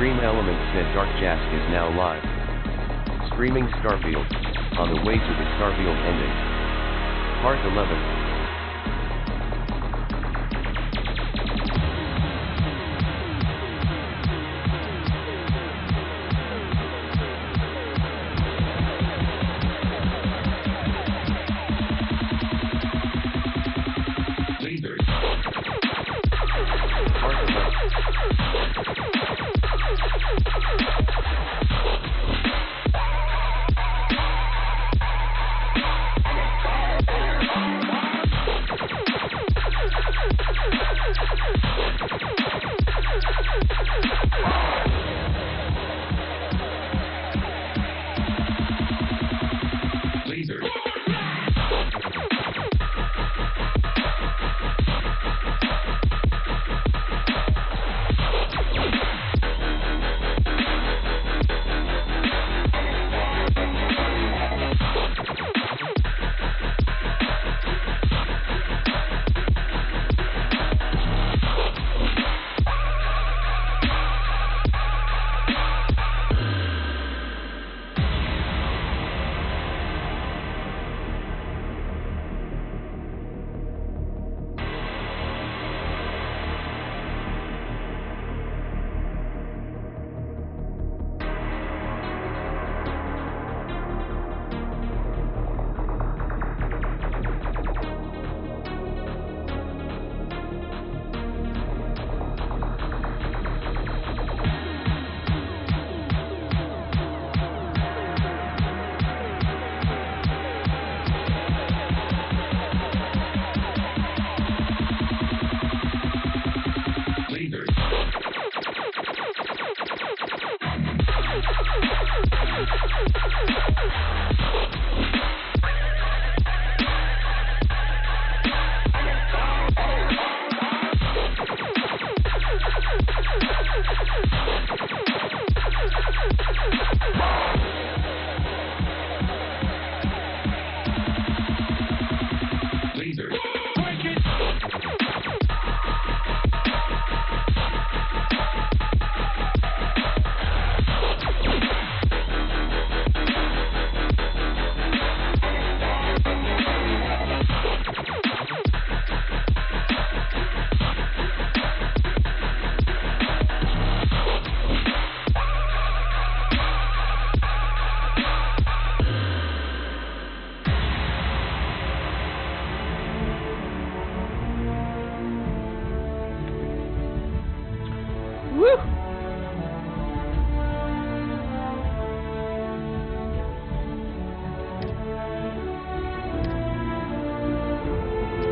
Extreme Elements said Dark Jask is now live. Streaming Starfield, on the way to the Starfield ending. Part 11.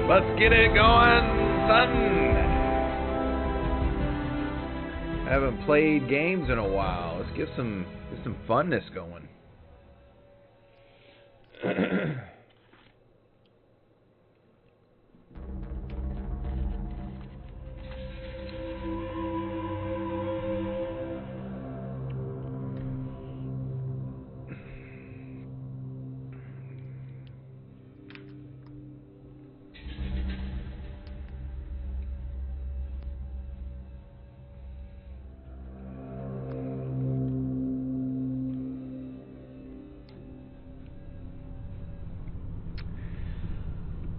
Let's get it going, son. Haven't played games in a while. Let's get some funness going.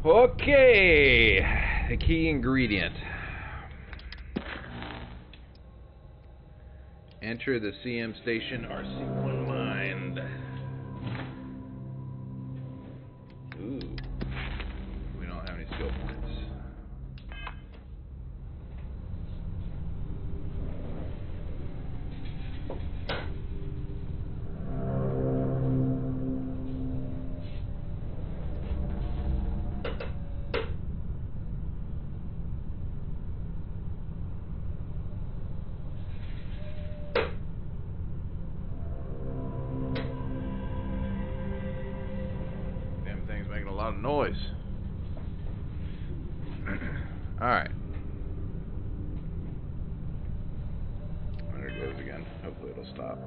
Okay, the key ingredient. Enter the CM station RC1 mind. Ooh, we don't have any skill points. Making a lot of noise. All right. There it goes again. Hopefully it'll stop.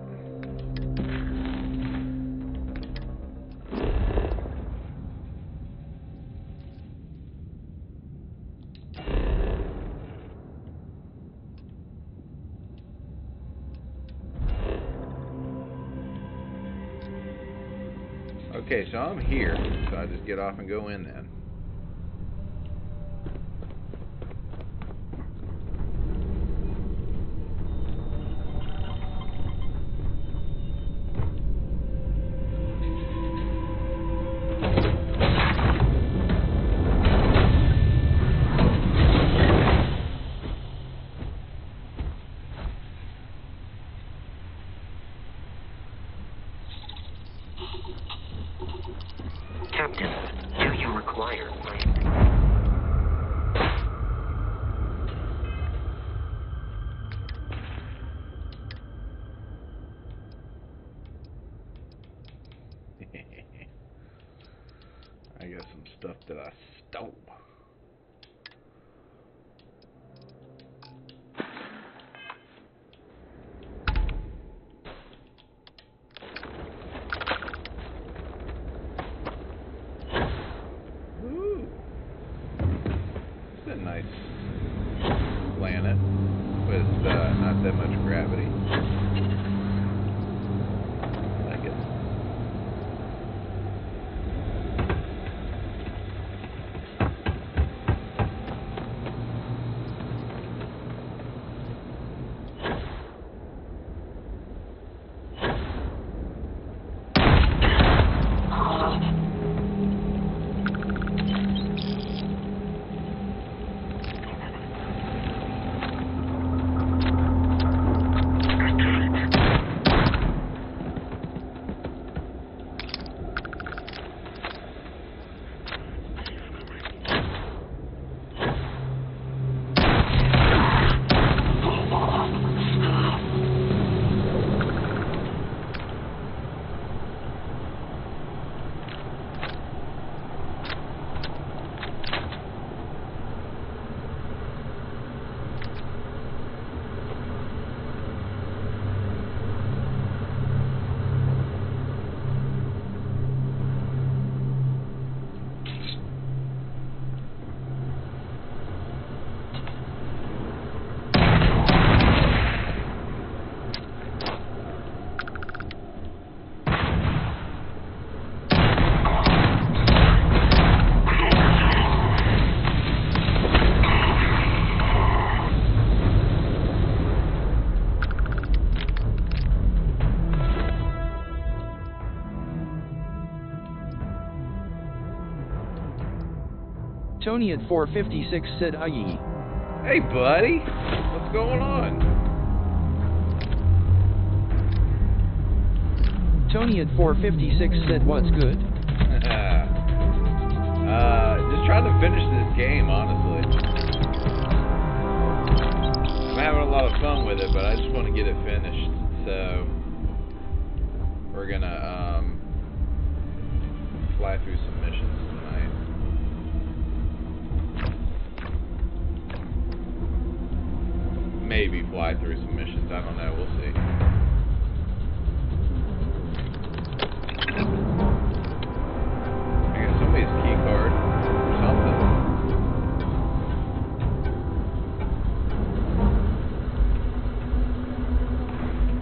Okay, so I'm here. So I just get off and go in then. Captain, do you require landing? I got some stuff that I stole. Ooh. It's a nice planet with not that much gravity. I like it. Tony at 456 said aye. Hey, buddy. What's going on? Tony at 456 said what's good? Just trying to finish this game, honestly. I'm having a lot of fun with it, but I just want to get it finished. So we're gonna fly through some missions tonight. Maybe fly through some missions. I don't know. We'll see. I got somebody's key card or something.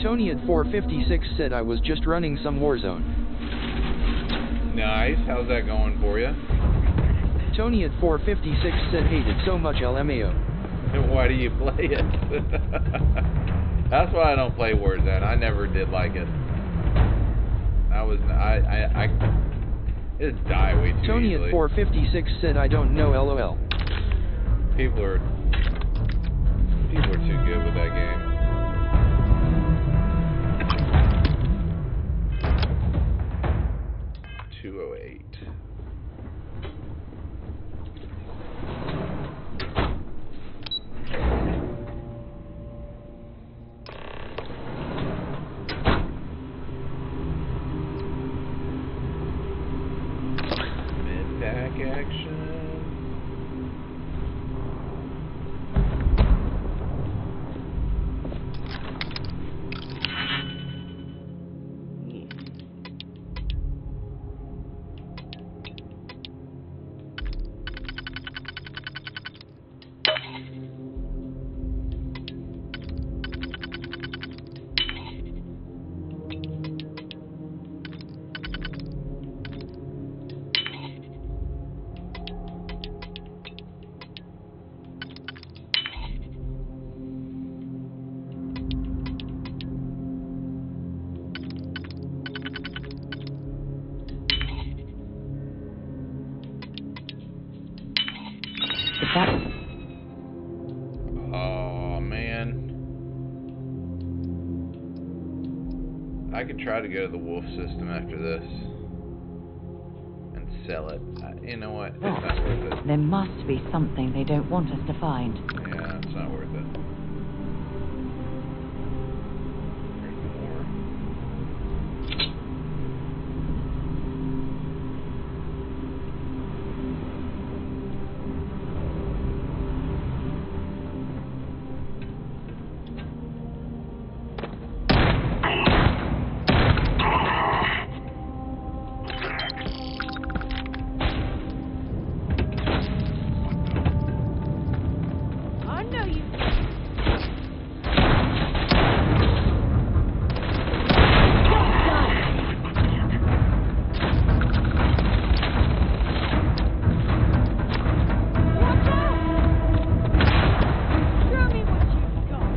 Tony at 456 said I was just running some Warzone. Nice. How's that going for you? Tony at 456 said hated so much LMAO. And why do you play it? That's why I don't play Warzone. I never did like it. I just die way too Tony easily. at 456 said I don't know LOL. People are too good with that game. Mid-pack action. that... Oh, man. I could try to go to the wolf system after this. And sell it. You know what? It's not worth it. There must be something they don't want us to find. Yeah, it's not worth it. There's more. I know you. Watch out! Show me what you've got.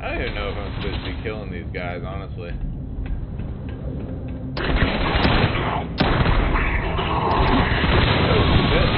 I don't even know if I'm supposed to be killing these guys, honestly. Oh, shit.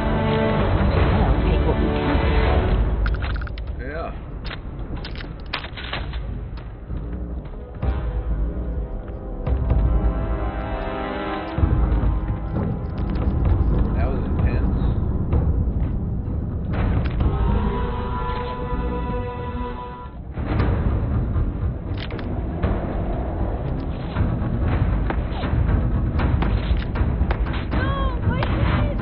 Well, take what we can. Yeah. That was intense. No, my head!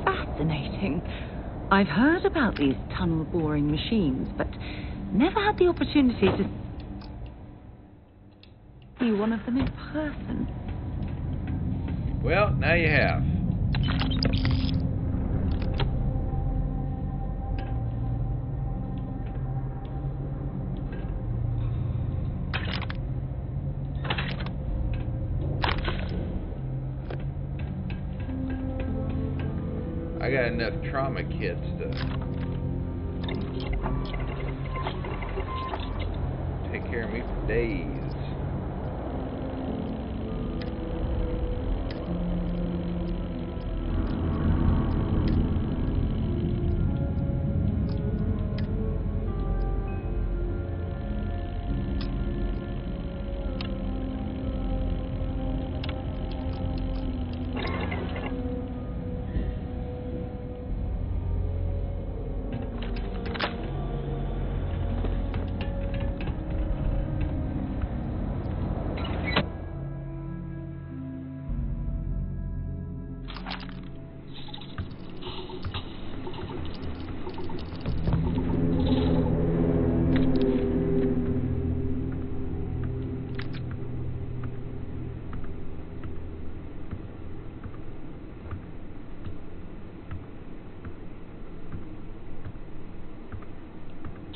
Fascinating. I've heard about these tunnel boring machines, but never had the opportunity to see one of them in person. Well, now you have. I got enough trauma kits to take care of me for days.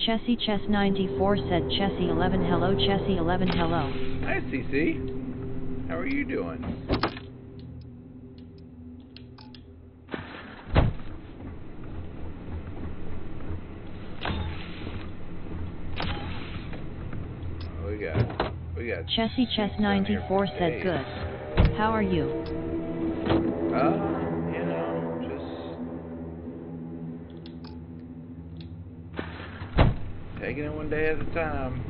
Chessie Chess 94 said Chessie 11 hello. Chessie 11 hello. Hi, CC. How are you doing? We got. Chessie Chess 94 said good. How are you? You know, just taking it one day at a time.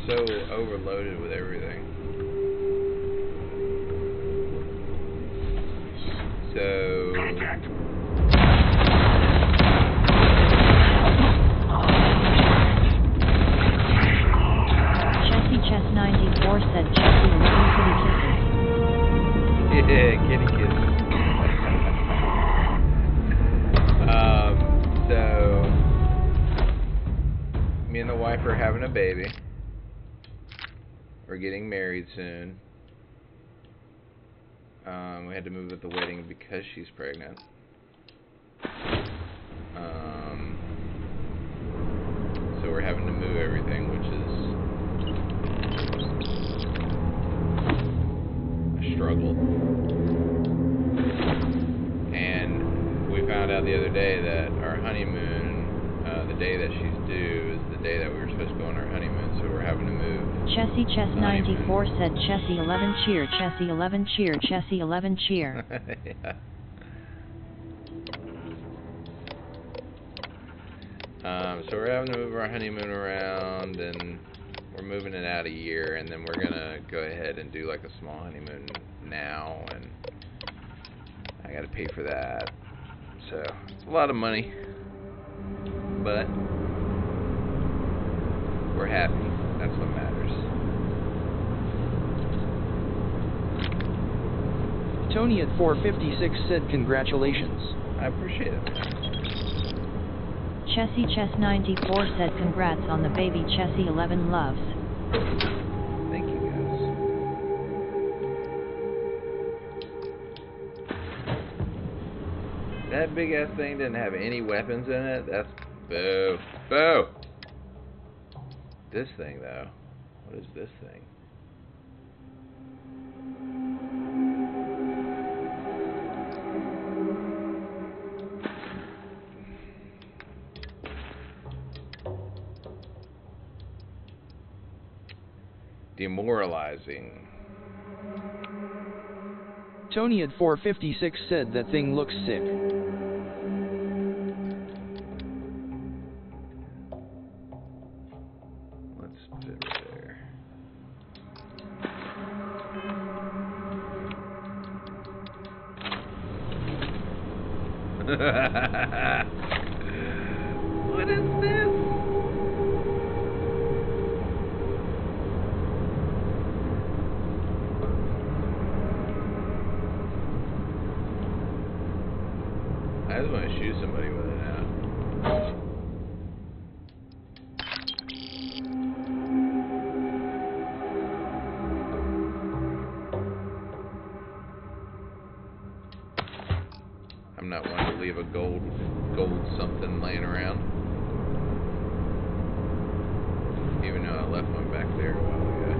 So overloaded with everything. So Chessie Chess 94 said Chessie 11 kitty kisses. yeah, kitty kisses. So me and the wife are having a baby. We're getting married soon. We had to move at the wedding because she's pregnant. So we're having to move everything, which is a struggle. And we found out the other day that our honeymoon, the day that she's due, is the day that we were supposed to go on our honeymoon, so we're having to move. Chessie Chess 94 said Chessie 11 cheer. Chessie 11 cheer. Chessie 11 cheer. Yeah. So we're having to move our honeymoon around, and we're moving it out a year, and then we're gonna go ahead and do like a small honeymoon now, and I gotta pay for that. So it's a lot of money, but we're happy. That's what matters. Tony at 456 said congratulations. I appreciate it. Chessie Chess 94 said congrats on the baby. Chessie 11 loves. Thank you, guys. That big ass thing didn't have any weapons in it. That's boo. Boo! This thing, though. What is this thing? Demoralizing. Tony at 456 said that thing looks sick. Let's put it right there. What is this? I just want to shoot somebody with it now. I'm not one to leave a gold something laying around. Even though I left one back there a while ago.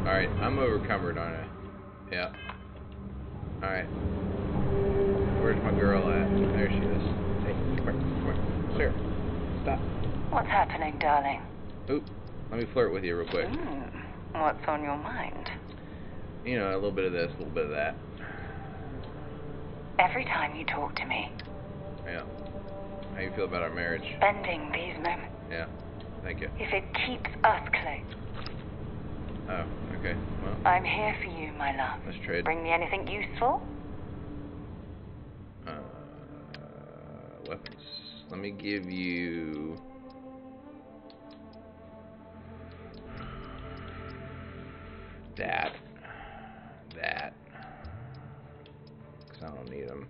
Alright, I'm overcumbered on it. Yeah. Alright. Where's my girl at? There she is. Hey, come here. Sarah, stop. What's happening, darling? Oop, let me flirt with you real quick. What's on your mind? You know, a little bit of this, a little bit of that. Every time you talk to me, Yeah. How you feel about our marriage? spending these moments, Yeah. Thank you. if it keeps us close, Oh, okay. Well, I'm here for you, my love. let's trade. Bring me anything useful? Weapons. Let me give you... That. Because I don't need them.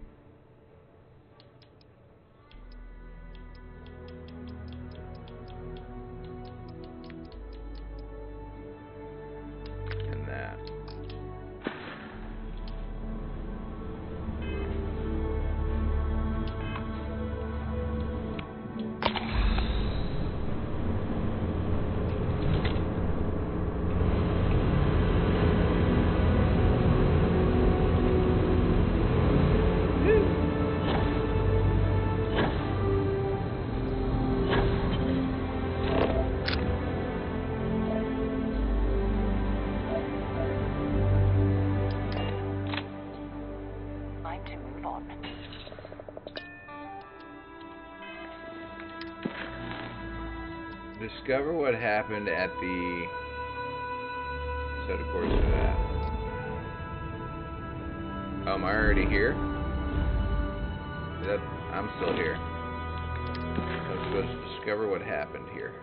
Discover what happened at the... Set a course for that. Oh, am I already here? I'm still here. I'm supposed to discover what happened here.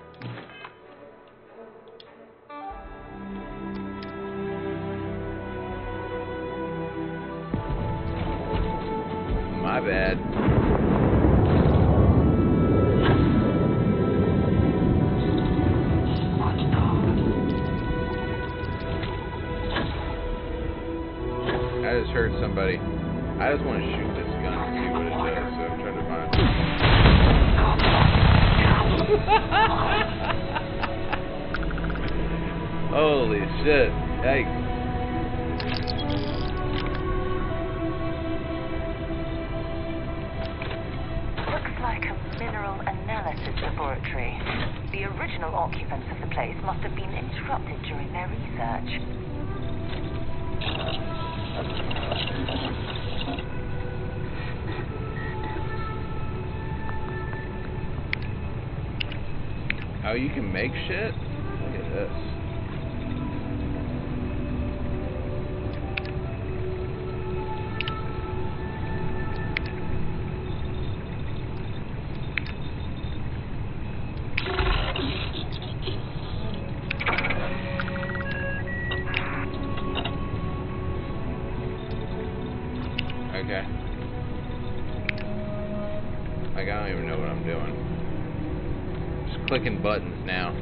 My bad. I just heard somebody. I just want to shoot this gun and see what it does, so I'm trying to find. Holy shit. Yikes. Looks like a mineral analysis laboratory. The original occupants of the place must have been interrupted during their research. Oh, you can make shit? Look at this. Okay. Like, I don't even know what I'm doing. Just clicking buttons now.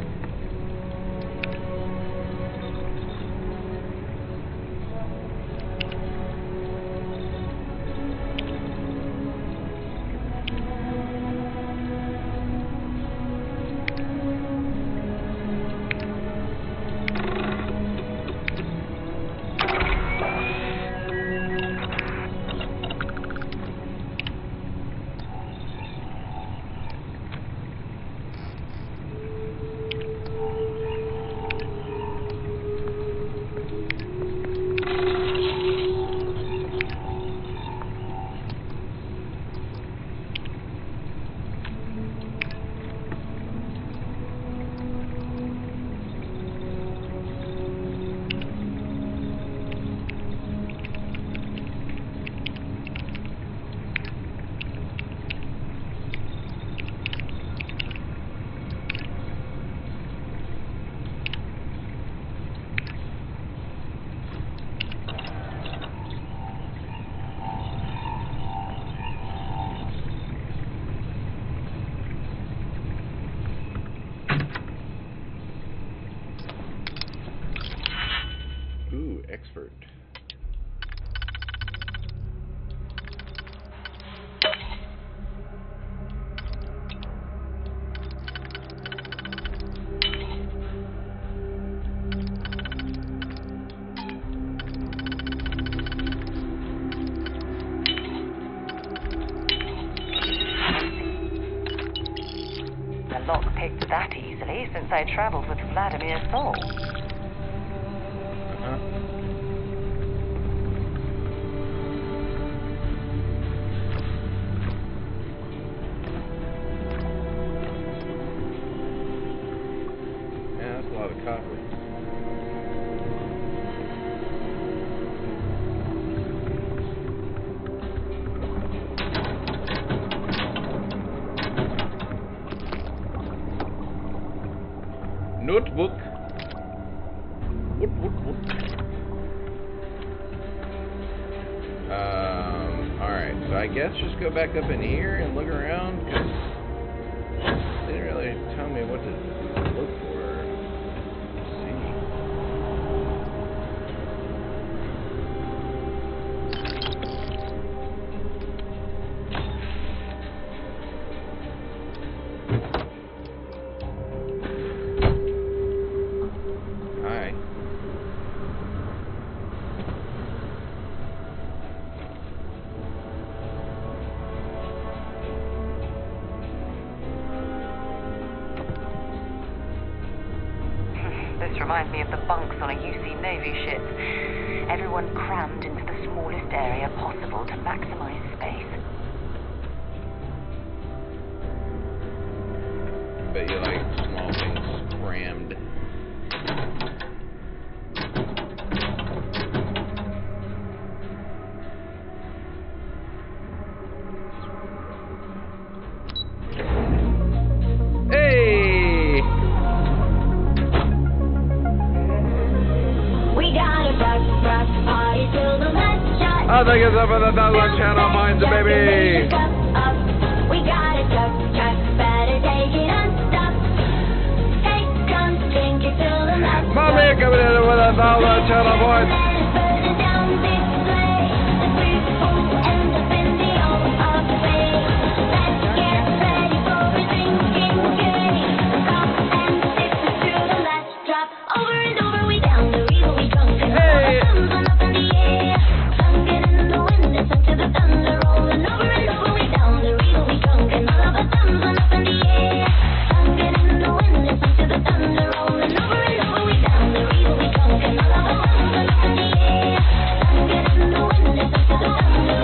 Ooh, expert. The lock picked that easily since I traveled with Vladimir's soul. Yeah, that's a lot of copper. Notebook. What? Alright, so I guess just go back up in here and look around, because they didn't really tell me what to look for. Hi. This reminds me of the bunks on a UC Navy ship. Everyone crammed into the smallest area possible to maximize space. Bet you like small things thank you so for the 1,000 channel points, baby. We got a truck, better take it unstuck. Hey, come drink it till the last. Mommy coming in with 1,000 channel points.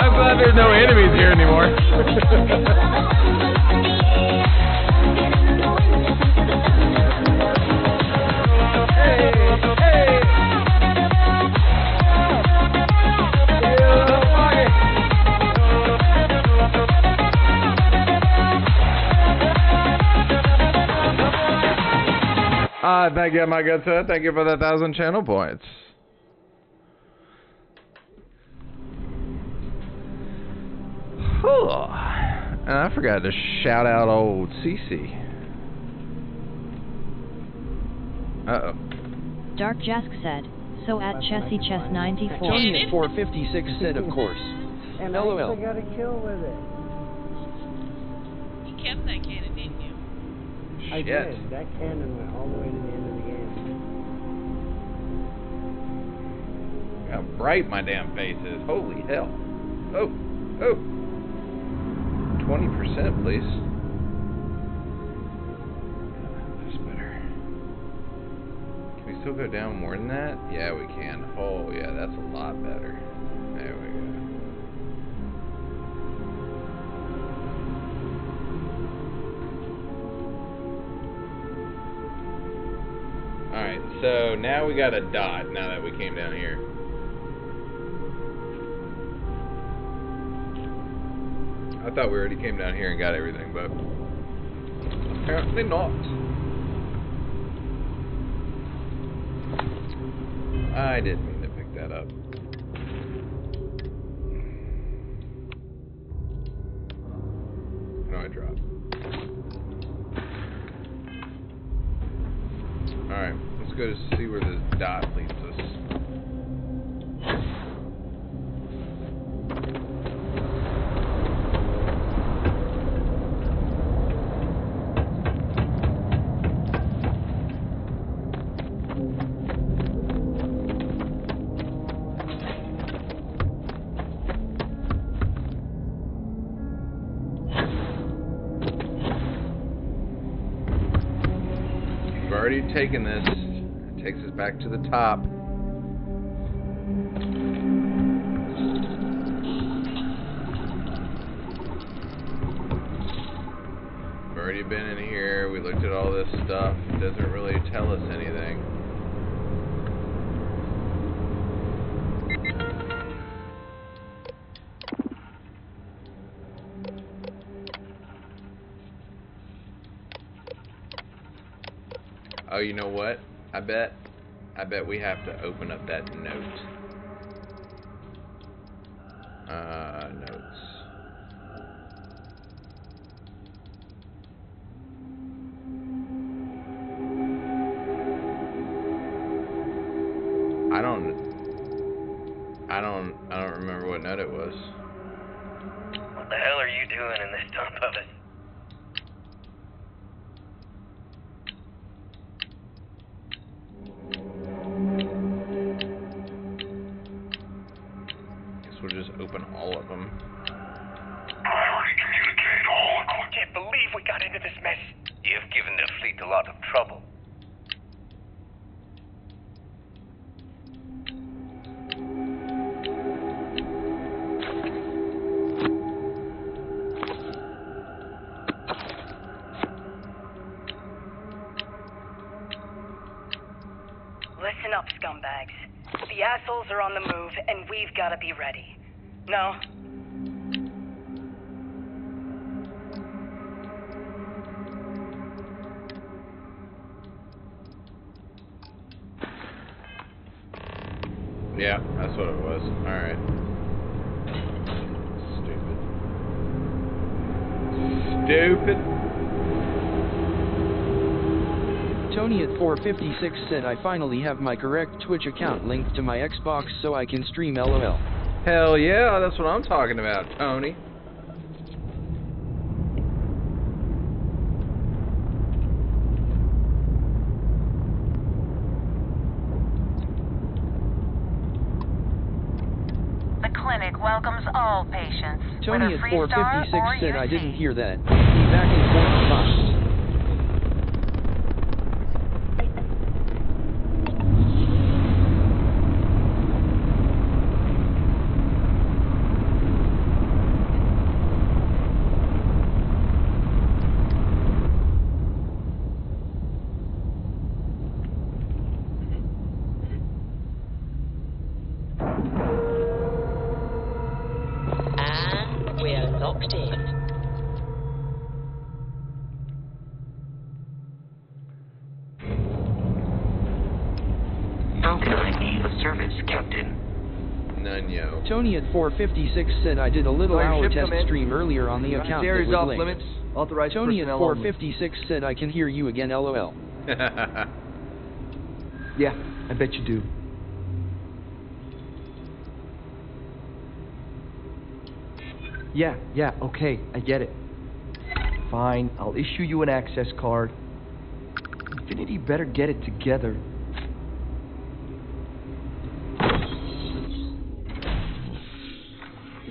I'm glad there's no enemies here anymore. Thank you, my good sir. Thank you for the 1,000 channel points. And I forgot to shout out old Cece. Uh-oh. Dark Jask said, so at Chessy Chess 94. Tony at 456 said, of course. And LOL. I got a kill with it. You kept that cannon, didn't you? I did. That cannon went all the way to the end of the game. How bright my damn face is. Holy hell. Oh. 20%, please. That's better. Can we still go down more than that? Yeah, we can. Oh, yeah, that's a lot better. There we go. Alright, so now we got a dot now that we came down here. I thought we already came down here and got everything, but apparently not. I didn't mean to pick that up. How do I drop? Alright, let's go to see where this dot leads us. Already taken this. It takes us back to the top. We've already been in here. We looked at all this stuff. It doesn't really tell us anything. Oh, you know what? I bet we have to open up that note. Notes. I don't remember what note it was. What the hell are you doing in this dump of it? We'll just open all of them. Communicate all. I can't believe we got into this mess. You've given the fleet a lot of trouble. Listen up, scumbags. The assholes are on the move, and we've got to be ready. No? Yeah, that's what it was. Alright. stupid. Tony at 456 said I finally have my correct Twitch account linked to my Xbox so I can stream LOL. Hell yeah, that's what I'm talking about, Tony. The clinic welcomes all patients. Tony at whether 456 Freestar or said I UC. didn't hear that. Be back in 4 box. And we're locked in. How can I be of service, Captain? None, yo. Tony at 456 said I did a little hour test stream earlier on the account that was linked. limits. Authorized Tony at personnel 456 said I can hear you again LOL. only. Yeah, I bet you do. Yeah, okay, I get it. Fine, I'll issue you an access card. Infinity better get it together.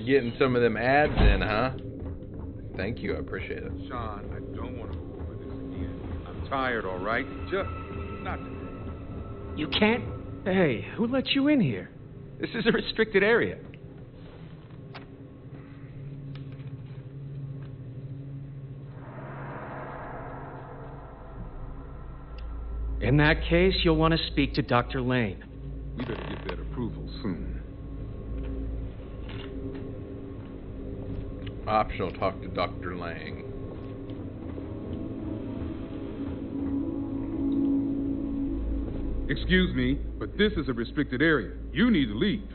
Getting some of them ads in, huh? Thank you, I appreciate it. Sean, I don't want to go over this again. I'm tired, all right? Just not today. You can't? Hey, who let you in here? This is a restricted area. In that case, you'll want to speak to Dr. Lane. We better get that approval soon. Optional, talk to Dr. Lang. Excuse me, but this is a restricted area. You need to leave.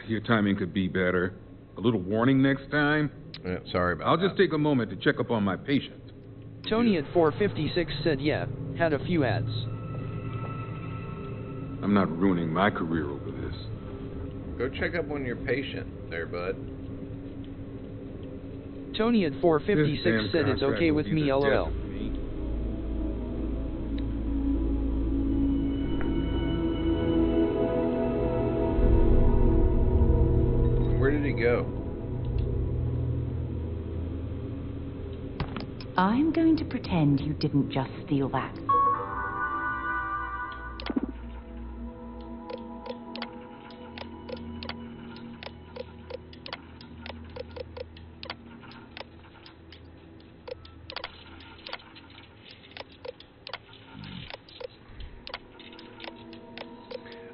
Your timing could be better. A little warning next time. Yeah, sorry about I'll that. just take a moment to check up on my patient. Tony at 456 said yeah, had a few ads. I'm not ruining my career over this. Go check up on your patient there, bud. Tony at 456 This said damn it's okay contract with will be me the death LOL. of me. Where did he go? I'm going to pretend you didn't just steal that.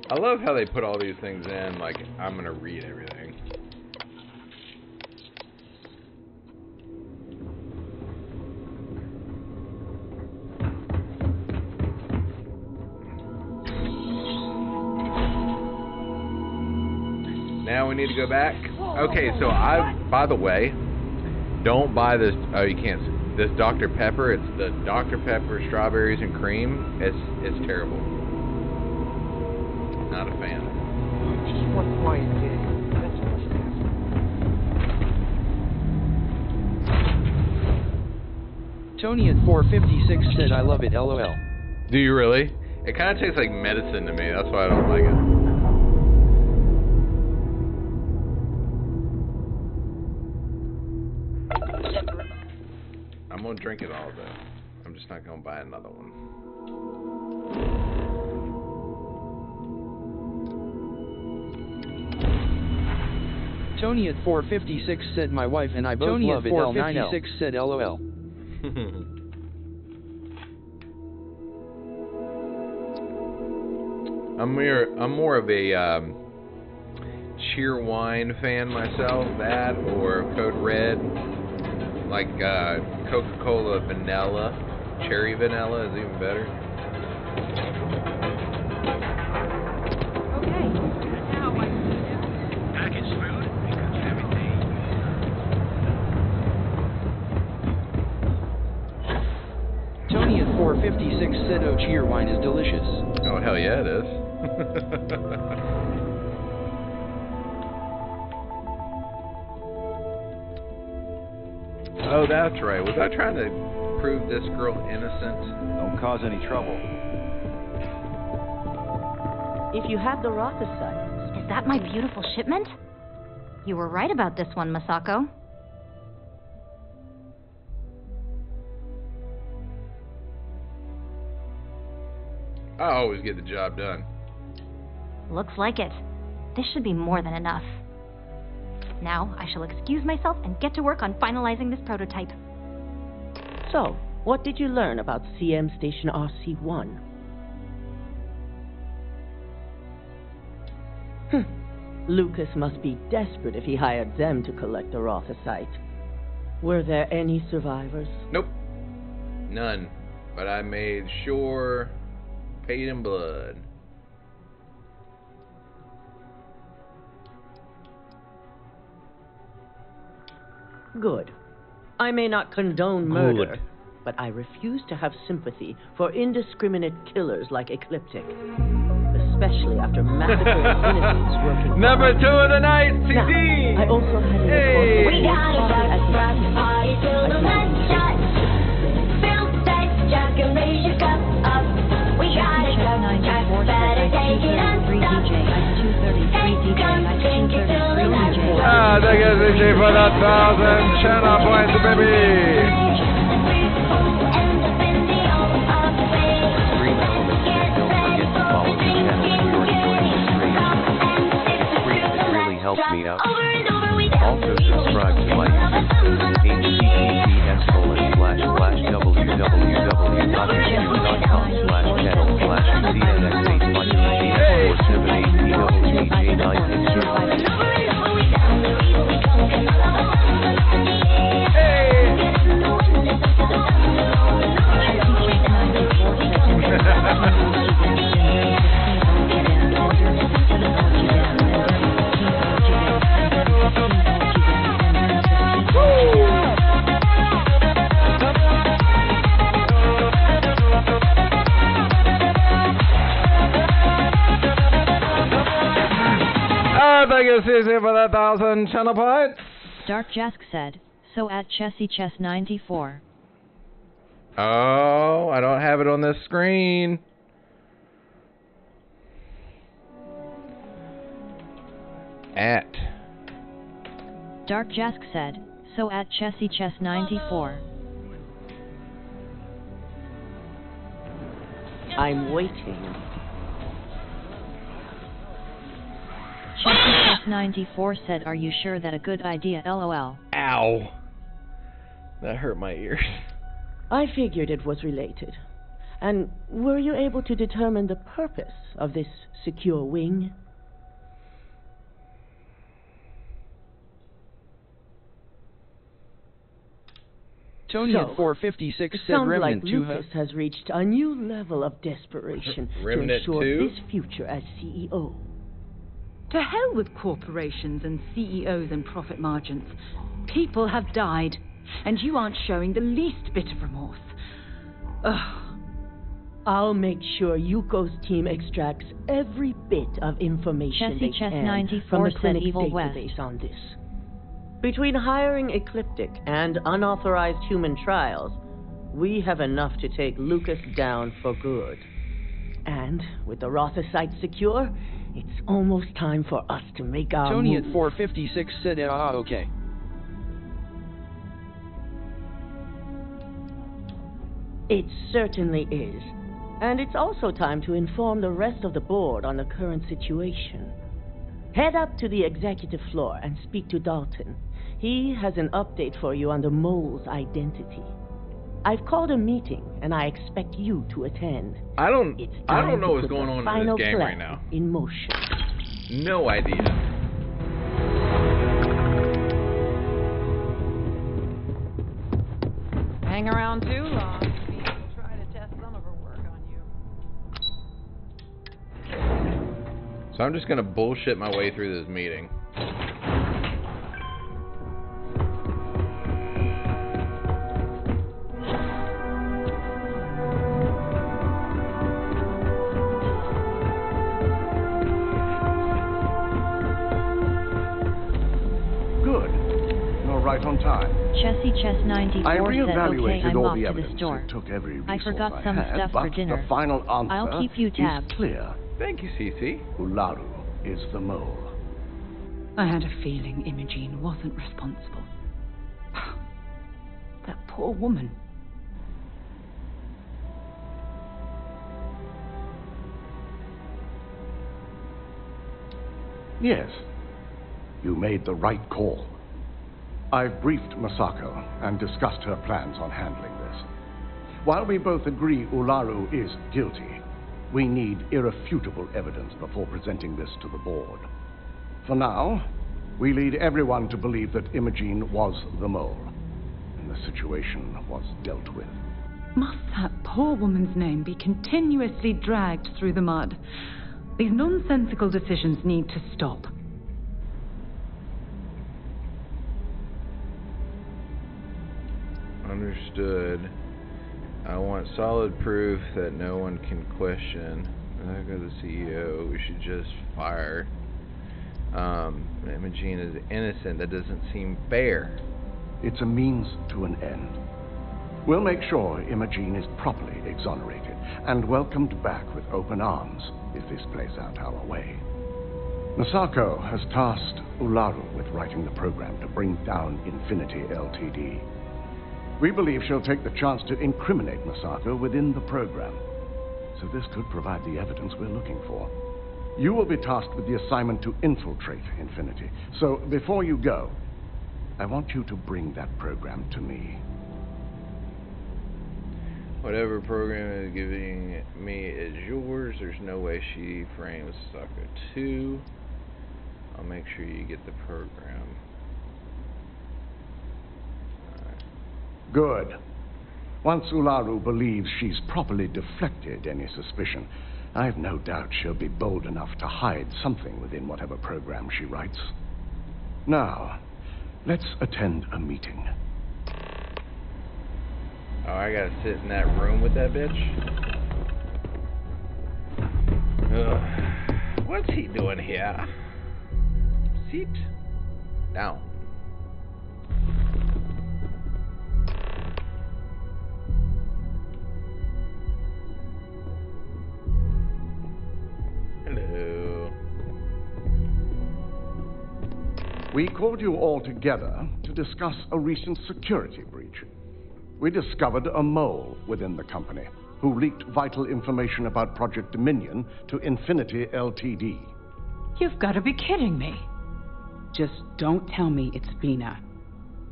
I love how they put all these things in, like, I'm gonna read everything. Now we need to go back. Okay, so by the way, don't buy this, oh, you can't see, this Dr. Pepper. It's the Dr. Pepper strawberries and cream. It's terrible. Not a fan. Just one quiet day. That's all. Tony at 456 said I love it LOL. Do you really? It kind of tastes like medicine to me. That's why I don't like it. I'm gonna drink it all though. I'm just not gonna buy another one. Tony at 456 said my wife and I both Tony love at it 456 said LOL. I'm more of a cheer wine fan myself. That or Code Red, like Coca-Cola vanilla, cherry vanilla is even better. Okay, Tonian456 said, "Oh, cheer wine is delicious." Oh, hell yeah, it is. Oh, that's right. Was I trying to prove this girl innocent? Don't cause any trouble. If you have the Rothicites. Is that my beautiful shipment? You were right about this one, Masako. I always get the job done. Looks like it. This should be more than enough. Now, I shall excuse myself and get to work on finalizing this prototype. So, what did you learn about CM Station RC-1? Lucas must be desperate if he hired them to collect the Rothicite. Were there any survivors? Nope. None. But I made sure... paid in blood. Good. I may not condone murder, but I refuse to have sympathy for indiscriminate killers like Ecliptic. Especially after massacring innocents working. Number 2 of the night, CD! Now, I also had a report. We got a party till the lights shut. Fill that jug and raise your cup up. We got a cup, better take it unstuck. Hey, come drink it till the lights shut. Ah, thank you, DJ, for that 1,000 channel points, baby! Helps me out. Also subscribe to my YouTube, Thank you, Cece, for that 1,000 channel points. Dark Jask said, so at Chessy Chess 94. Oh, I don't have it on this screen. At. Dark Jask said, so at Chessy Chess 94. I'm waiting. Chessy Chess 94 said, are you sure that a good idea, LOL? Ow. That hurt my ears. I figured it was related. And were you able to determine the purpose of this secure wing? Tonian456 said sounds Remnant like 2 Lucas has reached a new level of desperation to Remnant ensure 2? this future as CEO. To hell with corporations and CEOs and profit margins. People have died, and you aren't showing the least bit of remorse. Ugh. I'll make sure Yuko's team extracts every bit of information Chessy they Chess can 94 from the said clinic's Evil database West. on this. Between hiring Ecliptic and unauthorized human trials, we have enough to take Lucas down for good. And with the Rothicite secure, it's almost time for us to make our move. Tonian456 said, okay. It certainly is. And it's also time to inform the rest of the board on the current situation. Head up to the executive floor and speak to Dalton. He has an update for you on the mole's identity. I've called a meeting, and I expect you to attend. I don't know what's going on in this game right now. In motion. No idea. Hang around too long. People try to test some of her work on you. So I'm just gonna bullshit my way through this meeting. right on time. Chessy Chess 94 I said, reevaluated okay, I'm all off the to the evidence store. and took every I resource forgot some had, stuff but for dinner. the final answer I'll keep you tabs. is clear. Thank you, Cece. Ularu is the mole. I had a feeling Imogene wasn't responsible. That poor woman. Yes, you made the right call. I've briefed Masako and discussed her plans on handling this. While we both agree Ularu is guilty, we need irrefutable evidence before presenting this to the board. For now, we lead everyone to believe that Imogene was the mole, and the situation was dealt with. Must that poor woman's name be continuously dragged through the mud? These nonsensical decisions need to stop. Understood. I want solid proof that no one can question. I go to the CEO. We should just fire. Imogene is innocent. That doesn't seem fair. It's a means to an end. We'll make sure Imogene is properly exonerated and welcomed back with open arms if this plays out our way. Masako has tasked Ularu with writing the program to bring down Infinity Ltd. We believe she'll take the chance to incriminate Masako within the program, so this could provide the evidence we're looking for. You will be tasked with the assignment to infiltrate Infinity, so before you go, I want you to bring that program to me. Whatever program is giving me is yours. There's no way she frames Sokka 2. I'll make sure you get the program. Good. Once Ularu believes she's properly deflected any suspicion, I've no doubt she'll be bold enough to hide something within whatever program she writes. Now, let's attend a meeting. Oh, I gotta sit in that room with that bitch? Ugh. What's he doing here? Sit down. Hello. We called you all together to discuss a recent security breach. We discovered a mole within the company who leaked vital information about Project Dominion to Infinity Ltd. You've got to be kidding me. Just don't tell me it's Vina.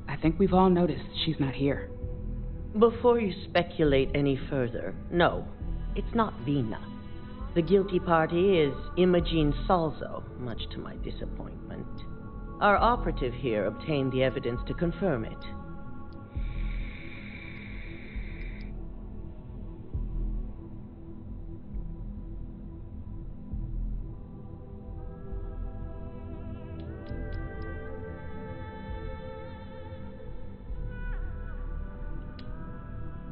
I think we've all noticed she's not here. Before you speculate any further, no, it's not Vina. The guilty party is Imogene Salzo, much to my disappointment. Our operative here obtained the evidence to confirm it.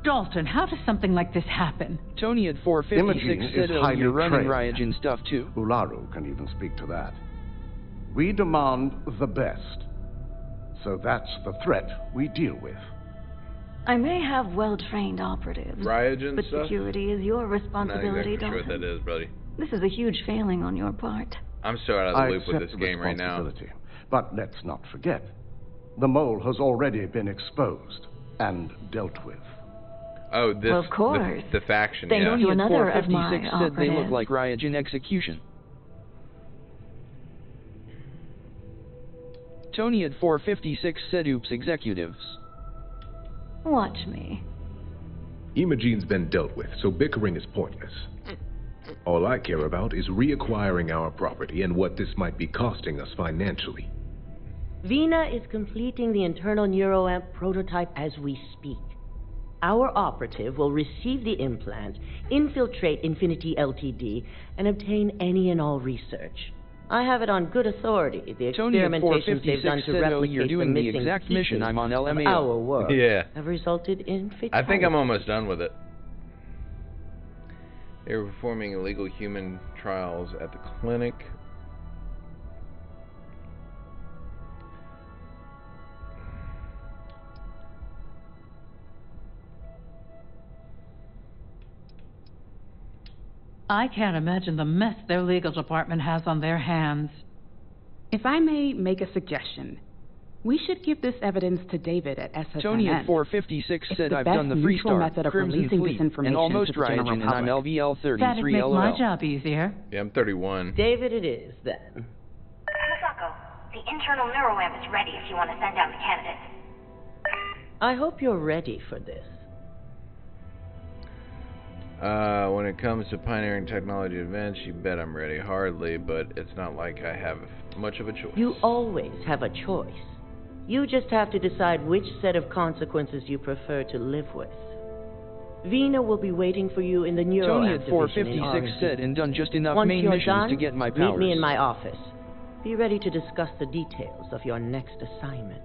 Dalton, how does something like this happen? Tony at 456 said, oh, you're running Ryogen stuff too? Ularu can even speak to that. We demand the best. So that's the threat we deal with. I may have well-trained operatives, Ryogen but stuff? security is your responsibility, I'm not exactly sure what Dalton. that is, buddy. This is a huge failing on your part. I'm so out of the loop with this game right now. Responsibility. But let's not forget, the mole has already been exposed and dealt with. Oh, this, well, of course. The faction, Thank yeah. you, another of my 456 said they look operatives. like Ryogen execution. Tony at 456 said, oops, executives. Watch me. Imogene's been dealt with, so bickering is pointless. All I care about is reacquiring our property and what this might be costing us financially. Vina is completing the internal neuroamp prototype as we speak. Our operative will receive the implant, infiltrate Infinity Ltd, and obtain any and all research. I have it on good authority. The experimentations they've done to replicate you're doing the the missing exact mission I'm on LMAO. Our work Yeah. have resulted in fatalities. I think I'm almost done with it. They were performing illegal human trials at the clinic. I can't imagine the mess their legal department has on their hands. If I may make a suggestion, we should give this evidence to David at SSNN. Tony at 456 It's said the I've best done the neutral Freestar, method of Crimson releasing Fleet, this information and almost to the general Ryogen, and I'm public. LVL 33 That'd make LOL. my job easier. Yeah, I'm 31. David it is, then. Masako, the internal neuroamp is ready if you want to send down the candidate. I hope you're ready for this. When it comes to pioneering technology events, you bet I'm ready. Hardly, but it's not like I have much of a choice. You always have a choice. You just have to decide which set of consequences you prefer to live with. Vina will be waiting for you in the neuroamp Tony at division in 456 said and done just enough Once main you're missions done, to get my powers. meet me in my office. Be ready to discuss the details of your next assignment.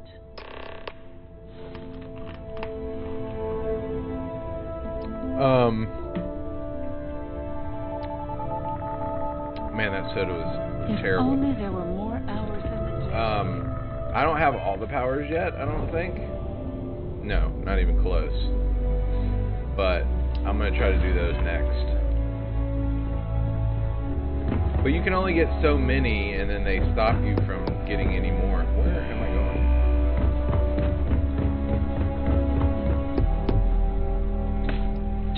Man, that soda was terrible. If only there were more hours in the day. I don't have all the powers yet, I don't think. No, not even close. But I'm gonna try to do those next. But you can only get so many, and then they stop you from getting any more. Where am I going?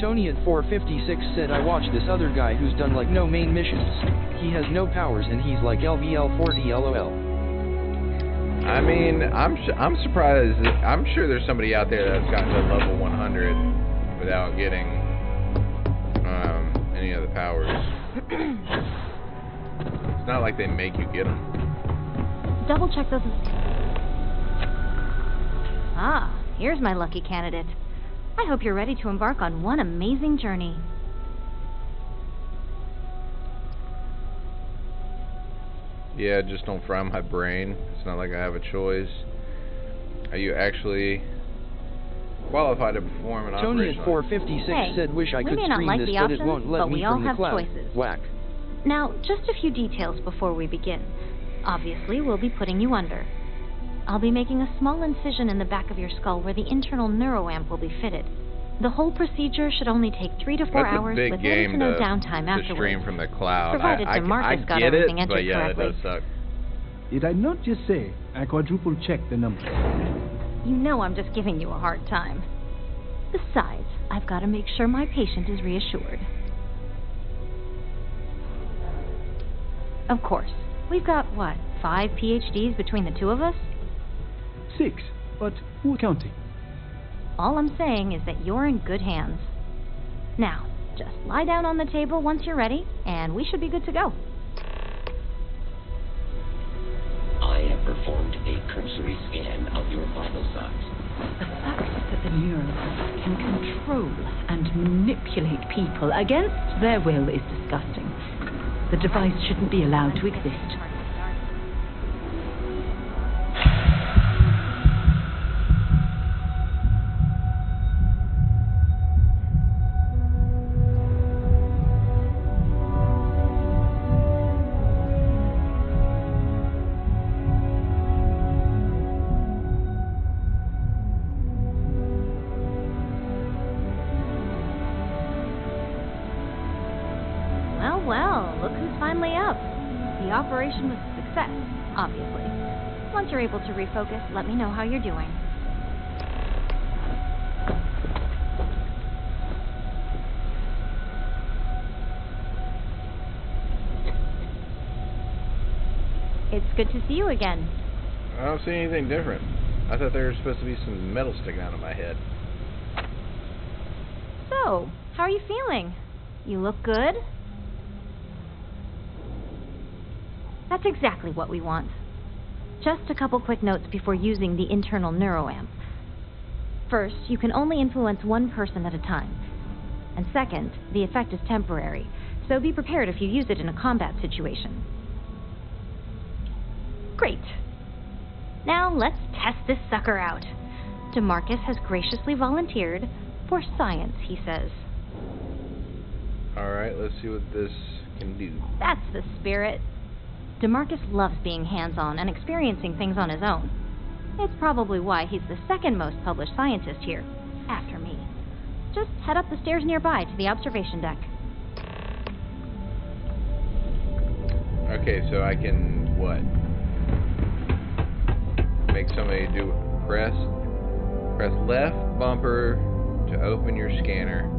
Tony at 456 said I watched this other guy who's done like no main missions. He has no powers and he's like LVL 40 LOL. I mean, I'm surprised. I'm sure there's somebody out there that's gotten to level 100 without getting any of the powers. It's not like they make you get them. Double check those. Ah, here's my lucky candidate. I hope you're ready to embark on one amazing journey. Yeah, just don't fry my brain. It's not like I have a choice. Are you actually qualified to perform an Tony operation? at 456 said wish I we could may not stream like this, the but options, it won't let but me we all from the have cloud. choices. Whack. Now, just a few details before we begin. Obviously, we'll be putting you under. I'll be making a small incision in the back of your skull where the internal neuroamp will be fitted. The whole procedure should only take 3 to 4 That's hours a big with game little to no to, downtime to afterwards. stream from the cloud. Provided I DeMarcus got get everything it, entered but yeah, correctly. it does suck. Did I not just say I quadruple checked the number? You know I'm just giving you a hard time. Besides, I've got to make sure my patient is reassured. Of course, we've got, what, 5 PhDs between the two of us? 6, but who's counting? All I'm saying is that you're in good hands. Now, just lie down on the table once you're ready, and we should be good to go. I have performed a cursory scan of your vital signs. The fact that the neuroamp can control and manipulate people against their will is disgusting. The device shouldn't be allowed to exist. Well, look who's finally up. The operation was a success, obviously. Once you're able to refocus, let me know how you're doing. It's good to see you again. I don't see anything different. I thought there was supposed to be some metal sticking out of my head. So, how are you feeling? You look good? That's exactly what we want. Just a couple quick notes before using the internal neuroamp. First, you can only influence one person at a time. And second, the effect is temporary, so be prepared if you use it in a combat situation. Great. Now let's test this sucker out. DeMarcus has graciously volunteered for science, he says. Alright, let's see what this can do. That's the spirit. DeMarcus loves being hands-on and experiencing things on his own. It's probably why he's the second most published scientist here, after me. Just head up the stairs nearby to the observation deck. Okay, so I can, what? Make somebody do, press left bumper to open your scanner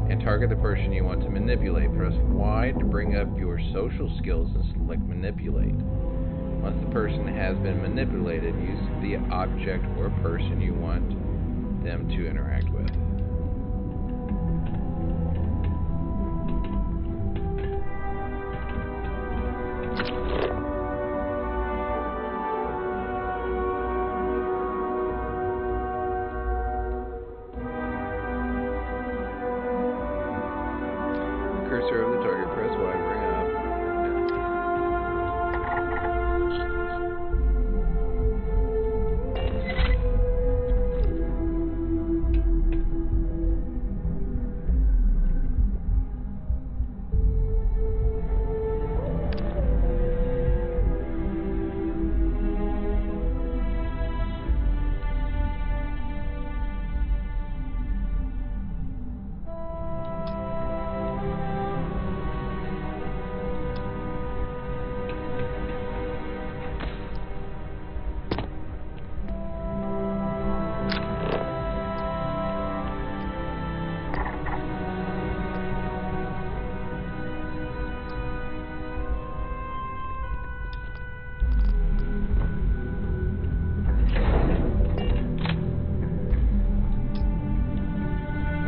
and target the person you want to manipulate. Press Y to bring up your social skills and select manipulate. Once the person has been manipulated, use the object or person you want them to interact with. Cursor of the target, press Y, bring up.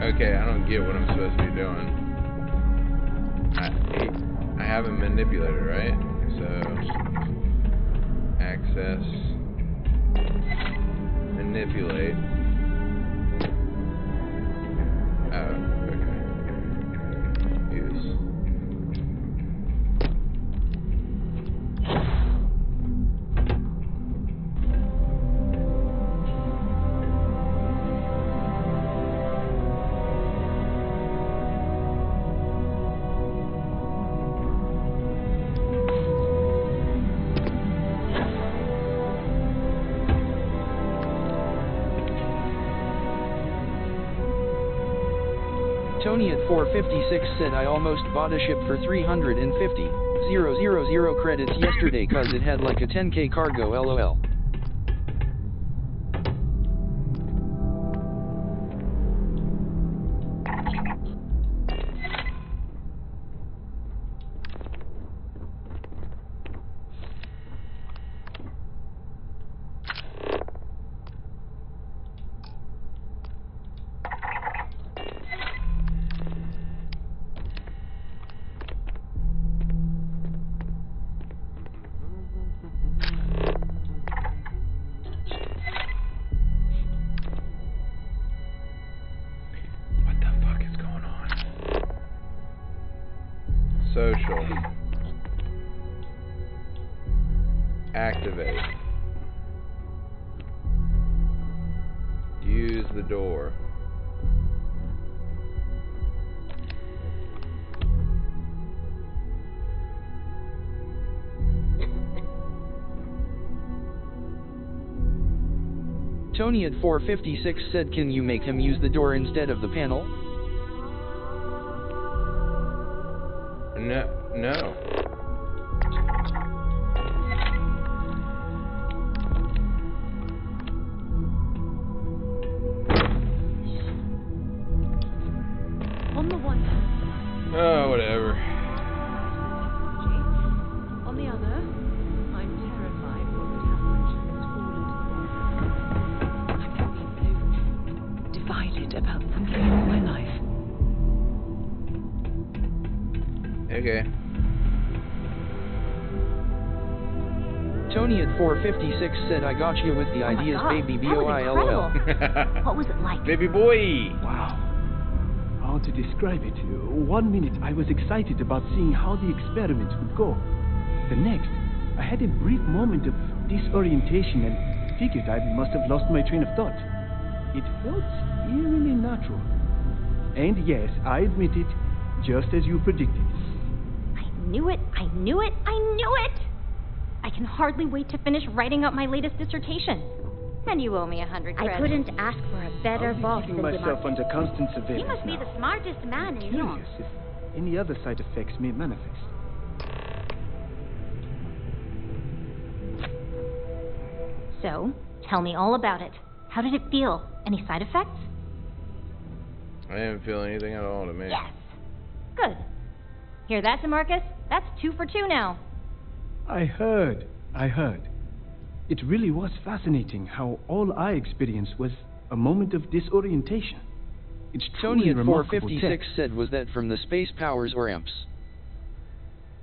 Okay, I don't get what I'm supposed to be doing. I have a manipulator, right? So, access, manipulate. Oh, okay. Use. Tony at 456 said I almost bought a ship for 350,000 credits yesterday cause it had like a 10k cargo lol. Social. Activate. Use the door. Tony at 456 said can you make him use the door instead of the panel? No. On the one hand. Oh, whatever. On the other, I'm terrified what would happen should this fall into the wall. I've been so divided about something in my life. Okay. Tony at 456 said I got you with the ideas, God, baby that was boy incredible. What was it like? Baby boy! Wow. How to describe it? 1 minute I was excited about seeing how the experiments would go. The next, I had a brief moment of disorientation and figured I must have lost my train of thought. It felt eerily natural. And yes, I admit it, just as you predicted. I knew it! I can hardly wait to finish writing up my latest dissertation. And you owe me 100 credits. I couldn't ask for a better boss Keeping than myself under constant surveillance He must be now. the smartest man in Lyon. Curious if any other side effects may manifest. So, tell me all about it. How did it feel? Any side effects? I didn't feel anything at all to me. Yes. Good. Hear that, DeMarcus? That's 2 for 2 now. I heard. It really was fascinating how all I experienced was a moment of disorientation. It's Tony truly at remarkable 456 tech. said, was that from the space powers or amps?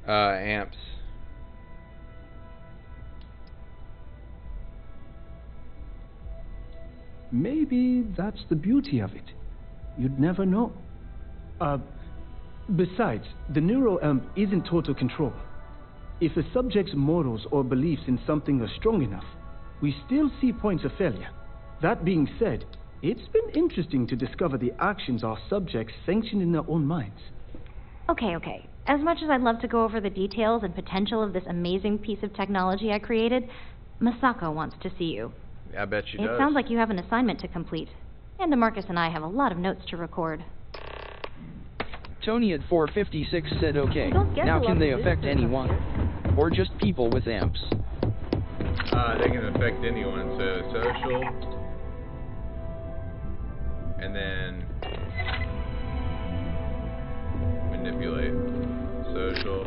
Amps. Maybe that's the beauty of it. You'd never know. Besides, the neuroamp isn't total control. If a subject's morals or beliefs in something are strong enough, we still see points of failure. That being said, it's been interesting to discover the actions our subjects sanction in their own minds. Okay. As much as I'd love to go over the details and potential of this amazing piece of technology I created, Masako wants to see you. I bet she does. It sounds like you have an assignment to complete. And DeMarcus and I have a lot of notes to record. Tony at 456 said, okay, Don't get now the can love they of affect this anyone? Or just people with amps? They can affect anyone, so social. And then manipulate. Social.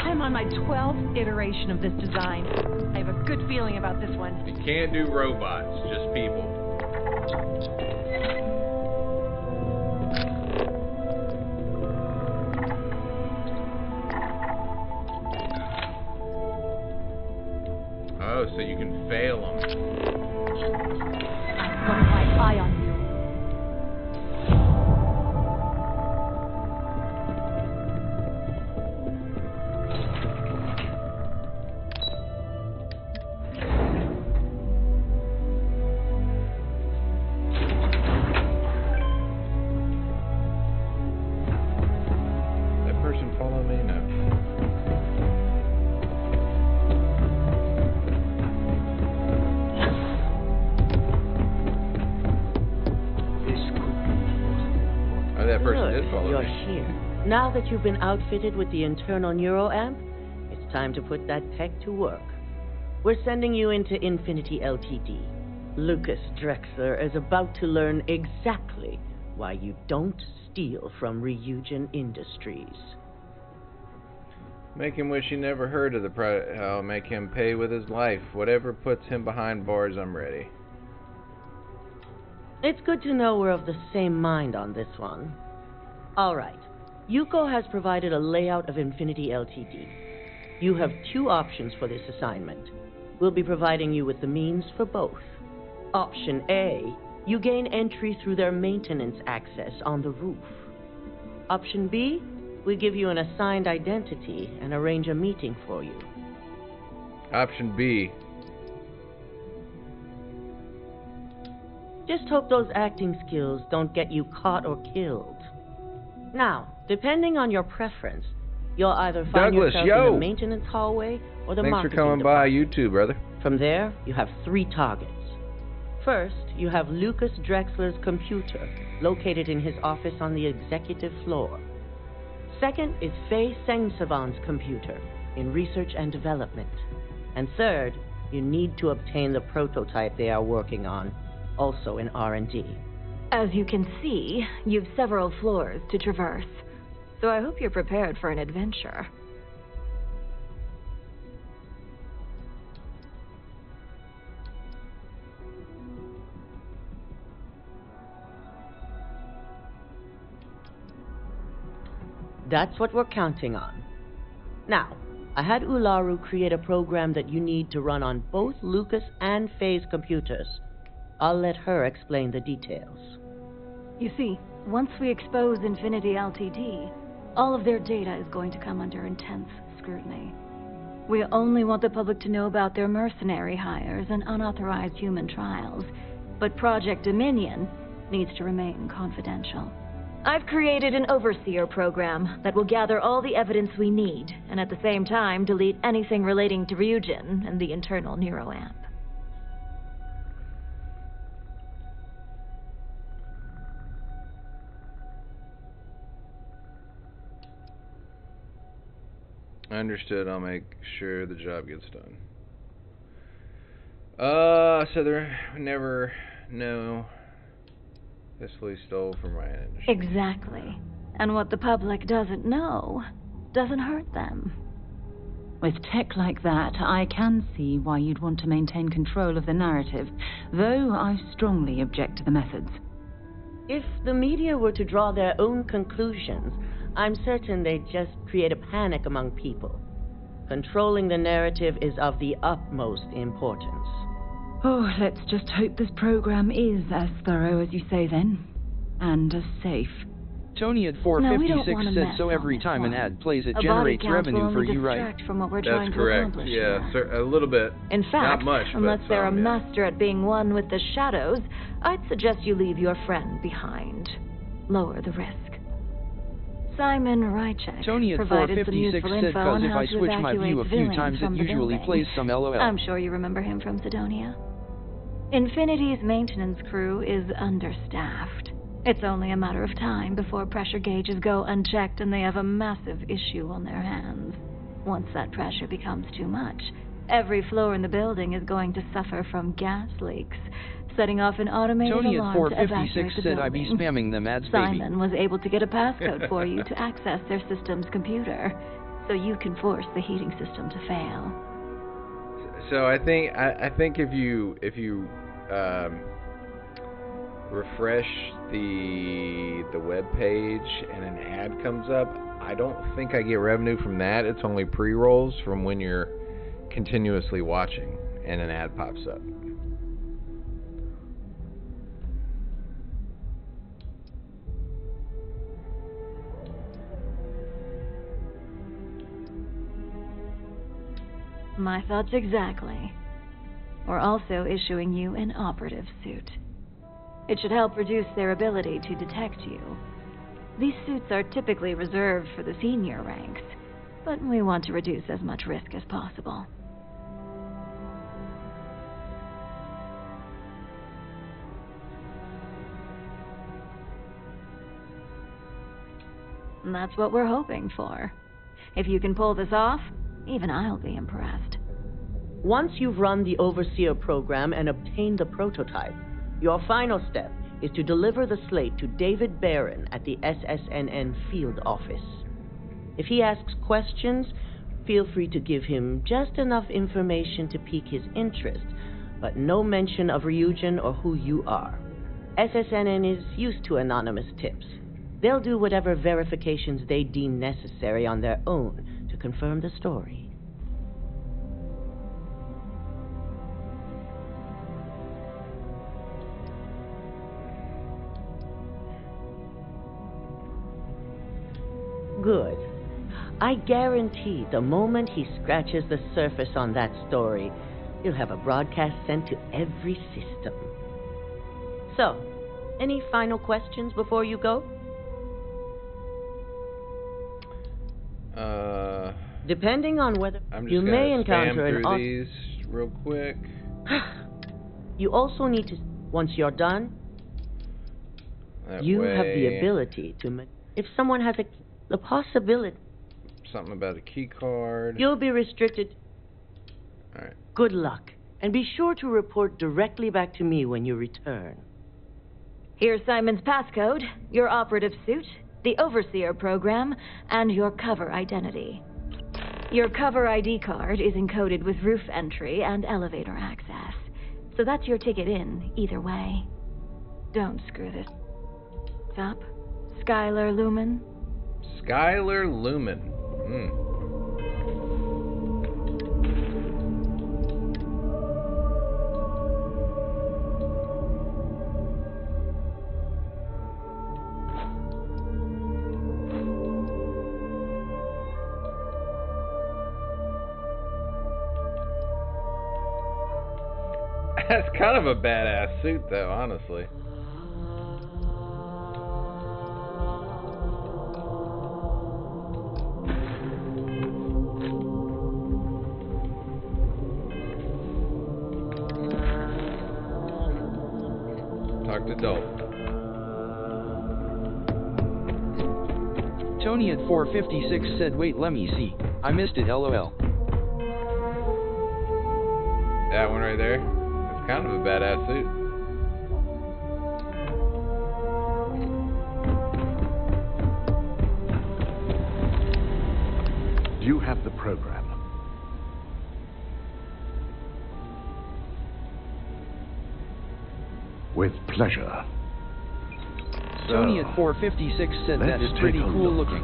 I'm on my 12th iteration of this design. I have a good feeling about this one. You can't do robots, just people. Oh, so you can fail them. I've got my eye on you. That person follow me? No. Oh, that person did follow You're me. here. Now that you've been outfitted with the internal neuroamp, it's time to put that tech to work. We're sending you into Infinity Ltd. Lucas Drexler is about to learn exactly why you don't steal from Ryujin Industries. Make him wish he never heard of the I'll make him pay with his life. Whatever puts him behind bars, I'm ready. It's good to know we're of the same mind on this one. All right. Yuko has provided a layout of Infinity Ltd. You have 2 options for this assignment. We'll be providing you with the means for both. Option A, you gain entry through their maintenance access on the roof. Option B, we give you an assigned identity and arrange a meeting for you. Option B. Just hope those acting skills don't get you caught or killed. Now, depending on your preference, you'll either find Douglas, yourself in the maintenance hallway or the Thanks marketing for coming by YouTube, brother. From there, you have 3 targets. First, you have Lucas Drexler's computer, located in his office on the executive floor. Second is Faye Sengsavan's computer, in research and development. And third, you need to obtain the prototype they are working on, also in R&D. As you can see, you've several floors to traverse. So I hope you're prepared for an adventure. That's what we're counting on. Now, I had Ularu create a program that you need to run on both Lucas and Faye's computers. I'll let her explain the details. You see, once we expose Infinity Ltd., all of their data is going to come under intense scrutiny. We only want the public to know about their mercenary hires and unauthorized human trials, but Project Dominion needs to remain confidential. I've created an overseer program that will gather all the evidence we need, and at the same time delete anything relating to Ryujin and the internal neuroamp. Understood. I'll make sure the job gets done. So there never know this fully stole from my industry. Exactly. And what the public doesn't know doesn't hurt them. With tech like that, I can see why you'd want to maintain control of the narrative, though I strongly object to the methods. If the media were to draw their own conclusions, I'm certain they'd just create a panic among people. Controlling the narrative is of the utmost importance. Oh, let's just hope this program is as thorough as you say then, and as safe. Tony at No, we don't 456 want to said mess so on every this time an one. ad plays it A generates body count will revenue for only you, right? distract from what we're That's trying to correct. accomplish Yeah, here. a little bit. In fact, not much, unless but they're a some, yeah. master at being one with the shadows, I'd suggest you leave your friend behind. Lower the risk. Simon Rychek Tony at provided some 456 useful said info on cause if how I to switch my evacuate view a few villains times it from the usually building. plays some LOL. I'm sure you remember him from Sidonia. Infinity's maintenance crew is understaffed. It's only a matter of time before pressure gauges go unchecked and they have a massive issue on their hands. Once that pressure becomes too much, every floor in the building is going to suffer from gas leaks, setting off an automated Tony at alarm to evacuate 456 the said building. I'd be spamming them ads, baby. Simon was able to get a passcode for you to access their system's computer, so you can force the heating system to fail. So I think if you refresh the web page and an ad comes up, I don't think I get revenue from that. It's only pre-rolls from when you're continuously watching and an ad pops up. My thoughts exactly. We're also issuing you an operative suit. It should help reduce their ability to detect you. These suits are typically reserved for the senior ranks, but we want to reduce as much risk as possible. And that's what we're hoping for. If you can pull this off, even I'll be impressed. Once you've run the Overseer program and obtained the prototype, your final step is to deliver the slate to David Barron at the SSNN field office. If he asks questions, feel free to give him just enough information to pique his interest, but no mention of Ryujin or who you are. SSNN is used to anonymous tips. They'll do whatever verifications they deem necessary on their own to confirm the story. Good. I guarantee the moment he scratches the surface on that story, you'll have a broadcast sent to every system. So, any final questions before you go? Depending on whether I'm just you gonna may spam encounter an through these real quick. You also need to, once you're done, That you have the way- ability to, if someone has the possibility, Something about a key card. you'll be restricted. Alright. Good luck, and be sure to report directly back to me when you return. Here's Simon's passcode, your operative suit, the Overseer program, and your cover identity. Your cover ID card is encoded with roof entry and elevator access, so that's your ticket in, either way. Don't screw this up. Skylar Lumen. Skylar Lumen. That's kind of a badass suit, though, honestly. Talk to Dope. Tony at 456 said, wait, let me see. I missed it, lol. That one right there. It's kind of a badass suit. Do you have the program? With pleasure. Tony at 456 said that is pretty cool looking.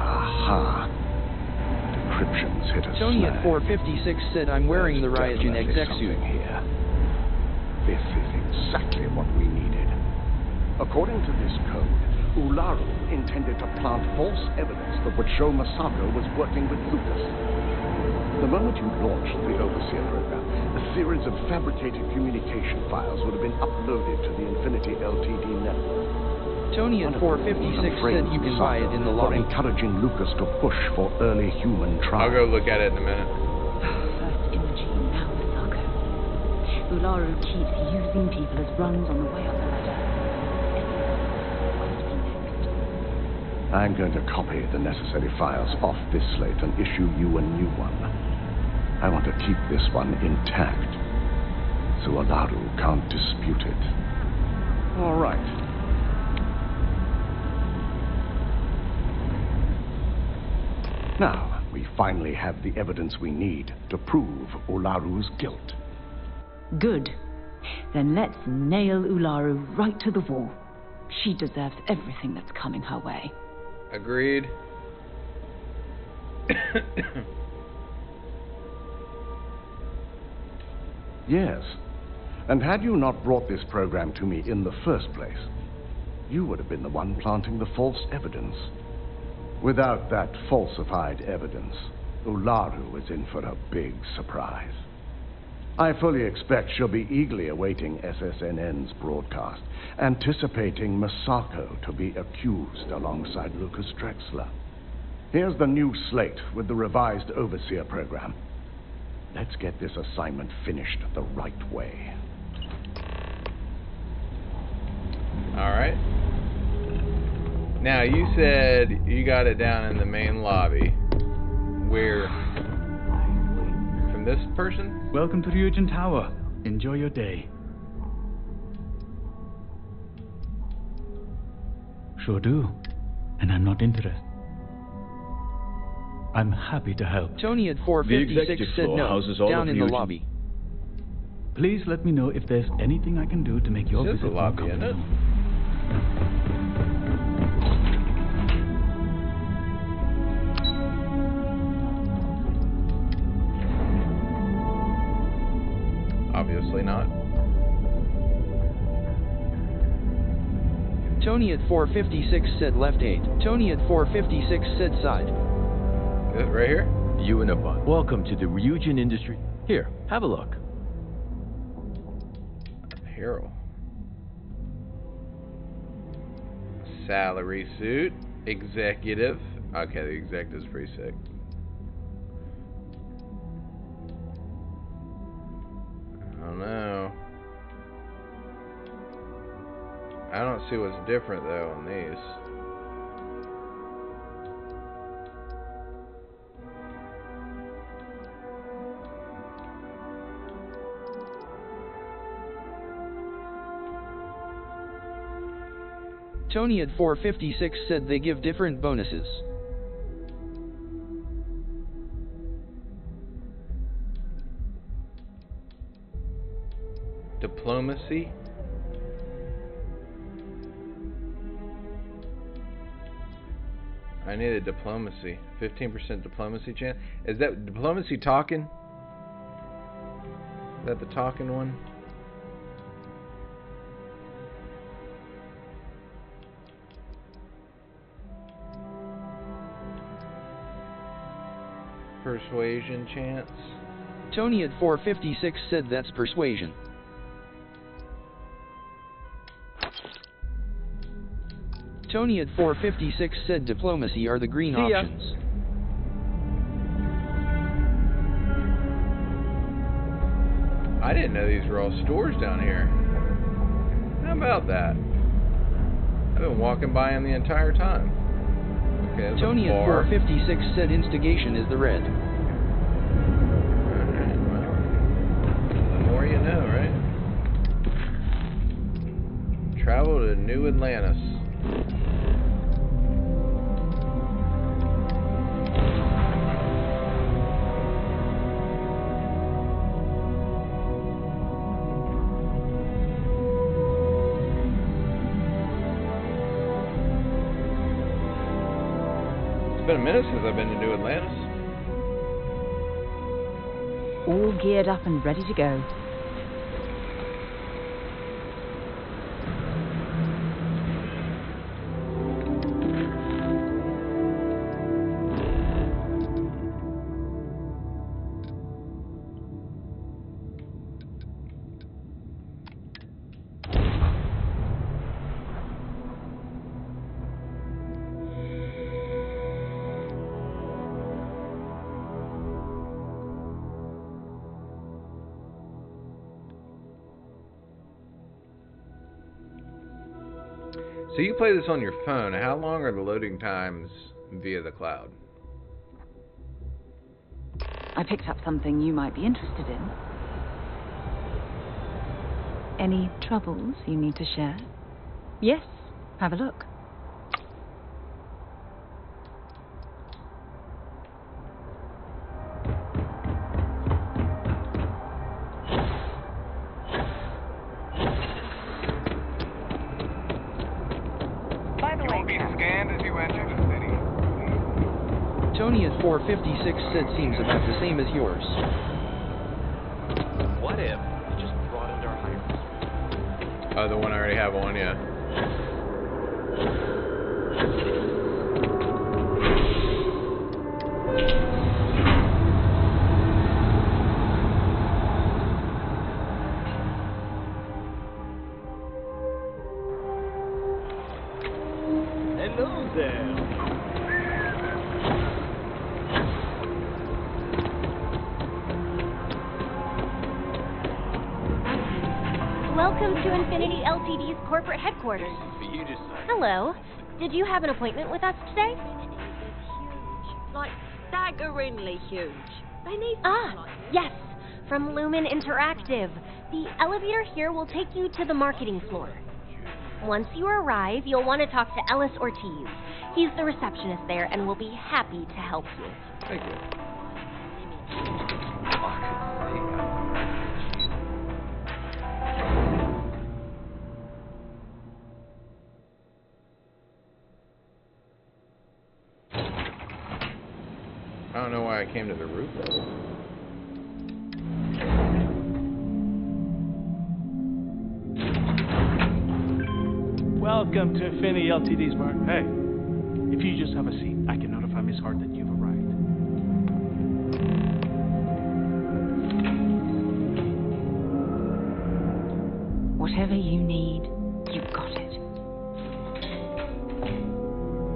Aha. Decryption's hit a Tony snag. at 456 said I'm wearing the Ryogen exec suit. Here. This is exactly what we needed. According to this code, Ularu intended to plant false evidence that would show Masako was working with Lucas. The moment you launched the Overseer program, a series of fabricated communication files would have been uploaded to the Infinity Ltd network. Tony at 456 said you can buy it in the lobby. For encouraging Lucas to push for early human trials. I'll go look at it in a minute. First Imogene, now Masako. Ularu keeps using people as rungs on the way up the ladder. I'm going to copy the necessary files off this slate and issue you a new one. I want to keep this one intact, so Ularu can't dispute it. All right. Now, we finally have the evidence we need to prove Ularu's guilt. Good. Then let's nail Ularu right to the wall. She deserves everything that's coming her way. Agreed. Yes. And had you not brought this program to me in the first place, you would have been the one planting the false evidence. Without that falsified evidence, Ularu is in for a big surprise. I fully expect she'll be eagerly awaiting SSNN's broadcast, anticipating Masako to be accused alongside Lucas Drexler. Here's the new slate with the revised Overseer program. Let's get this assignment finished the right way. All right. Now, you said you got it down in the main lobby. Where? From this person? Welcome to Ryogen Tower. Enjoy your day. Sure do. And I'm not interested. I'm happy to help. Tony at 456 said no, down in the lobby. Please let me know if there's anything I can do to make your visit more comfortable. Obviously not. Tony at 456 said left 8. Tony at 456 said side. Right here? You and a bot. Welcome to the Ryogen industry. Here, have a look. Apparel. Salary suit. Executive. Okay, the executive's pretty sick. I don't know. I don't see what's different though on these. Tony at 456 said they give different bonuses. Diplomacy. I needed diplomacy. 15% diplomacy chance. Is that diplomacy talking? Is that the talking one? Persuasion chance. Tony at 456 said that's persuasion. Tony at 456 said diplomacy are the green options. I didn't know these were all stores down here. How about that? I've been walking by him the entire time. Okay, that's Tony a at bar. 456 said instigation is the red. Alright, well, the more you know, right? Travel to New Atlantis. It's been a minute since I've been to New Atlantis. All geared up and ready to go. So you play this on your phone. How long are the loading times via the cloud? I picked up something you might be interested in. Any troubles you need to share? Yes, have a look. Tony at 456 said seems about the same as yours. What if we just broadened our hires? Oh, the one I already have on, yeah. Hello there. Welcome to Infinity Ltd's corporate headquarters. For you to say. Hello. Did you have an appointment with us today? Like, staggeringly huge. They need Yes, from Lumen Interactive. The elevator here will take you to the marketing floor. Once you arrive, you'll want to talk to Ellis Ortiz. He's the receptionist there and will be happy to help you. Thank you. I don't know why I came to the roof. Welcome to Infinity Ltd's Mark. Hey, if you just have a seat, I can notify Miss Hart that you've arrived. Whatever you need, you've got it.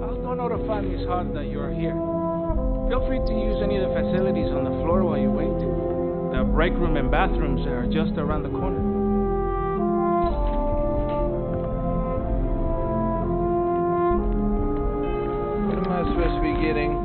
I'll go notify Miss Hart that you are here. Feel free to use any of the facilities on the floor while you wait. The break room and bathrooms are just around the corner. What am I supposed to be getting?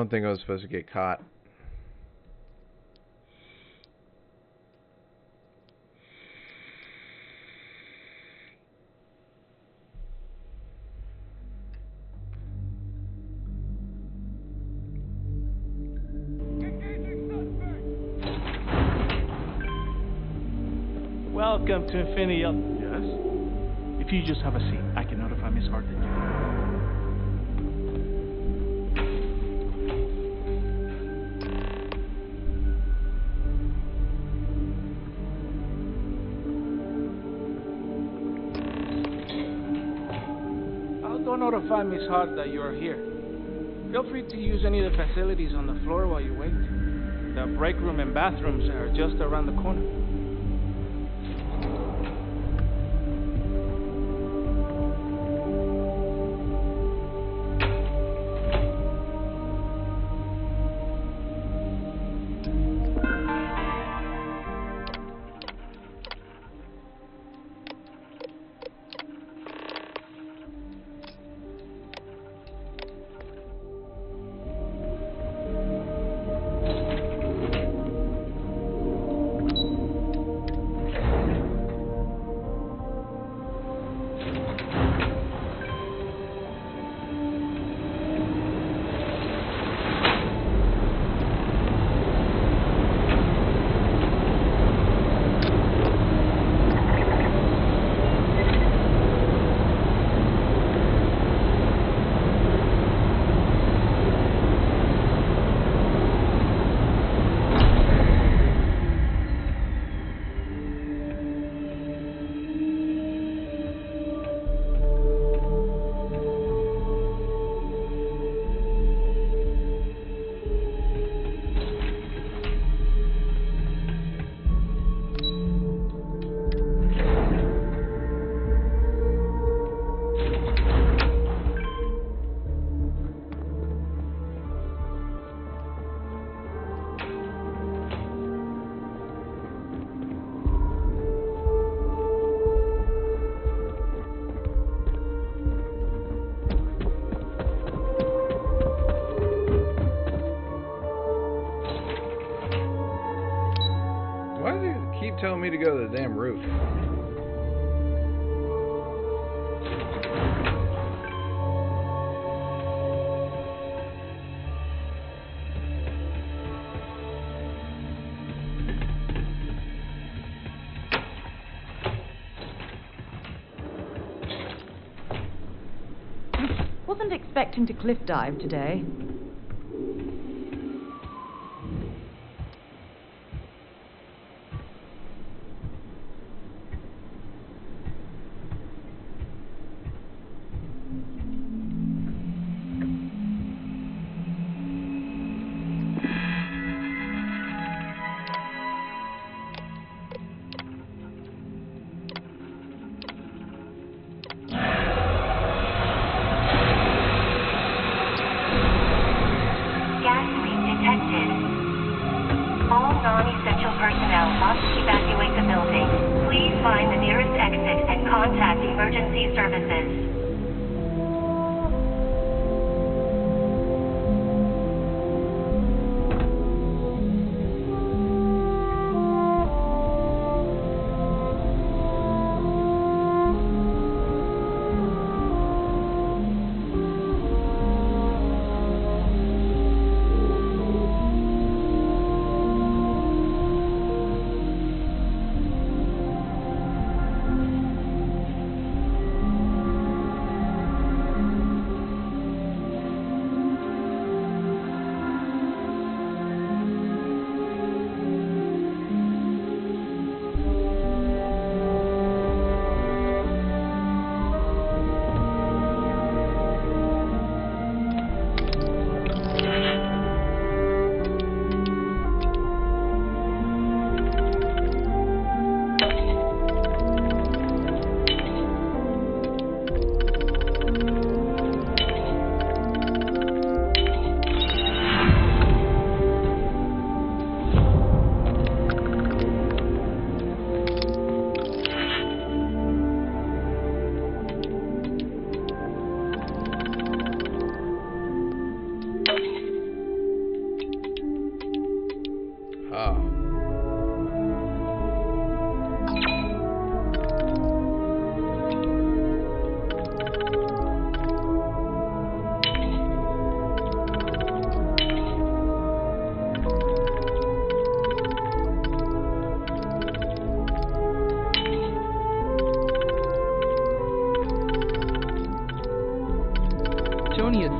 don't think I was supposed to get caught. Welcome to Infinity. Yes? If you just have a seat, I can notify Miss Hart that you... I'll go notify Miss Hart that you are here. Feel free to use any of the facilities on the floor while you wait. The break room and bathrooms are just around the corner. Telling me to go to the damn roof. Wasn't expecting to cliff dive today.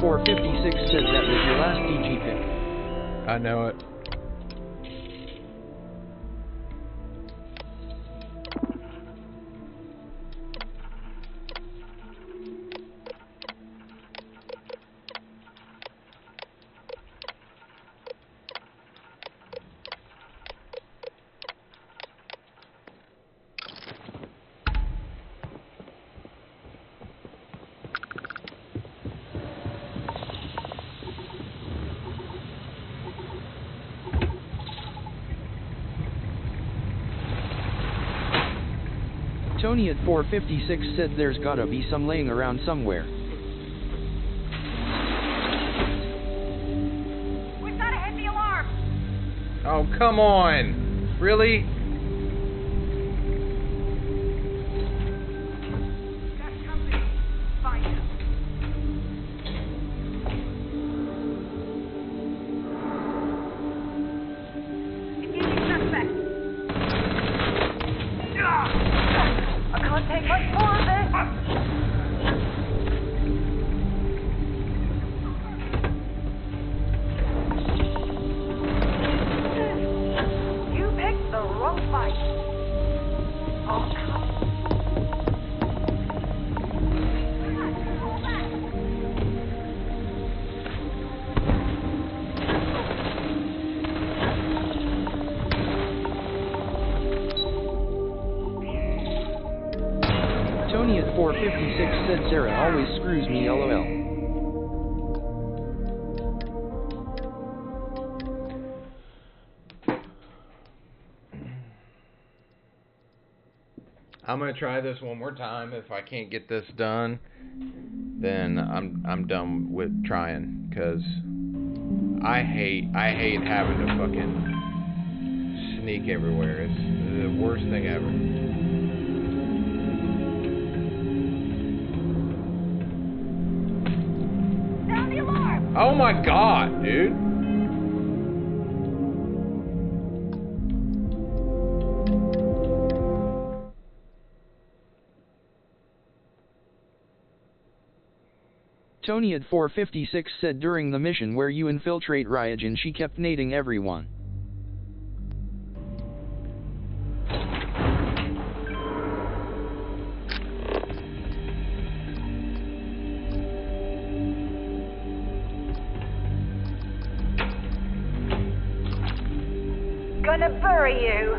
456 said that was your last DG pick. I know it. Tony at 456 said there's gotta be some laying around somewhere. We've gotta hit the alarm! Oh, come on! Really? I can't take much more of this! You picked the wrong fight. Oh, Tony at 456 said Sarah always screws me, lol. I'm gonna try this one more time. If I can't get this done, then I'm done with trying, cause I hate having to fucking sneak everywhere. It's the worst thing ever. sound the alarm! Oh my god, dude. Tony at 456 said during the mission where you infiltrate Ryujin she kept nading everyone. Gonna bury you!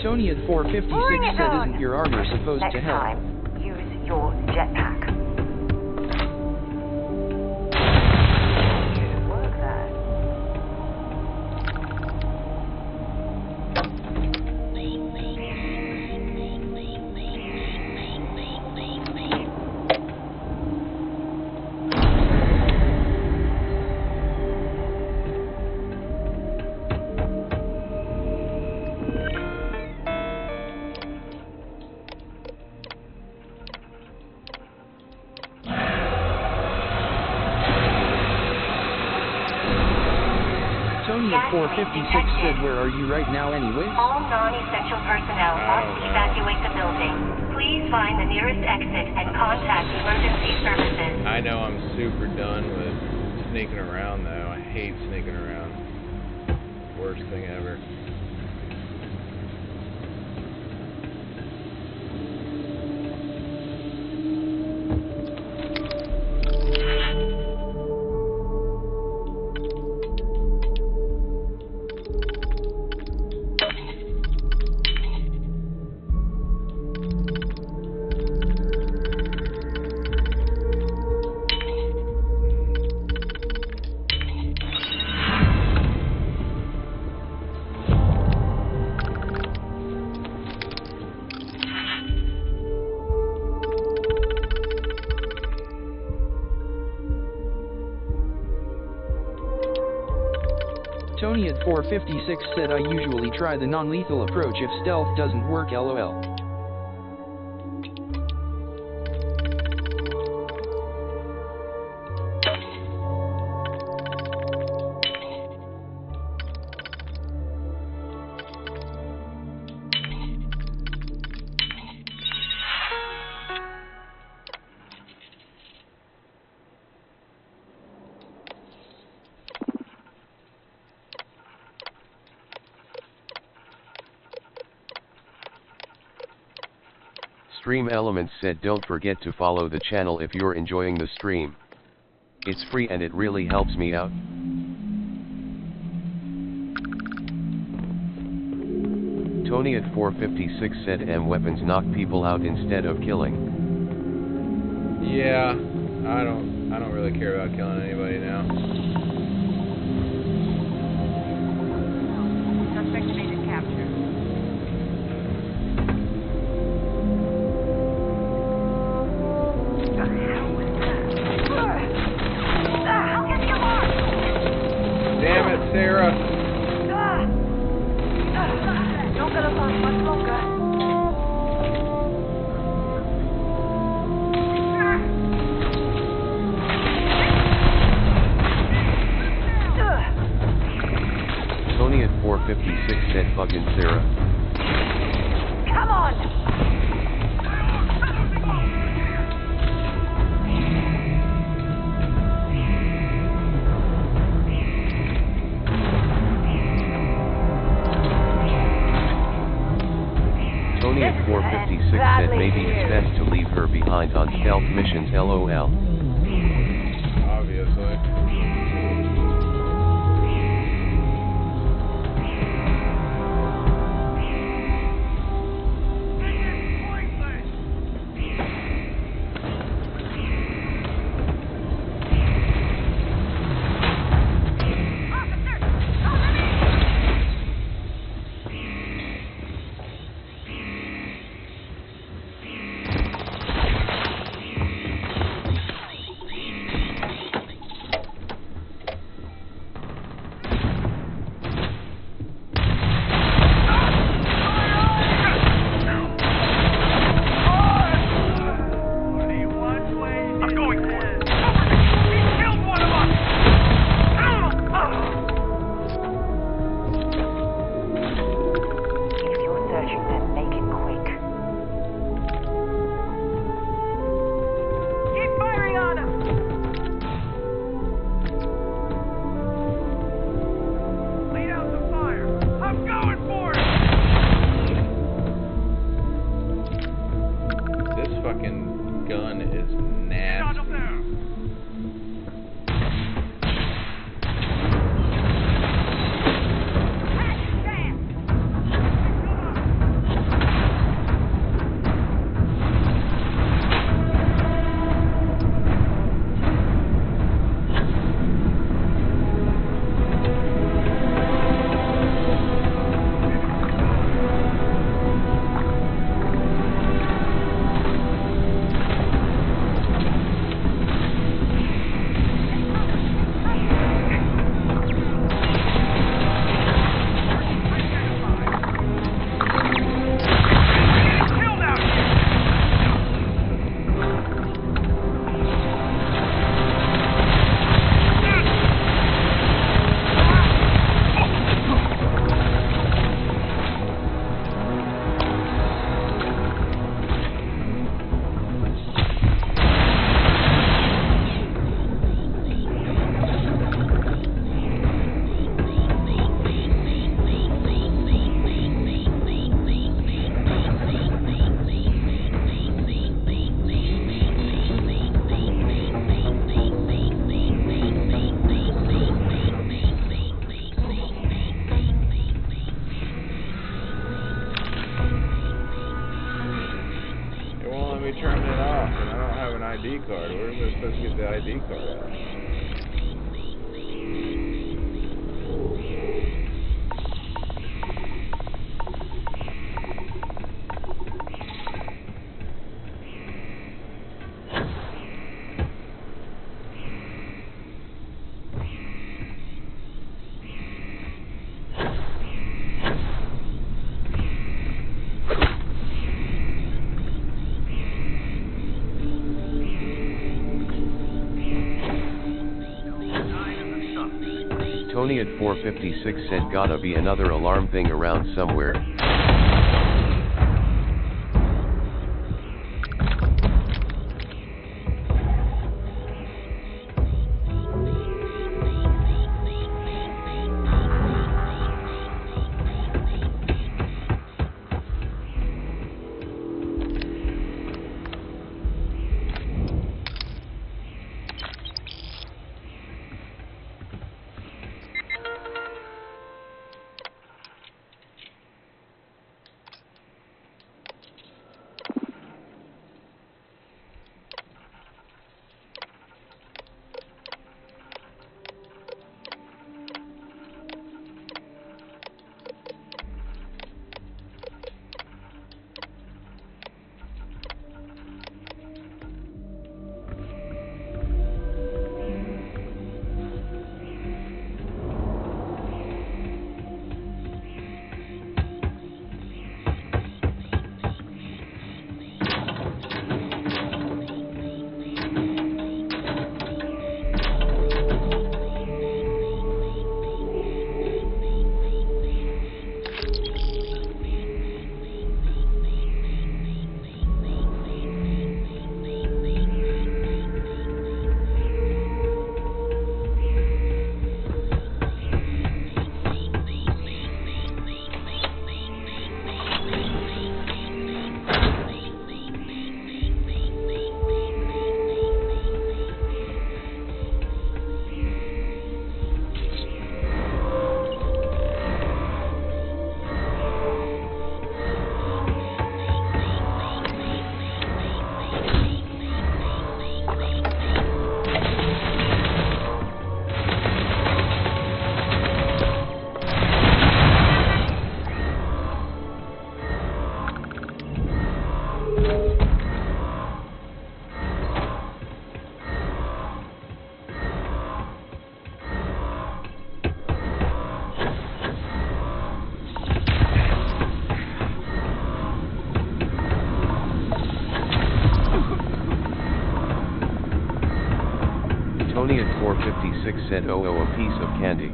Tony at 456 Bring it said on. isn't your armor supposed Next to help? time, use your jetpack. Didn't work there. Tony at 456 said where are you right now anyways? All non-essential personnel must evacuate the building. Please find the nearest exit and contact emergency services. I know I'm super done with sneaking around though. I hate sneaking around. Worst thing ever. Tony at 456 said I usually try the non-lethal approach if stealth doesn't work, lol. Stream Elements said don't forget to follow the channel if you're enjoying the stream. It's free and it really helps me out. Tony at 456 said weapons knock people out instead of killing. Yeah, I don't really care about killing anybody now. Suspect evaded capture. Damn it, Sarah! Don't get us on much longer. Tony at 456 said fucking Sarah. Come on! Tony at 456 said maybe it's best to leave her behind on stealth missions, LOL. Obviously. ID card. Where am I supposed to get the ID card at? Tony at 456 said gotta be another alarm thing around somewhere. TONIAT456 said, "Oh, a piece of candy."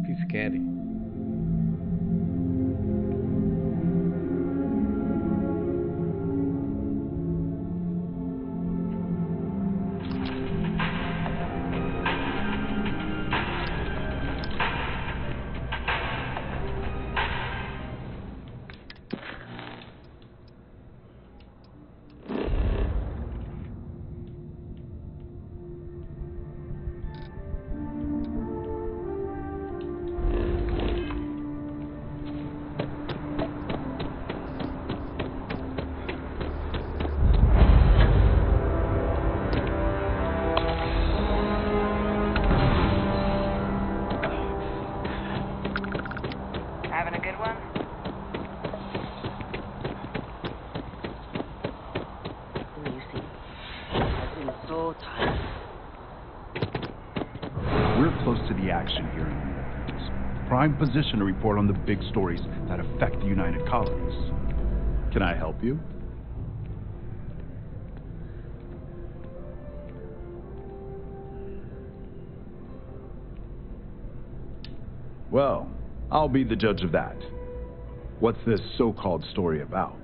Piece of candy. Having a good one? You see, I've been so tired. We're close to the action here in New Orleans. Prime position to report on the big stories that affect the United Colonies. Can I help you? Well, I'll be the judge of that. What's this so-called story about?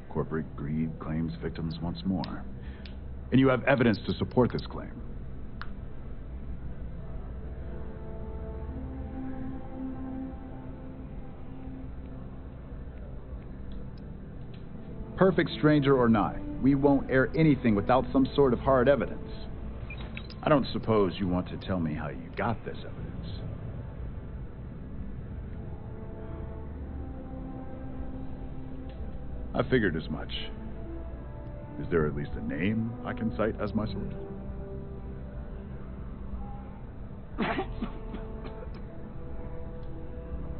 Corporate greed claims victims once more. And you have evidence to support this claim. Perfect stranger or not, we won't air anything without some sort of hard evidence. I don't suppose you want to tell me how you got this evidence. I figured as much. Is there at least a name I can cite as my source?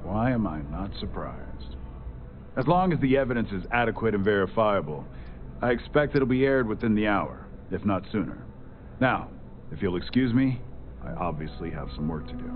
Why am I not surprised? As long as the evidence is adequate and verifiable, I expect it'll be aired within the hour, if not sooner. Now, if you'll excuse me, I obviously have some work to do.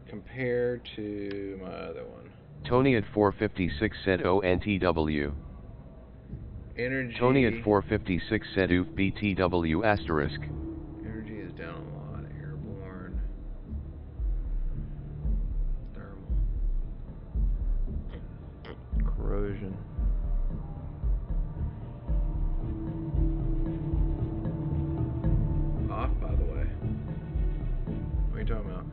Compared to my other one. TONIAT456 said, "ONTW." Energy. TONIAT456 said, "Oof BTW asterisk." Energy is down a lot. Airborne. Thermal. Corrosion. Off, by the way. What are you talking about?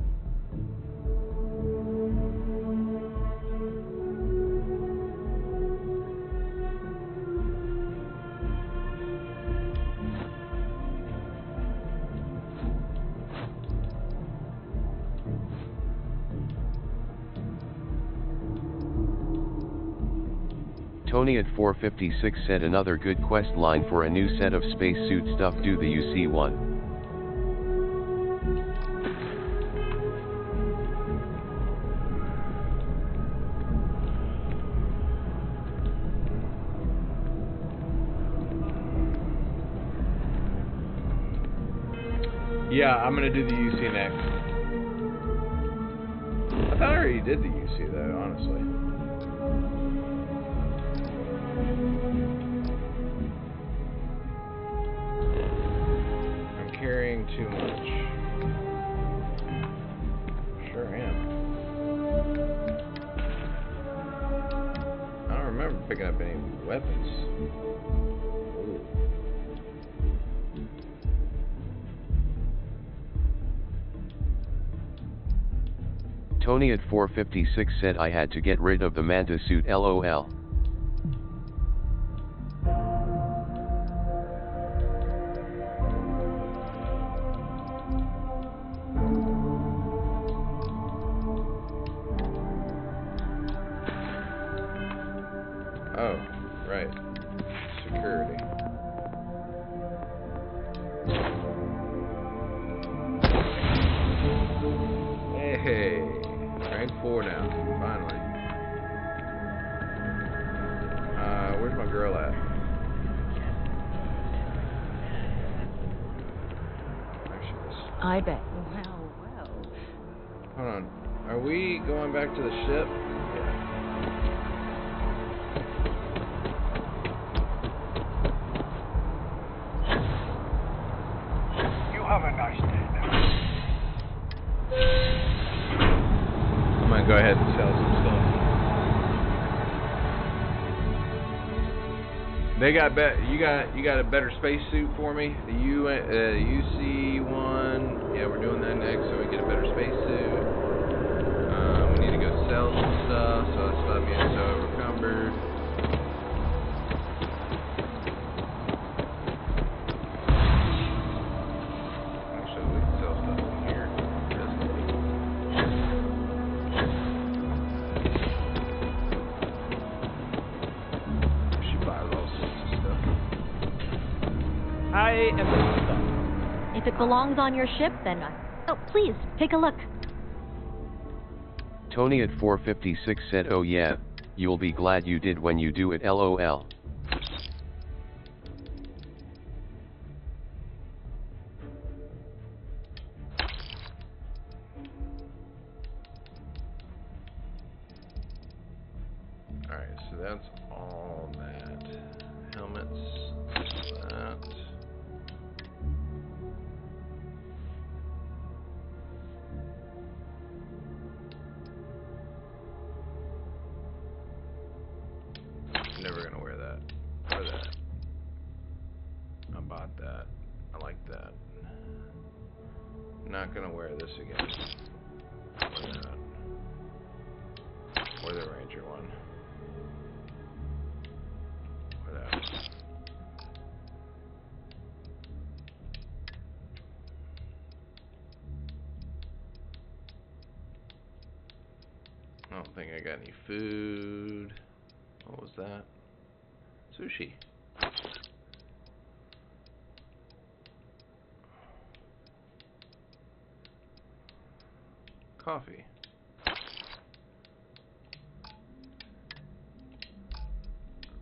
Tony at 456 said another good quest line for a new set of spacesuit stuff. Do the UC one. Yeah, I'm gonna do the UC next. I thought I already did the UC though, honestly. I'm carrying too much. Sure am. I don't remember picking up any weapons. Ooh. Tony at 456 said I had to get rid of the manta suit. LOL. Oh, right. Security. Hey, rank 4 now, finally. Where's my girl at? There she is. I bet. Well, well. Hold on. Are we going back to the ship? Have a nice day now. I'm gonna go ahead and sell some stuff. They got you got a better spacesuit for me? The UC one. Yeah, we're doing that next, so we get a better spacesuit. We need to go sell some stuff, so I stop getting so overcumbered. If it belongs on your ship, then oh, please, take a look. Tony at 456 said, oh yeah, you'll be glad you did when you do it. LOL. Alright, so that's all that. Helmets, that. Never gonna wear that. Or that. I bought that. I like that. Not gonna wear this again. Or that. Or the Ranger one. Or that. I don't think I got any food. What was that? Sushi. Coffee.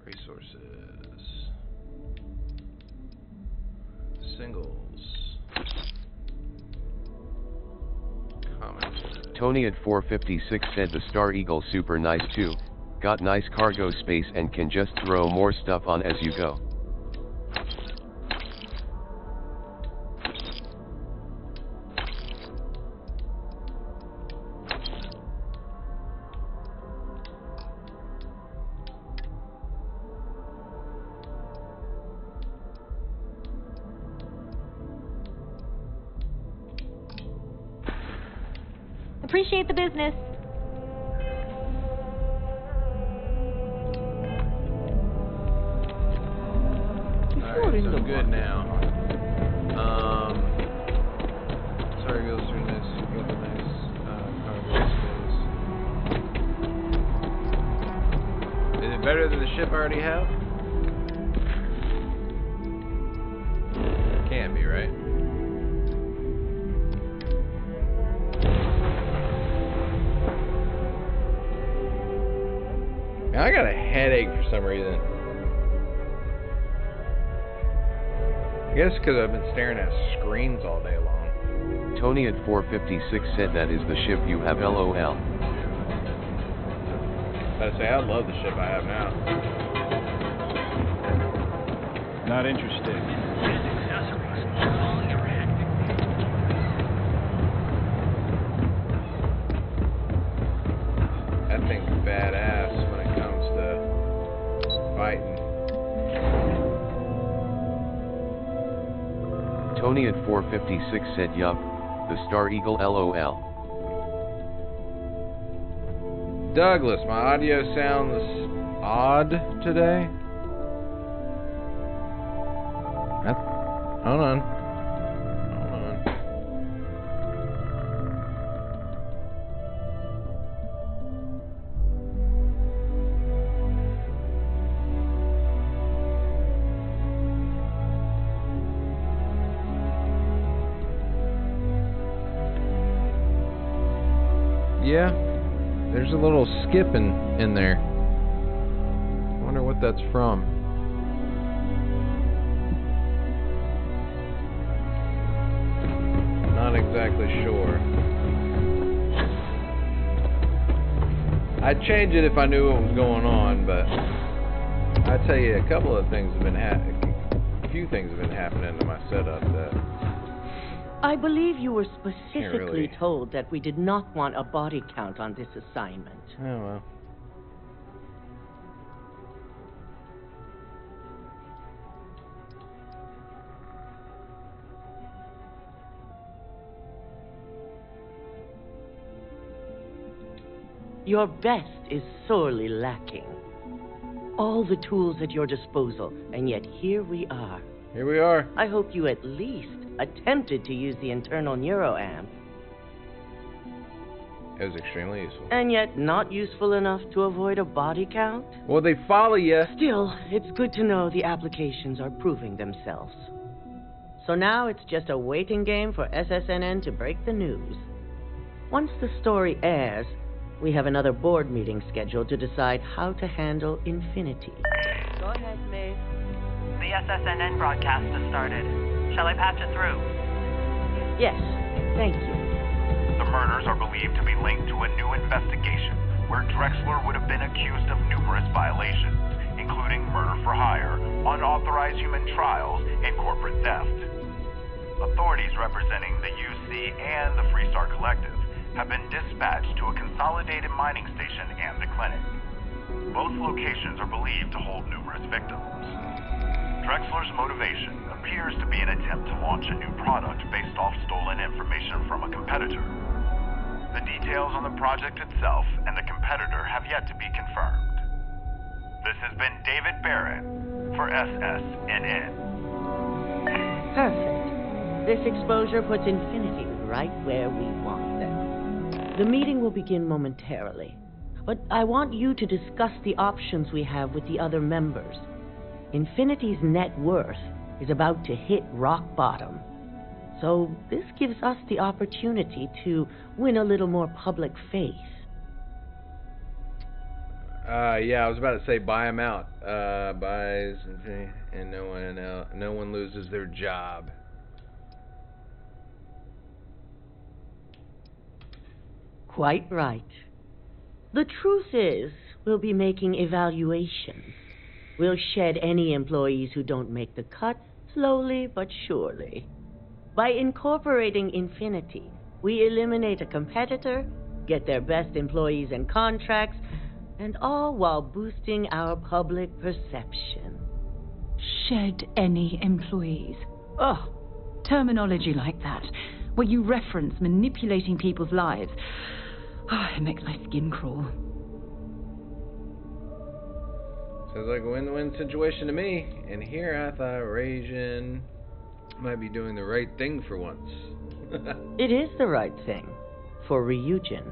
Resources. Singles. Comments. Tony at 456 said the Star Eagle super nice too. Got nice cargo space and can just throw more stuff on as you go. Appreciate the business. Alright, so good now. Sorry, goes through this. You got the nice cargo space. Is it better than the ship I already have? Can't be, right? Man, I got a headache for some reason. I guess because I've been staring at screens all day long. Tony at 456 said that is the ship you have, LOL. I'd say I love the ship I have now. Not interested. That thing's badass when it comes to fighting. Tony at 456 said yup, the Star Eagle, LOL. Douglas, my audio sounds odd today. Hold on. Yeah, there's a little skipping in there. I wonder what that's from. Not exactly sure. I'd change it if I knew what was going on, but I tell you, a couple of things have been a few things have been happening to my setup that I believe you were specifically really told that we did not want a body count on this assignment. Oh, well. Your best is sorely lacking. All the tools at your disposal, and yet here we are. Here we are. I hope you at least attempted to use the internal neuroamp. It was extremely useful. And yet not useful enough to avoid a body count? Well, they follow you. Still, it's good to know the applications are proving themselves. So now it's just a waiting game for SSNN to break the news. Once the story airs, we have another board meeting scheduled to decide how to handle Infinity. Go ahead, May. The SSNN broadcast has started. Shall I patch it through? Yes, thank you. The murders are believed to be linked to a new investigation where Drexler would have been accused of numerous violations, including murder for hire, unauthorized human trials, and corporate theft. Authorities representing the UC and the Freestar Collective have been dispatched to a consolidated mining station and the clinic. Both locations are believed to hold numerous victims. Drexler's motivation appears to be an attempt to launch a new product based off stolen information from a competitor. The details on the project itself and the competitor have yet to be confirmed. This has been David Barrett for SSNN. Perfect. This exposure puts Infinity right where we want them. The meeting will begin momentarily, but I want you to discuss the options we have with the other members. Infinity's net worth is about to hit rock bottom, so this gives us the opportunity to win a little more public faith. Yeah, I was about to say buy them out. Buys and no one loses their job. Quite right. The truth is, we'll be making evaluations. We'll shed any employees who don't make the cut, slowly but surely. By incorporating Infinity, we eliminate a competitor, get their best employees and contracts, and all while boosting our public perception. Shed any employees. Oh, terminology like that, where you reference manipulating people's lives. Oh, it makes my skin crawl. Sounds like a win-win situation to me. And here I thought Rajin might be doing the right thing for once. It is the right thing. For Ryujin.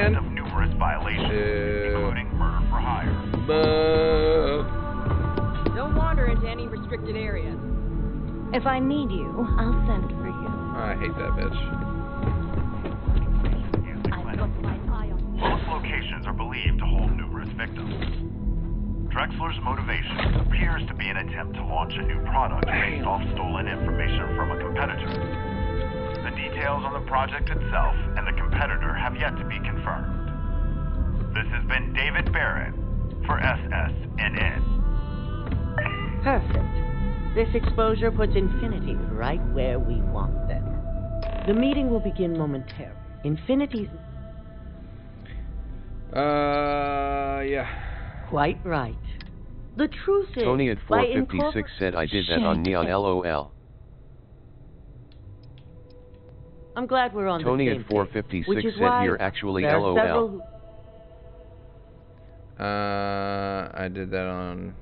again. Of numerous violations, including murder for hire. Don't wander into any restricted areas. If I need you, I'll send for you. I hate that bitch. Both locations are believed to hold numerous victims. Drexler's motivation appears to be an attempt to launch a new product based off stolen information from a competitor. The details on the project itself and the competitor have yet to be confirmed. This has been David Barrett for SSNN. Perfect. This exposure puts Infinity right where we want them. The meeting will begin momentarily. Infinity's... Yeah. Quite right. The truth is... Tony at 456 said I did that on Neon LOL. I'm glad we're on Tony the same at 456 page, which is said why here actually there are LOL. several... I did that on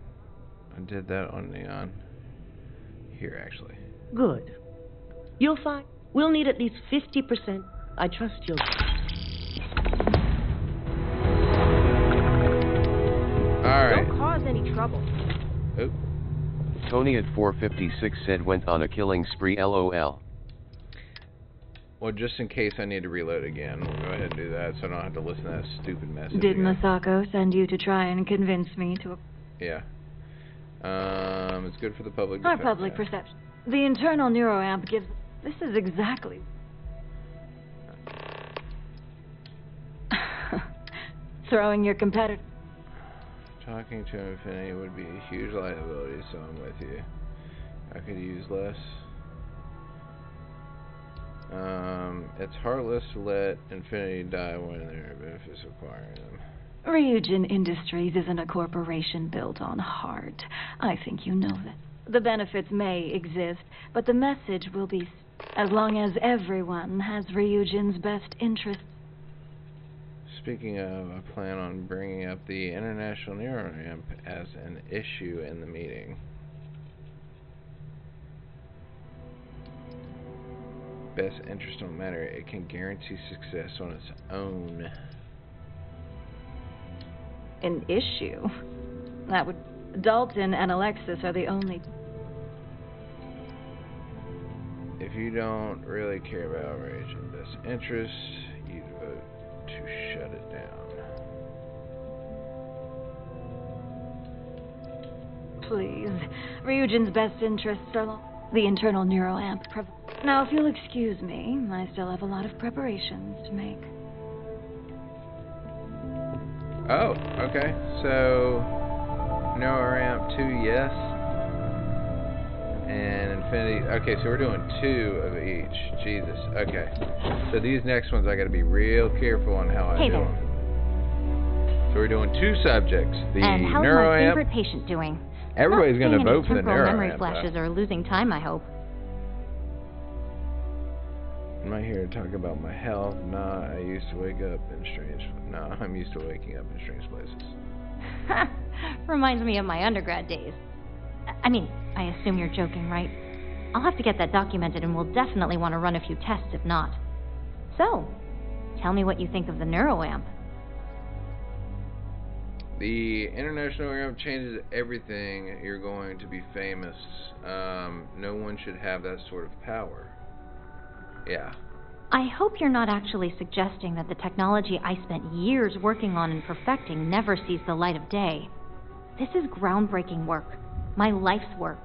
Neon. Here, actually. Good. You'll find we'll need at least 50%. I trust you'll... Alright. Don't cause any trouble. Oop. Tony at 456 said went on a killing spree LOL. Well, just in case I need to reload again, we'll go ahead and do that so I don't have to listen to that stupid message Did again. Masako send you to try and convince me to Yeah. It's good for the public Our defense, public yeah. perception. The internal neuroamp gives... This is exactly... Throwing your competitor... Talking to Infinity would be a huge liability, so I'm with you. I could use less. It's heartless to let Infinity die when there are benefits requiring them. Ryujin Industries isn't a corporation built on heart. I think you know that. The benefits may exist, but the message will be... As long as everyone has Ryujin's best interests. Speaking of, I plan on bringing up the International NeuroAmp as an issue in the meeting. Best interest don't matter. It can guarantee success on its own. An issue? That would... Dalton and Alexis are the only... If you don't really care about Ryujin's best interests, you'd vote to shut it down. Please. Ryujin's best interests are the internal neuroamp. Now, if you'll excuse me, I still have a lot of preparations to make. Oh, okay. So, NeuroAmp 2, yes. And Infinity. Okay, so we're doing 2 of each. Jesus. Okay. So these next ones I gotta be real careful on how I do them. So we're doing 2 subjects. The and how's my NeuroAmp. favorite patient doing? Everybody's Not gonna seeing vote any for the temporal memory NeuroAmp. flashes or losing time, I hope. I'm not here to talk about my health. Nah, I used to wake up in strange... Nah, I'm used to waking up in strange places. Reminds me of my undergrad days. I mean, I assume you're joking, right? I'll have to get that documented, and we'll definitely want to run a few tests if not. So, tell me what you think of the NeuroAmp. The International NeuroAmp changes everything. You're going to be famous. No one should have that sort of power. Yeah. I hope you're not actually suggesting that the technology I spent years working on and perfecting never sees the light of day. This is groundbreaking work. My life's work.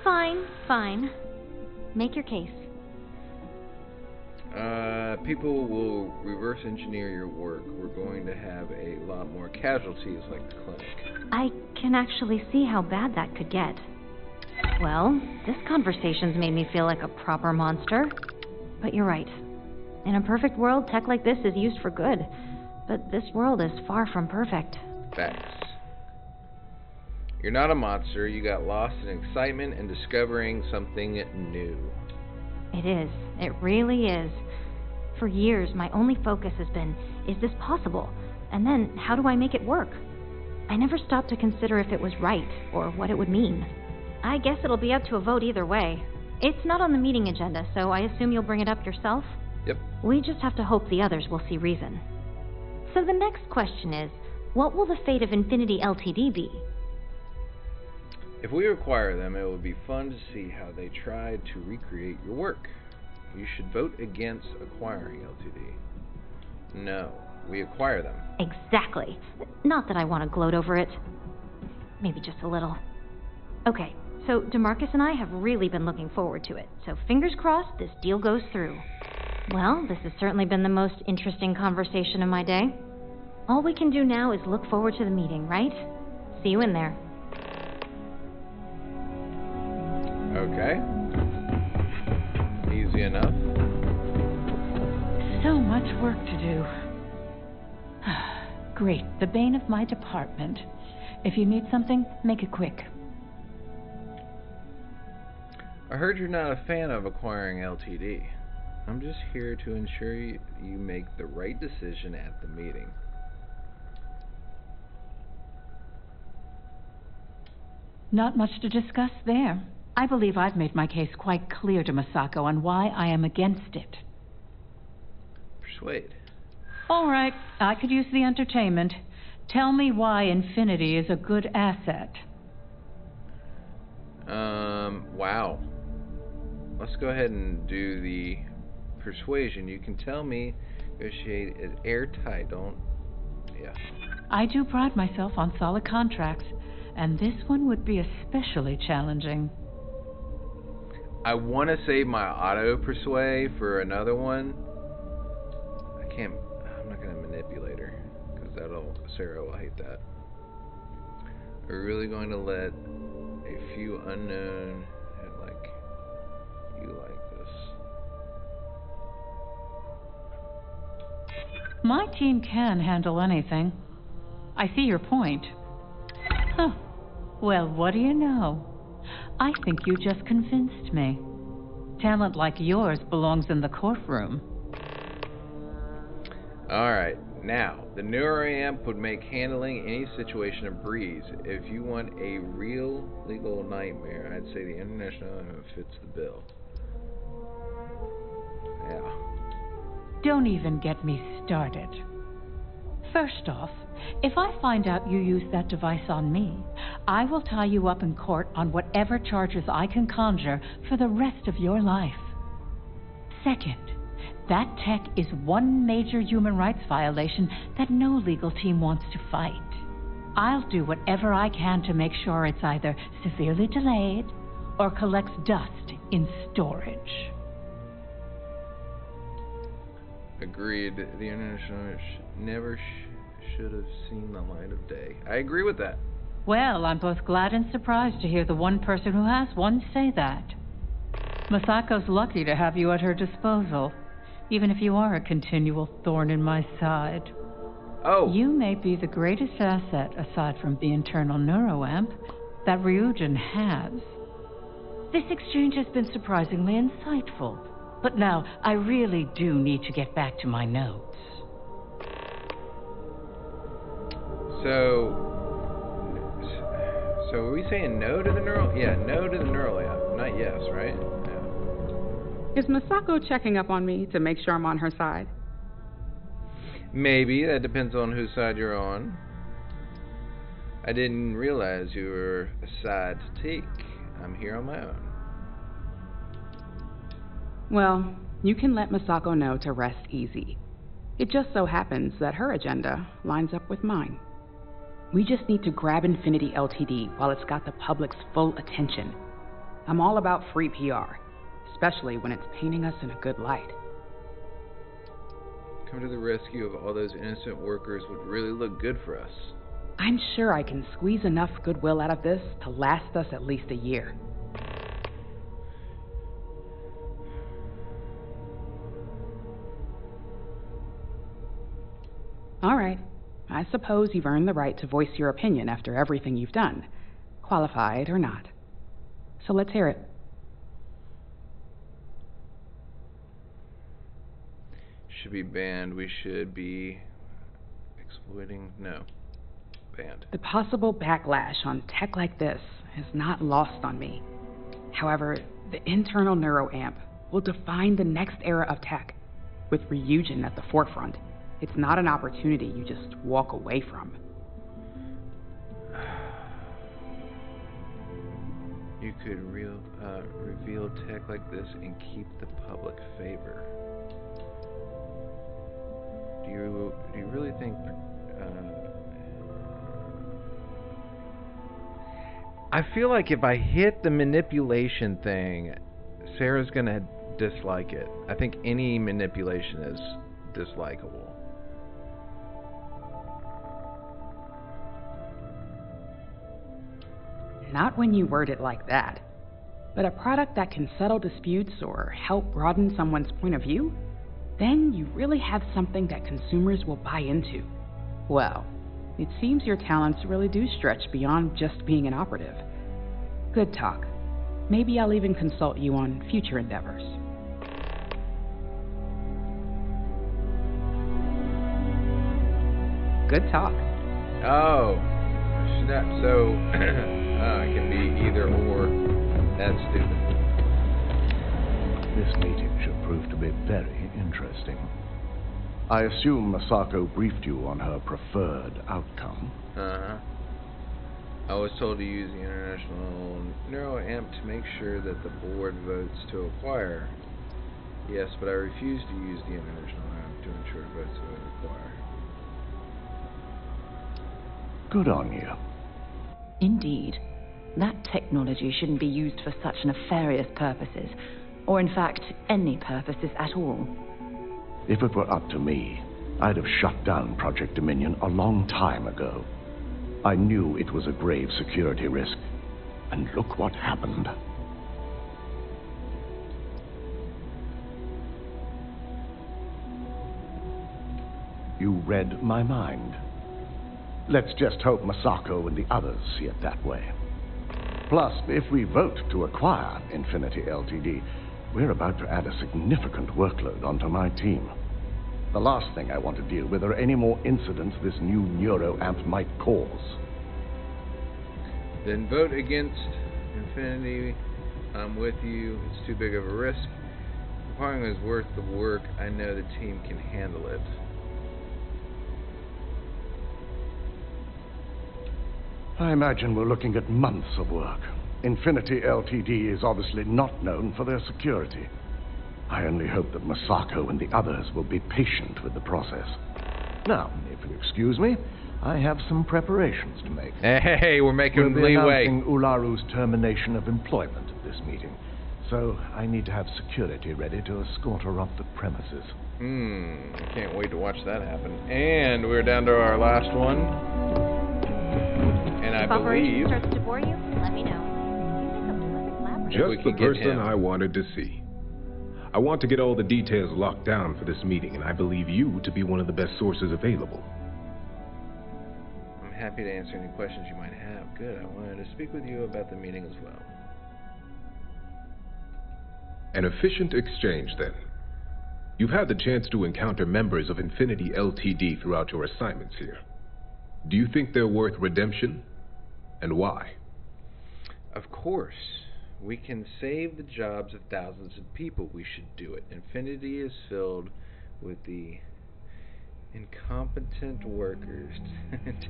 Fine, fine. Make your case. People will reverse engineer your work. We're going to have a lot more casualties like the clinic. I can actually see how bad that could get. Well, this conversation's made me feel like a proper monster. But you're right. In a perfect world, tech like this is used for good. But this world is far from perfect. Facts. You're not a monster. You got lost in excitement and discovering something new. It is. It really is. For years, my only focus has been, is this possible? And then, how do I make it work? I never stopped to consider if it was right, or what it would mean. I guess it'll be up to a vote either way. It's not on the meeting agenda, so I assume you'll bring it up yourself? Yep. We just have to hope the others will see reason. So the next question is, what will the fate of Infinity Ltd. be? If we acquire them, it will be fun to see how they tried to recreate your work. You should vote against acquiring Ltd. No, we acquire them. Exactly. Not that I want to gloat over it. Maybe just a little. Okay, so DeMarcus and I have really been looking forward to it, so fingers crossed this deal goes through. Well, this has certainly been the most interesting conversation of my day. All we can do now is look forward to the meeting, right? See you in there. Okay. Easy enough. So much work to do. Great, the bane of my department. If you need something, make it quick. I heard you're not a fan of acquiring Ltd. I'm just here to ensure you make the right decision at the meeting. Not much to discuss there. I believe I've made my case quite clear to Masako on why I am against it. Persuade. All right, I could use the entertainment. Tell me why Infinity is a good asset. Wow. Let's go ahead and do the persuasion. You can tell me negotiate is airtight. Don't. Yeah. I do pride myself on solid contracts, and this one would be especially challenging. I want to save my auto persuade for another one. I'm not going to manipulate her, because Sarah will hate that. We're really going to let a few unknown, like, you like this. My team can handle anything. I see your point. Huh. Well, what do you know? I think you just convinced me. Talent like yours belongs in the courtroom. Alright, now, the neuroamp would make handling any situation a breeze. If you want a real legal nightmare, I'd say the international fits the bill. Yeah. Don't even get me started. First off, if I find out you used that device on me, I will tie you up in court on whatever charges I can conjure for the rest of your life. Second, that tech is one major human rights violation that no legal team wants to fight. I'll do whatever I can to make sure it's either severely delayed or collects dust in storage. Agreed. The international never should have seen the light of day. I agree with that. Well, I'm both glad and surprised to hear the one person who has one say that. Masako's lucky to have you at her disposal, even if you are a continual thorn in my side. Oh. You may be the greatest asset, aside from the internal neuroamp, that Ryujin has. This exchange has been surprisingly insightful, but now I really do need to get back to my notes. So are we saying no to the neural? Yeah, no to the neuroamp, not yes, right? Is Masako checking up on me to make sure I'm on her side? Maybe. That depends on whose side you're on. I didn't realize you were a side to take. I'm here on my own. Well, you can let Masako know to rest easy. It just so happens that her agenda lines up with mine. We just need to grab Infinity Ltd. while it's got the public's full attention. I'm all about free PR, especially when it's painting us in a good light. Come to the rescue of all those innocent workers would really look good for us. I'm sure I can squeeze enough goodwill out of this to last us at least a year. All right. I suppose you've earned the right to voice your opinion after everything you've done, qualified or not. So let's hear it. Should be banned. We should be exploiting. No. Banned. The possible backlash on tech like this is not lost on me. However, the internal neuroamp will define the next era of tech, with Ryujin at the forefront. It's not an opportunity you just walk away from. You could reveal tech like this and keep the public favor. Do you really think? I feel like if I hit the manipulation thing, Sarah's gonna dislike it. I think any manipulation is dislikable. Not when you word it like that. But a product that can settle disputes or help broaden someone's point of view? Then you really have something that consumers will buy into. Well, it seems your talents really do stretch beyond just being an operative. Good talk. Maybe I'll even consult you on future endeavors. Good talk. Oh, snap. So, it can be either or. That's stupid. This meeting should prove to be very interesting. I assume Masako briefed you on her preferred outcome. Uh-huh. I was told to use the international neuroamp to make sure that the board votes to acquire. Yes, but I refuse to use the international amp to ensure votes to acquire. Good on you. Indeed. That technology shouldn't be used for such nefarious purposes, or in fact, any purposes at all. If it were up to me, I'd have shut down Project Dominion a long time ago. I knew it was a grave security risk, and look what happened. You read my mind. Let's just hope Masako and the others see it that way. Plus, if we vote to acquire Infinity Ltd., we're about to add a significant workload onto my team. The last thing I want to deal with are any more incidents this new neuroamp might cause. Then vote against Infinity. I'm with you. It's too big of a risk. Acquiring is worth the work. I know the team can handle it. I imagine we're looking at months of work. Infinity Ltd. is obviously not known for their security. I only hope that Masako and the others will be patient with the process. Now, if you'll excuse me, I have some preparations to make. Hey, we're making We'll be leeway. announcing Ularu's termination of employment at this meeting, so I need to have security ready to escort her off the premises. I can't wait to watch that happen. And we're down to our last one. And I If operation believe... starts to bore you, let me know. Just the person I wanted to see. I want to get all the details locked down for this meeting, and I believe you to be one of the best sources available. I'm happy to answer any questions you might have. Good, I wanted to speak with you about the meeting as well. An efficient exchange, then. You've had the chance to encounter members of Infinity Ltd. throughout your assignments here. Do you think they're worth redemption? And why? Of course. We can save the jobs of thousands of people. We should do it. Infinity is filled with the incompetent workers.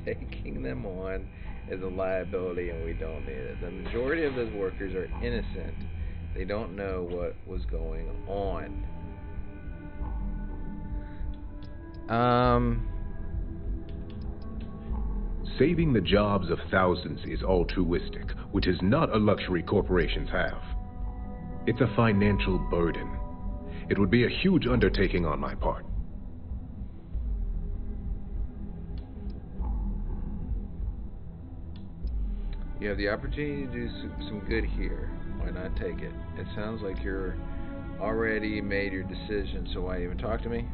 Taking them on is a liability, and we don't need it. The majority of those workers are innocent. They don't know what was going on. Saving the jobs of thousands is altruistic, which is not a luxury corporations have. It's a financial burden. It would be a huge undertaking on my part. You have the opportunity to do some good here. Why not take it? It sounds like you're already made your decision, so why even talk to me?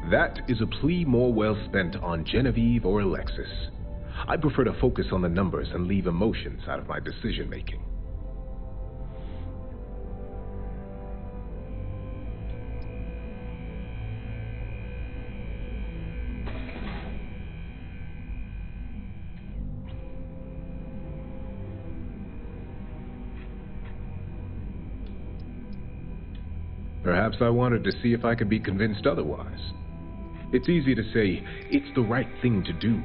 That is a plea more well spent on Genevieve or Alexis. I prefer to focus on the numbers and leave emotions out of my decision-making. Perhaps I wanted to see if I could be convinced otherwise. It's easy to say, it's the right thing to do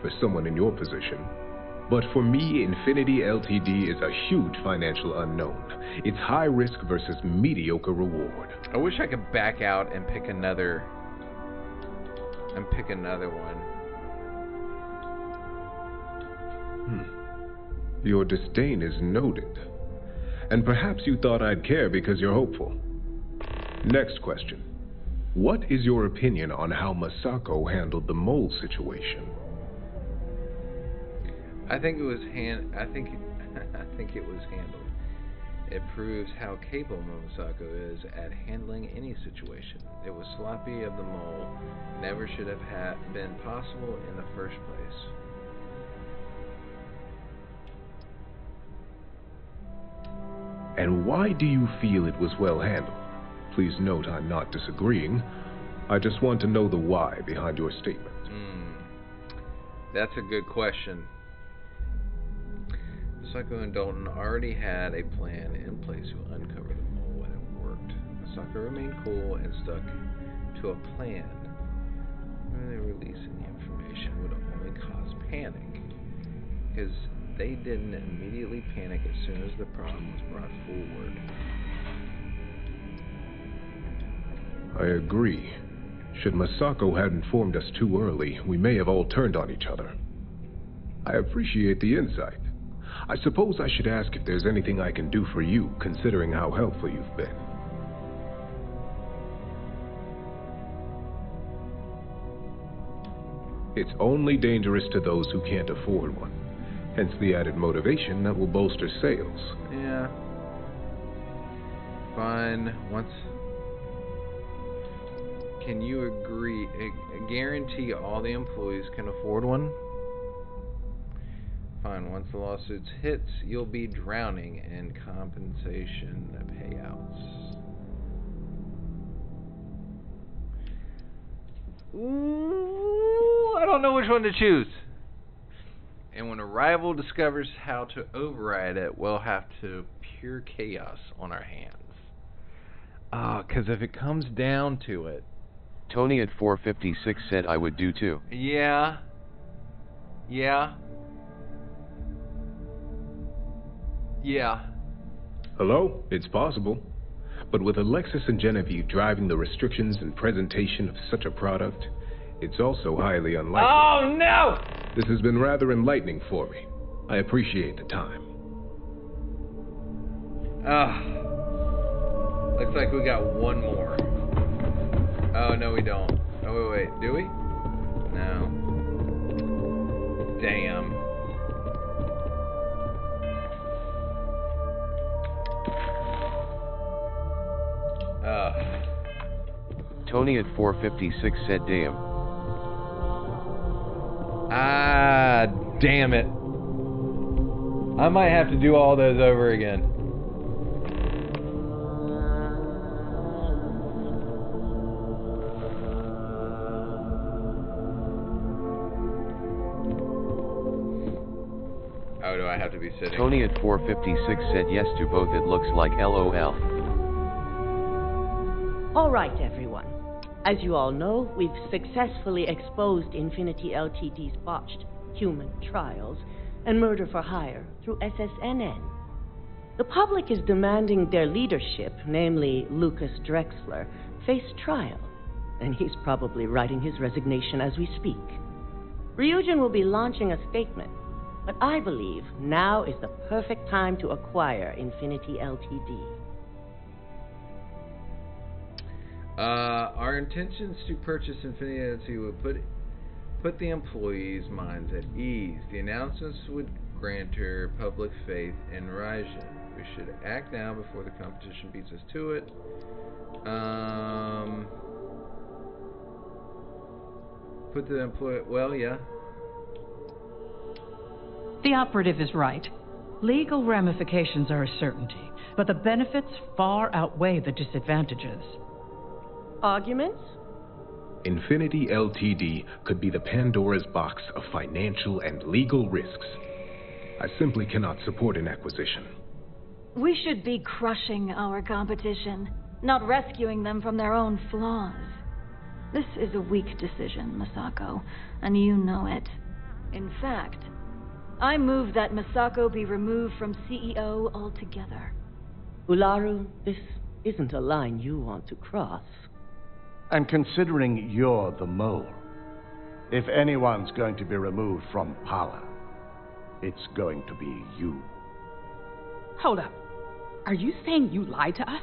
for someone in your position. But for me, Infinity Ltd. is a huge financial unknown. It's high risk versus mediocre reward. I wish I could back out and pick another one. Your disdain is noted. And perhaps you thought I'd care because you're hopeful. Next question. What is your opinion on how Masako handled the mole situation? I think it was I think it was handled. It proves how capable Masako is at handling any situation. It was sloppy of the mole. Never should have been possible in the first place. And why do you feel it was well handled? Please note I'm not disagreeing. I just want to know the why behind your statement. That's a good question. Masako and Dalton already had a plan in place to uncover the mole and it worked. Masako remained cool and stuck to a plan. Really releasing the information would only cause panic, because they didn't immediately panic as soon as the problem was brought forward. I agree. Should Masako had informed us too early, we may have all turned on each other. I appreciate the insight. I suppose I should ask if there's anything I can do for you, considering how helpful you've been. It's only dangerous to those who can't afford one. Hence the added motivation that will bolster sales. Yeah. Fine. Can you guarantee all the employees can afford one? Fine. Once the lawsuit hits, you'll be drowning in compensation payouts. Ooh, I don't know which one to choose. And when a rival discovers how to override it, we'll have to pure chaos on our hands. Because if it comes down to it... Tony at 456 said I would do too. Yeah. Yeah. Yeah. Hello? It's possible. But with Alexis and Genevieve driving the restrictions and presentation of such a product, it's also highly unlikely. Oh, no! This has been rather enlightening for me. I appreciate the time. Looks like we got one more. Oh, no, we don't. Oh, wait. Do we? No. Damn. Tony at 456 said damn. Damn it. I might have to do all those over again. Oh, do I have to be sitting? Tony at 456 said yes to both. It looks like LOL. All right, everyone. As you all know, we've successfully exposed Infinity Ltd's botched human trials and murder for hire through SSNN. The public is demanding their leadership, namely Lucas Drexler, face trial, and he's probably writing his resignation as we speak. Ryujin will be launching a statement, but I believe now is the perfect time to acquire Infinity Ltd. Our intentions to purchase Infinity Ltd would put the employees' minds at ease. The announcements would grant her public faith in Ryujin. We should act now before the competition beats us to it. Put the employee... Well, yeah. The operative is right. Legal ramifications are a certainty, but the benefits far outweigh the disadvantages. Arguments? Infinity Ltd could be the Pandora's box of financial and legal risks. I simply cannot support an acquisition. We should be crushing our competition, not rescuing them from their own flaws. This is a weak decision, Masako, and you know it. In fact, I move that Masako be removed from CEO altogether. Ularu, this isn't a line you want to cross. And considering you're the mole, if anyone's going to be removed from power, it's going to be you. Hold up. Are you saying you lied to us?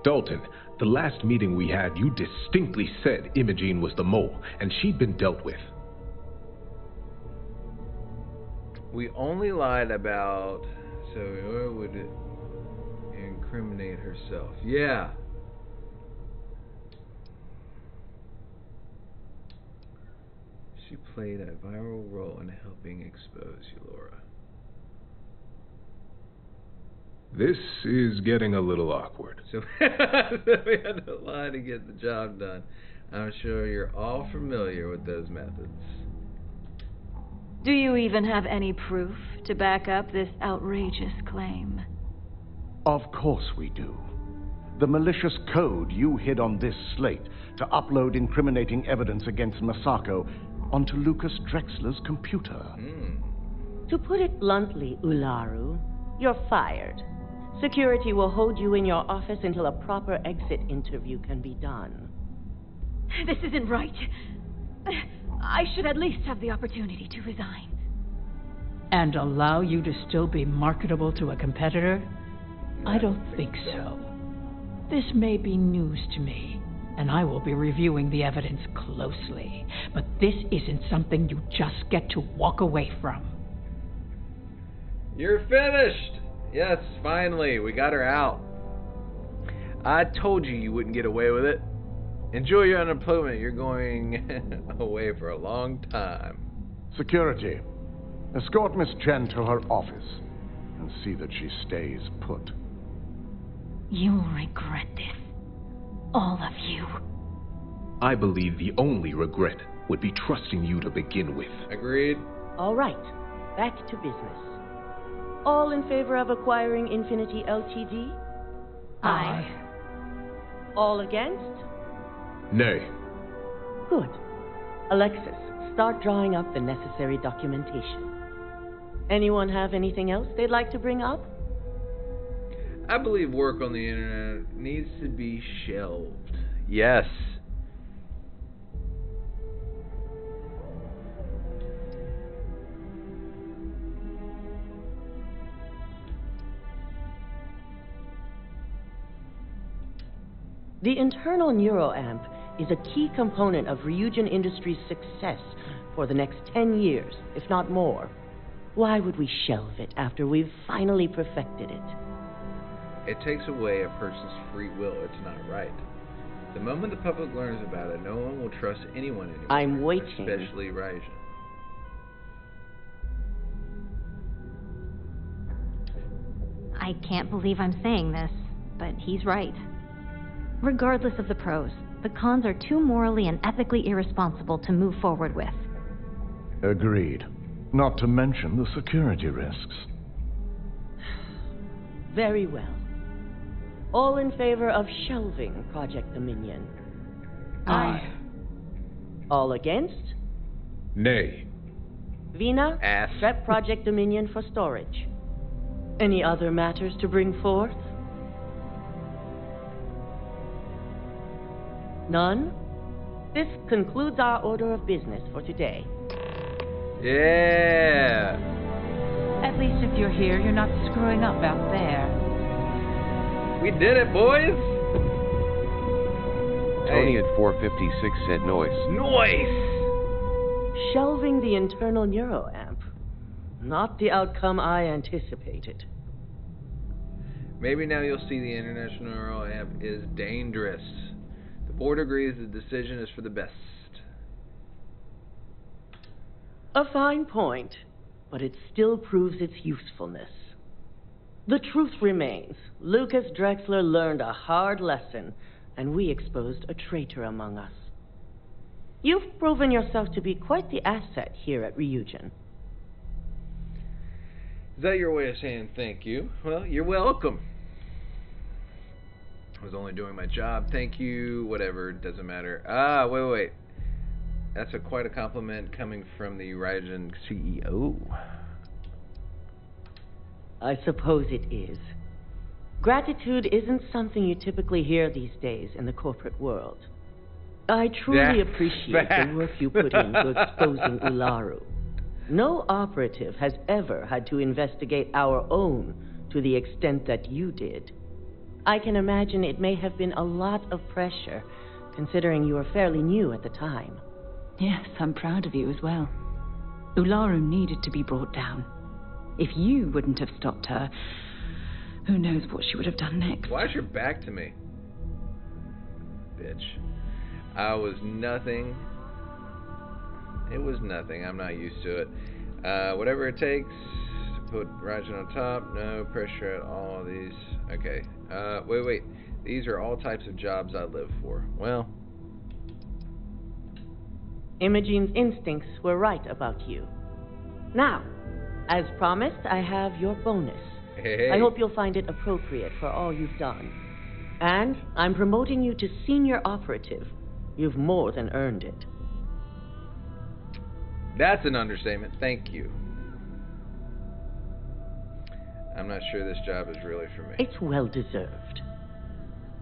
Dalton, the last meeting we had, you distinctly said Imogene was the mole, and she'd been dealt with. We only lied about... So, would it incriminate herself? Yeah. She played a viral role in helping expose Eulora. This is getting a little awkward. So we had to lie to get the job done. I'm sure you're all familiar with those methods. Do you even have any proof to back up this outrageous claim? Of course we do. The malicious code you hid on this slate to upload incriminating evidence against Masako onto Lucas Drexler's computer. To put it bluntly, Ularu, you're fired. Security will hold you in your office until a proper exit interview can be done. This isn't right. I should at least have the opportunity to resign. And allow you to still be marketable to a competitor? I don't think so. This may be news to me, and I will be reviewing the evidence closely. But this isn't something you just get to walk away from. You're finished! Yes, finally, we got her out. I told you you wouldn't get away with it. Enjoy your unemployment. You're going away for a long time. Security, escort Miss Chen to her office and see that she stays put. You'll regret this. All of you. I believe the only regret would be trusting you to begin with. Agreed. All right, back to business. All in favor of acquiring Infinity Ltd? Aye. All against? Nay. Good. Alexis, start drawing up the necessary documentation. Anyone have anything else they'd like to bring up? I believe work on the internet needs to be shelved. Yes. The internal neuroamp is a key component of Ryujin Industries' success for the next 10 years, if not more. Why would we shelve it after we've finally perfected it? It takes away a person's free will. It's not right. The moment the public learns about it, no one will trust anyone anymore. I'm waiting. Especially Ryujin. I can't believe I'm saying this, but he's right. Regardless of the pros, the cons are too morally and ethically irresponsible to move forward with. Agreed. Not to mention the security risks. Very well. All in favor of shelving Project Dominion? Aye. All against? Nay. Vina, Ass. prep Project Dominion for storage. Any other matters to bring forth? None? This concludes our order of business for today. Yeah. At least if you're here, you're not screwing up out there. We did it, boys. Tony at 456 said noise. Noise. Shelving the internal neuroamp. Not the outcome I anticipated. Maybe now you'll see the international neural amp is dangerous. The board agrees the decision is for the best. A fine point, but it still proves its usefulness. The truth remains, Lucas Drexler learned a hard lesson, and we exposed a traitor among us. You've proven yourself to be quite the asset here at Ryujin. Is that your way of saying thank you? Well, you're welcome. I was only doing my job. Thank you. Whatever. Doesn't matter. Wait. That's quite a compliment coming from the Ryujin CEO. I suppose it is. Gratitude isn't something you typically hear these days in the corporate world. I truly appreciate the work you put into exposing Ularu. No operative has ever had to investigate our own to the extent that you did. I can imagine it may have been a lot of pressure, considering you were fairly new at the time. Yes, I'm proud of you as well. Ularu needed to be brought down. If you wouldn't have stopped her, who knows what she would have done next. Why's your back to me? Bitch. I was nothing. It was nothing. I'm not used to it. Whatever it takes to put Ryujin on top. No pressure at all. These. Okay. Wait. These are all types of jobs I live for. Well. Imogene's instincts were right about you. Now, as promised, I have your bonus. Hey. I hope you'll find it appropriate for all you've done. And I'm promoting you to senior operative. You've more than earned it. That's an understatement. Thank you. I'm not sure this job is really for me. It's well deserved.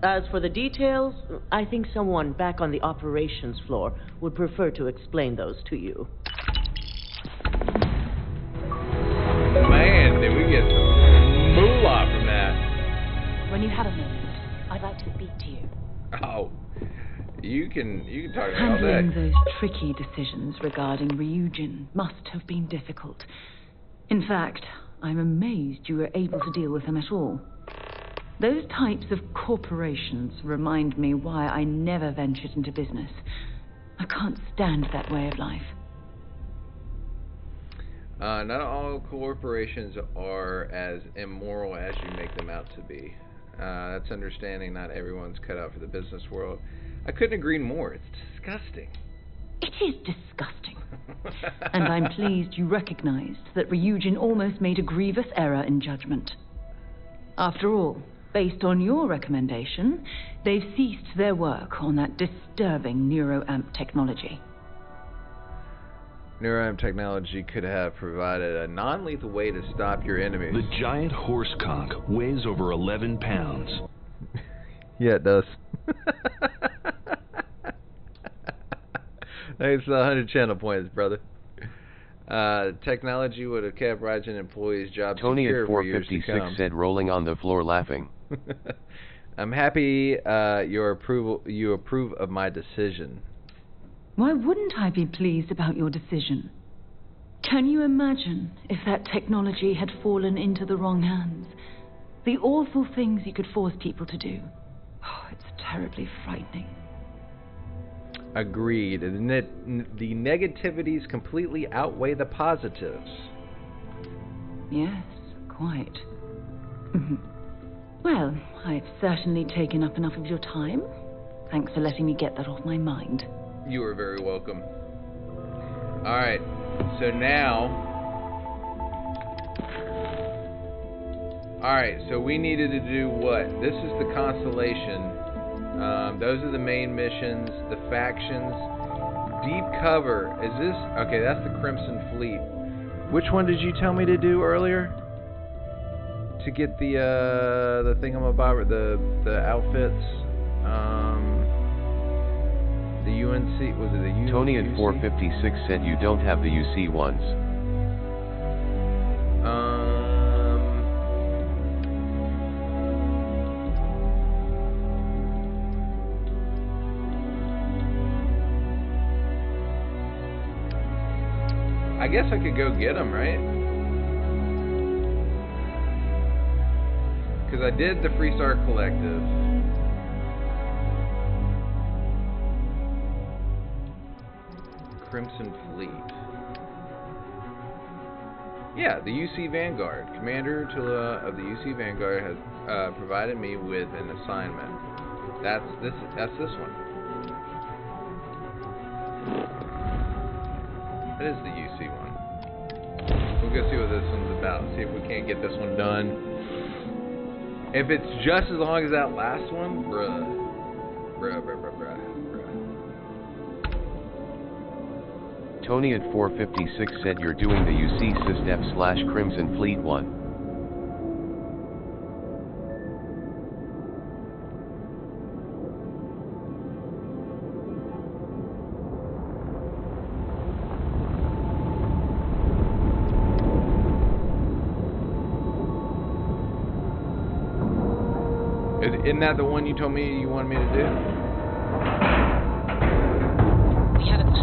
As for the details, I think someone back on the operations floor would prefer to explain those to you. dude, we get some moolah from that. When you have a moment, I'd like to speak to you. Oh, you can talk to me all Handling day. those tricky decisions regarding Ryujin must have been difficult. In fact, I'm amazed you were able to deal with them at all. Those types of corporations remind me why I never ventured into business. I can't stand that way of life. Not all corporations are as immoral as you make them out to be. That's understanding not everyone's cut out for the business world. I couldn't agree more. It's disgusting. It is disgusting. And I'm pleased you recognized that Ryujin almost made a grievous error in judgment. After all, based on your recommendation, they've ceased their work on that disturbing neuroamp technology. Neuroamp technology could have provided a non-lethal way to stop your enemies. The giant horse conch weighs over 11 pounds. Yeah, it does. Thanks for the 100 channel points, brother. Technology would have kept Ryujin employees' jobs Tony secure at for years to 456 come. said, rolling on the floor laughing. I'm happy you approve of my decision. Why wouldn't I be pleased about your decision? Can you imagine if that technology had fallen into the wrong hands? The awful things you could force people to do. Oh, it's terribly frightening. Agreed. The negativities completely outweigh the positives. Yes, quite. Well, I've certainly taken up enough of your time. Thanks for letting me get that off my mind. You are very welcome. Alright, so now... Alright, so we needed to do what? This is the Constellation. Those are the main missions. The factions. Deep cover. Is this... Okay, that's the Crimson Fleet. Which one did you tell me to do earlier? To get the thingamabob, the outfits? The UNC, was it the UNC? Tony at 456 said you don't have the UC ones. I guess I could go get them, right? Because I did the Freestar Collective. Crimson Fleet. Yeah, the UC Vanguard. Commander of the UC Vanguard has provided me with an assignment. That's this one. That is the UC one. We'll go see what this one's about. See if we can't get this one done. If it's just as long as that last one, bruh. Tony at 456 said you're doing the UC SysDef/Crimson Fleet one. Isn't that the one you told me you wanted me to do?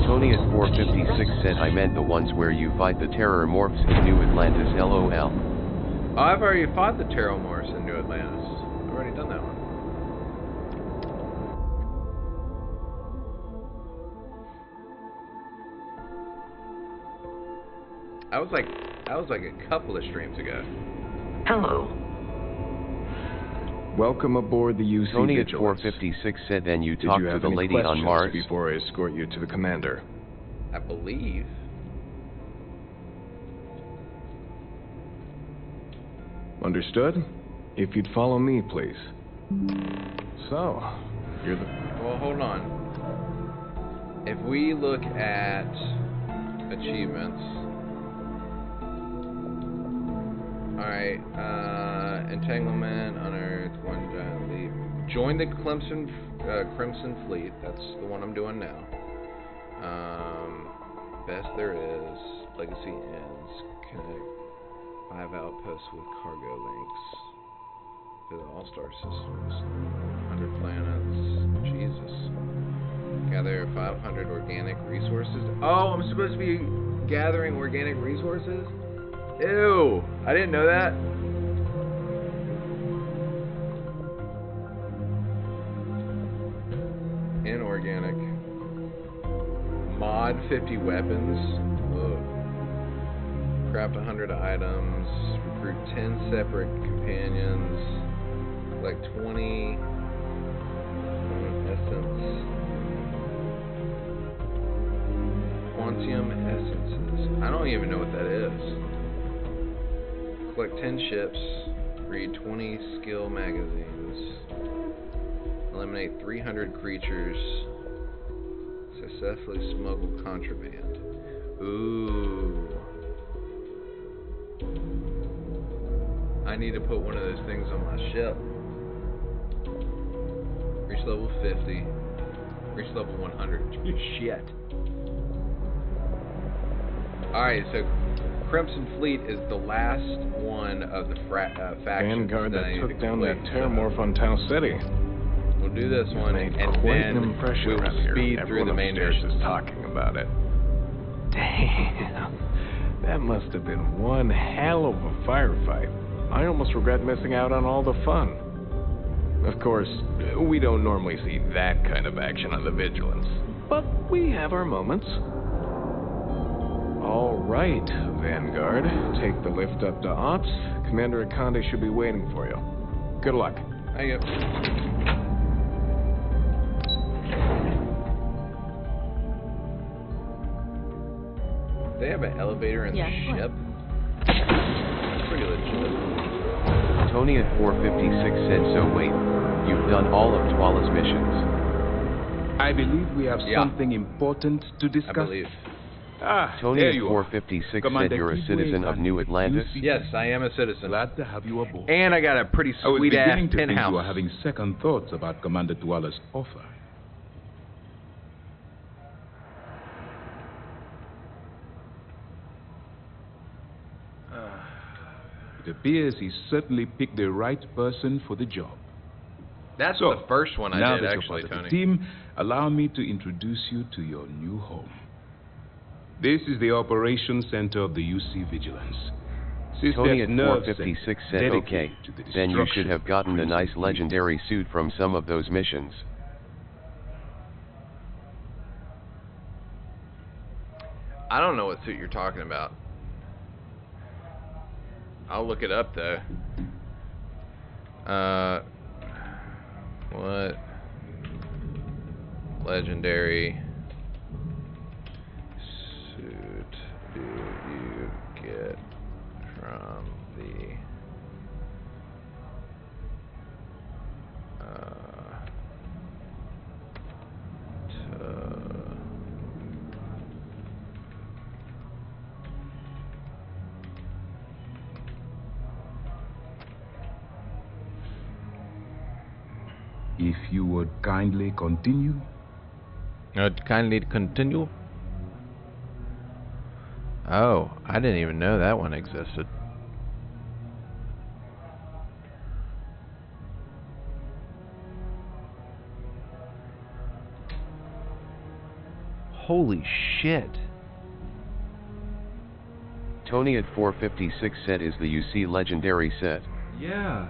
Tony at 456 said I meant the ones where you fight the terror morphs in New Atlantis, LOL. Oh, I've already fought the terror morphs in New Atlantis. I've already done that one. I was like a couple of streams ago. Hello. Welcome aboard the UC Tony at Vigilance. 456 said then you Did talked you to have the any lady on questions Mars. before I escort you to the commander? I believe. Understood? If you'd follow me, please. So, you're the... Well, hold on. If we look at achievements. Alright, entanglement, unearthed, one giant leap. Join the Crimson Fleet. That's the one I'm doing now. Best there is. Legacy ends. Connect. 5 outposts with cargo links to the All-Star systems. 100 planets. Jesus. Gather 500 organic resources. Oh, I'm supposed to be gathering organic resources? Ew! I didn't know that. Inorganic. Mod 50 weapons. Ugh. Craft 100 items. Recruit 10 separate companions. Collect 20 essence. Quantium essences. I don't even know what that is. Collect 10 ships. Read 20 skill magazines. Eliminate 300 creatures. Successfully smuggle contraband. Ooh. I need to put one of those things on my ship. Reach level 50. Reach level 100. Shit. Alright, so Crimson Fleet is the last one of the factions Vanguard that took down that complete. terramorph on Tau City. We'll do this one, and Quite then an impression we'll around here. speed through Everyone the main upstairs missions. is talking about it. Damn, that must have been one hell of a firefight. I almost regret missing out on all the fun. Of course, we don't normally see that kind of action on the Vigilance, but we have our moments. All right, Vanguard, take the lift up to Ops. Commander Akande should be waiting for you. Good luck. Thank you. They have an elevator in the ship. Pretty legit. Tony at 456 said, so wait, you've done all of Twala's missions. I believe we have something important to discuss. I believe. Tony there at you 456 said Commander you're a Kidway citizen of and New Atlantis. Yes, I am a citizen. Glad to have you aboard. And I got a pretty I was sweet ass beginning to think penthouse. you were having second thoughts about Commander Tuala's offer. It appears he certainly picked the right person for the job. That's So, the first one I now did, that actually, you're part of Tony. the team, allow me to introduce you to your new home. This is the operations center of the UC Vigilance. Tony at Nerve 456 said, dedicated okay, to the then you should destruction have gotten the of nice crimson legendary suit from some of those missions. I don't know what suit you're talking about. I'll look it up, though. What legendary suit do you get from the If you would kindly continue. Kindly continue. Oh, I didn't even know that one existed. Holy shit. Tony at 456 said, is the UC legendary set. Yeah.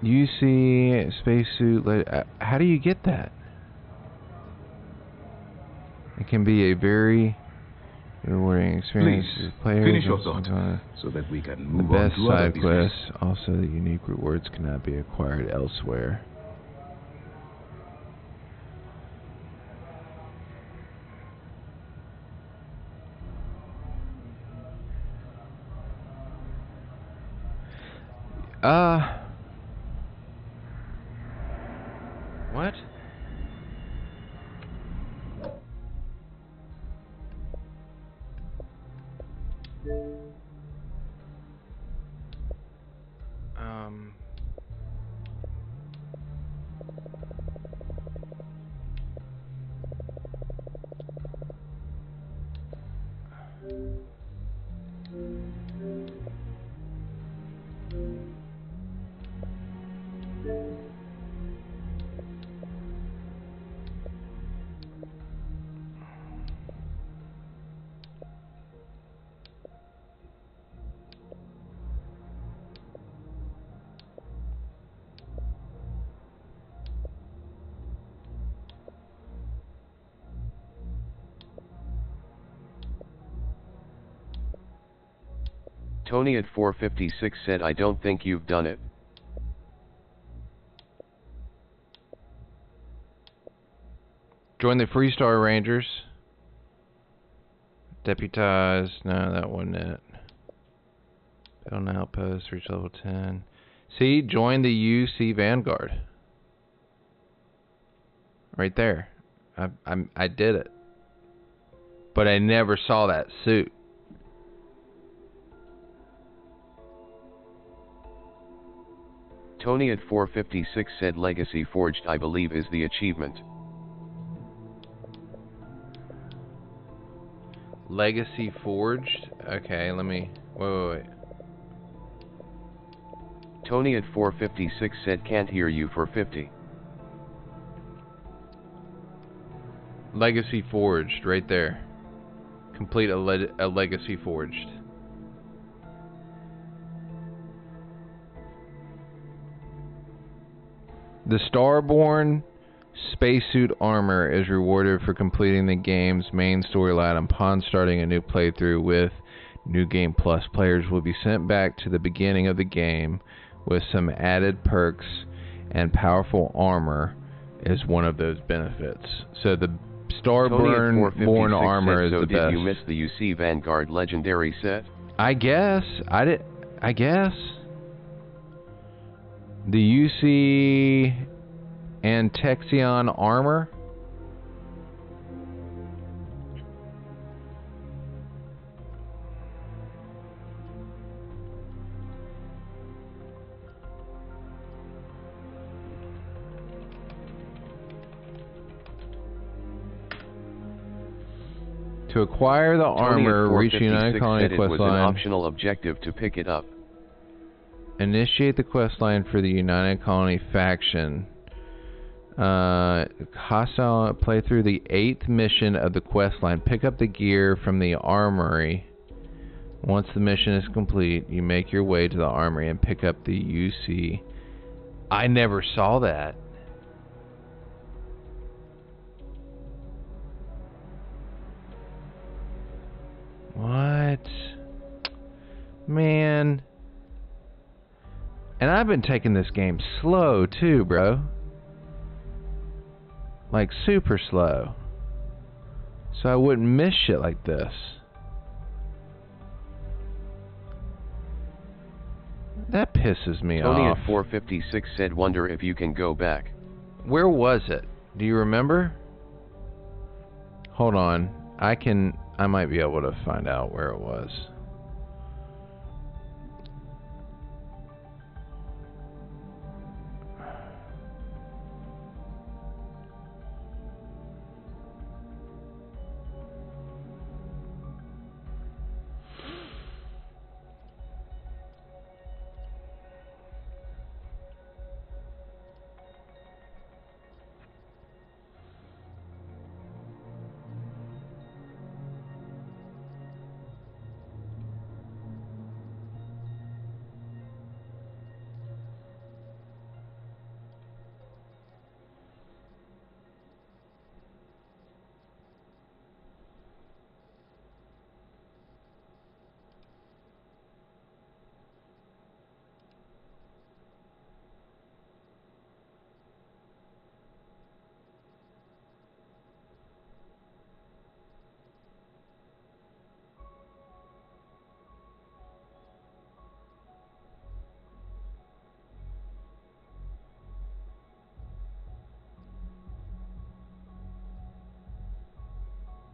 UC spacesuit. How do you get that? It can be a very rewarding experience Please, for players. finish your thought, so that we can move the on best to other side business. quests. Also, the unique rewards cannot be acquired elsewhere. What? Tony at 456 said, I don't think you've done it. Join the Freestar Rangers. Deputize. No, that wasn't it. Build an outpost. Reach level 10. See, join the UC Vanguard. Right there. I did it. But I never saw that suit. Tony at 456 said Legacy Forged, I believe, is the achievement. Legacy Forged? Okay, let me... Wait. Tony at 456 said, can't hear you for 50. Legacy Forged, right there. Complete a Legacy Forged. The Starborn spacesuit armor is rewarded for completing the game's main storyline upon starting a new playthrough with New Game Plus. Players will be sent back to the beginning of the game with some added perks, and powerful armor is one of those benefits. So the Starborn armor is the best. Did you miss the UC Vanguard Legendary set? I guess. I guess. The UC Antexion armor. To acquire the armor, reach the United Colony quest line. It was an optional objective to pick it up. Initiate the quest line for the United Colony faction. Hostile, play through the 8th mission of the quest line. Pick up the gear from the armory. Once the mission is complete, you make your way to the armory and pick up the UC. I never saw that. What? Man. And I've been taking this game slow too, bro. Like super slow. So I wouldn't miss shit like this. That pisses me off. Tony at 456 said, wonder if you can go back. Where was it? Do you remember? Hold on. I might be able to find out where it was.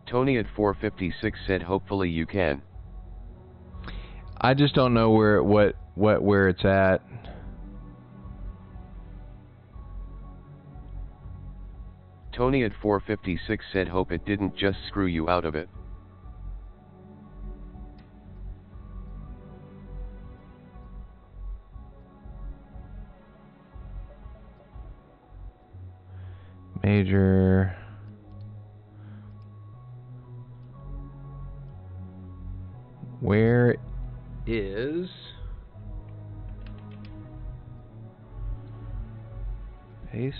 Tony at 456 said, hopefully you can. I just don't know where it's at. Tony at 456 said, hope it didn't just screw you out of it. Major. Where is paste?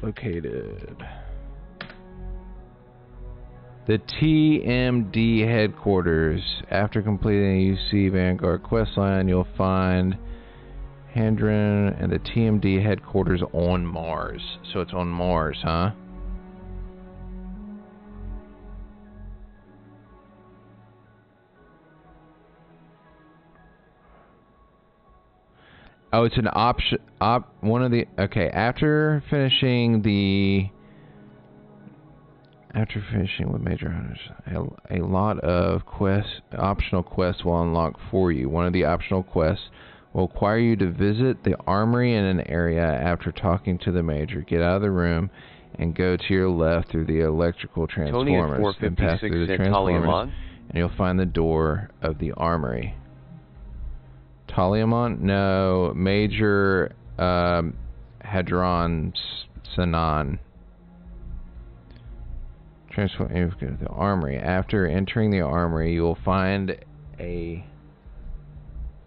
located. The TMD headquarters. After completing the UC Vanguard questline, you'll find Handren and the TMD headquarters on Mars. So it's on Mars, huh? Oh, it's an option. Okay, after finishing with major hunters, a lot of optional quests will unlock for you. One of the optional quests will require you to visit the armory in an area after talking to the major. Get out of the room and go to your left through the electrical transformers. Then pass through the transformers, and you'll find the door of the armory. Taliamon? No, Major Hadron Sanan. Transform the armory. After entering the armory, you will find a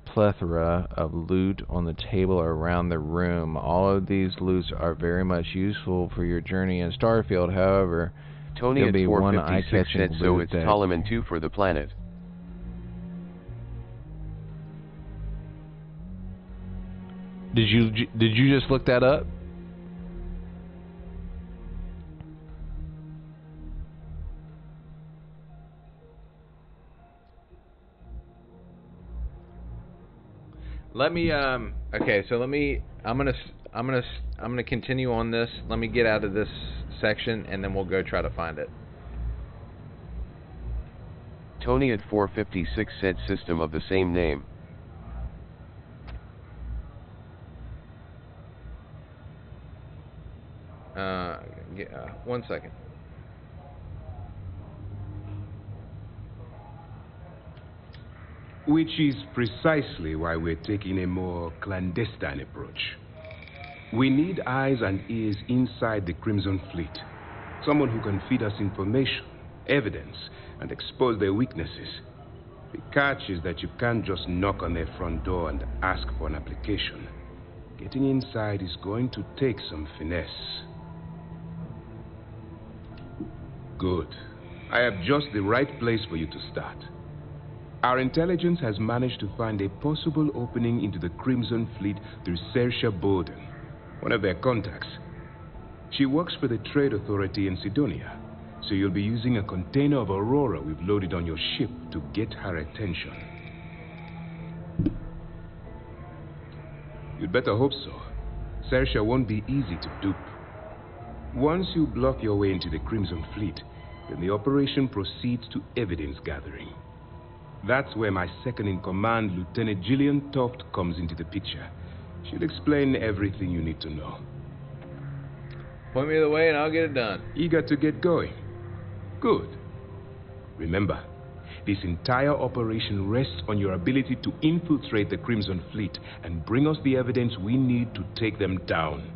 plethora of loot on the table around the room. All of these loots are very much useful for your journey in Starfield. However, Tony there'll at be one 456 eye-catching said so. loot It's that... Taliman 2 for the planet. Did you just look that up? Let me okay, so let me I'm going to continue on this. Let me get out of this section and then we'll go try to find it. Tony at 456 said system of the same name. One second. Which is precisely why we're taking a more clandestine approach. We need eyes and ears inside the Crimson Fleet. Someone who can feed us information, evidence, and expose their weaknesses. The catch is that you can't just knock on their front door and ask for an application. Getting inside is going to take some finesse. Good. I have just the right place for you to start. Our intelligence has managed to find a possible opening into the Crimson Fleet through Saoirse Bowden, one of their contacts. She works for the Trade Authority in Sidonia, so you'll be using a container of Aurora we've loaded on your ship to get her attention. You'd better hope so. Saoirse won't be easy to dupe. Once you block your way into the Crimson Fleet, then the operation proceeds to evidence gathering. That's where my second-in-command, Lieutenant Gillian Toft, comes into the picture. She'll explain everything you need to know. Point me the way and I'll get it done. Eager to get going? Good. Remember, this entire operation rests on your ability to infiltrate the Crimson Fleet and bring us the evidence we need to take them down.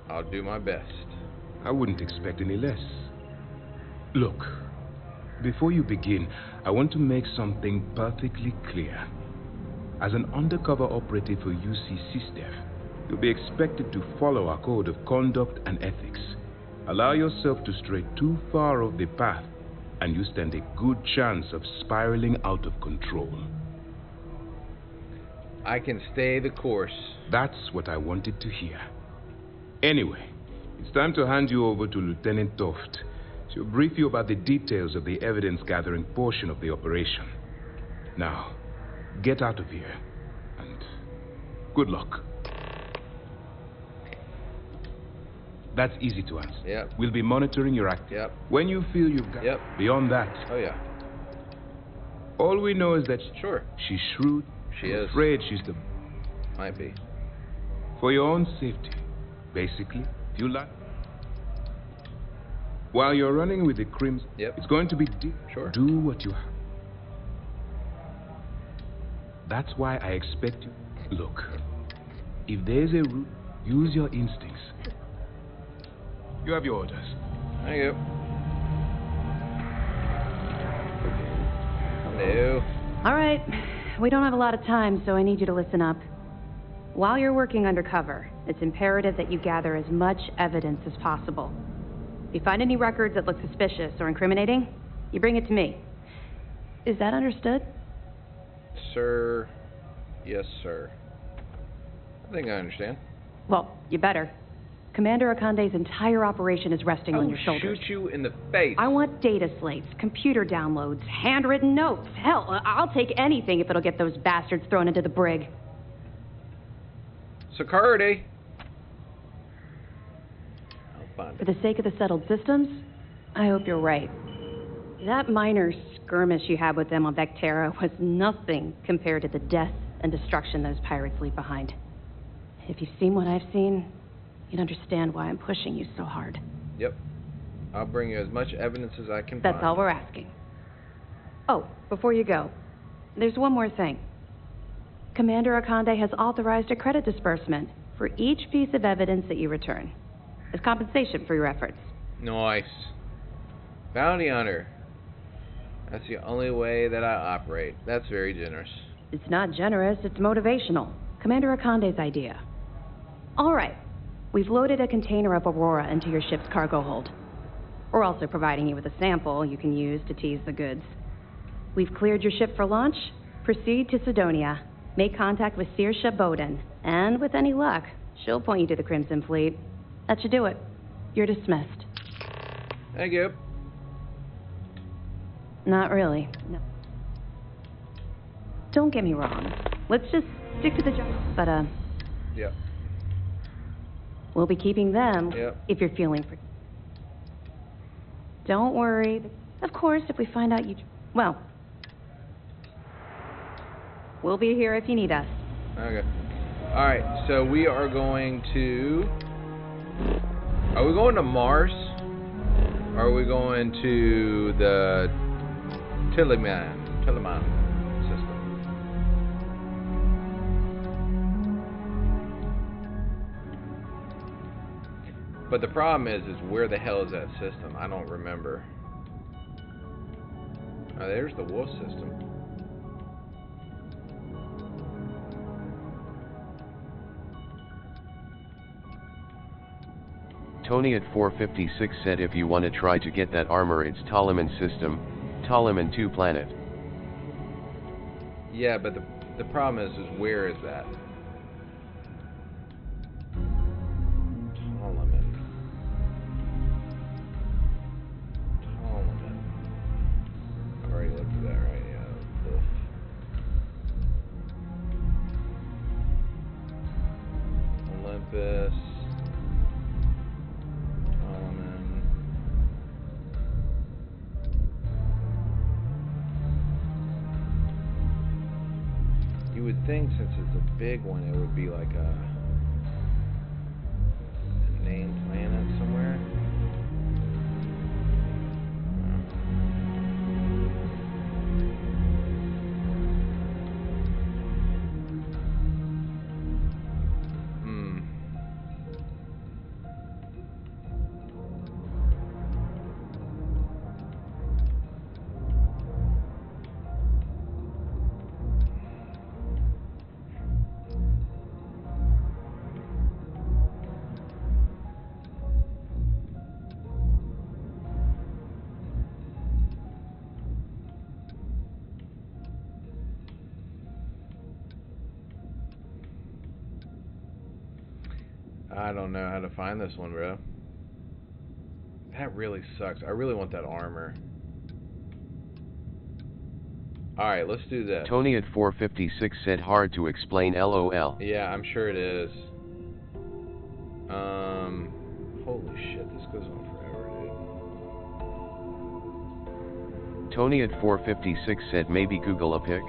I'll do my best. I wouldn't expect any less. Look, before you begin, I want to make something perfectly clear. As an undercover operative for UC SysDev, you'll be expected to follow our code of conduct and ethics. Allow yourself to stray too far off the path, and you stand a good chance of spiraling out of control. I can stay the course. That's what I wanted to hear. Anyway, it's time to hand you over to Lieutenant Toft. She'll brief you about the details of the evidence-gathering portion of the operation. Now, get out of here, and good luck. That's easy to answer. Yep. We'll be monitoring your activity. Yep. When you feel you've got beyond that. Oh, yeah. All we know is that she's shrewd. She is. Afraid she's the... Might be. For your own safety, basically, if you like. While you're running with the Crimson, it's going to be deep. Sure. Do what you have. That's why I expect you. Look, if there's a route, use your instincts. You have your orders. Thank you. Hello. All right. We don't have a lot of time, so I need you to listen up. While you're working undercover, it's imperative that you gather as much evidence as possible. If you find any records that look suspicious or incriminating, you bring it to me. Is that understood? Sir. Yes, sir. I think I understand. Well, you better. Commander Akande's entire operation is resting on your shoulders. Shoot you in the face. I want data slates, computer downloads, handwritten notes. Hell, I'll take anything if it'll get those bastards thrown into the brig. Security. I'll find For the sake of the settled systems, I hope you're right. That minor skirmish you had with them on Vectera was nothing compared to the death and destruction those pirates leave behind. If you've seen what I've seen, you'd understand why I'm pushing you so hard. Yep. I'll bring you as much evidence as I can find. That's all we're asking. Oh, before you go, there's one more thing. Commander Akande has authorized a credit disbursement for each piece of evidence that you return, as compensation for your efforts. Nice. Bounty hunter. That's the only way that I operate. That's very generous. It's not generous, it's motivational. Commander Akande's idea. All right. We've loaded a container of Aurora into your ship's cargo hold. We're also providing you with a sample you can use to tease the goods. We've cleared your ship for launch. Proceed to Sidonia. Make contact with Saoirse Bowden. And with any luck, she'll point you to the Crimson Fleet. That should do it. You're dismissed. Thank you. Not really. No. Don't get me wrong. Let's just stick to the job. But, Yep. we'll be keeping them if you're feeling free. Don't worry. Of course, if we find out you... Well, we'll be here if you need us. Okay. Alright, so we are going to... Are we going to Mars? Or are we going to the Teleman system? But the problem is where the hell is that system? I don't remember. Oh, there's the wolf system. Tony at 456 said if you want to try to get that armor, it's Ptolemy system, Ptolemy 2 planet. Yeah, but the problem is where is that? I've already looked at that, right? Yeah. Wolf. Olympus. You would think since it's a big one, it would be like a named planet somewhere. I don't know how to find this one, bro. That really sucks. I really want that armor. Alright, let's do this. Tony at 456 said hard to explain LOL. Yeah, I'm sure it is. Holy shit, this goes on forever, dude. Tony at 456 said maybe Google a pic.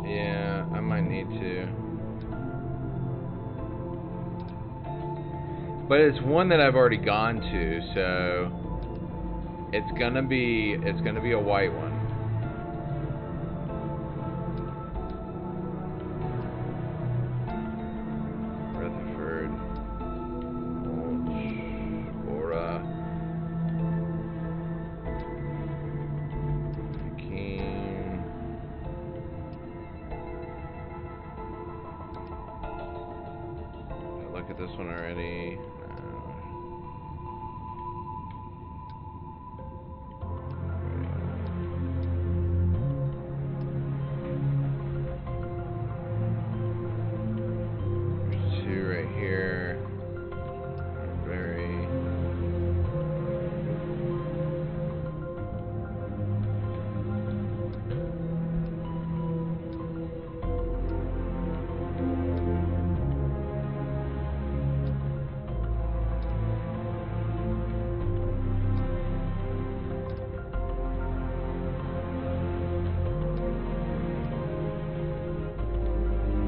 Yeah, I might need to. But it's one that I've already gone to, so it's gonna be a white one. Rutherford, Aura, Hakeem. look at this one already? There's two right here. Very.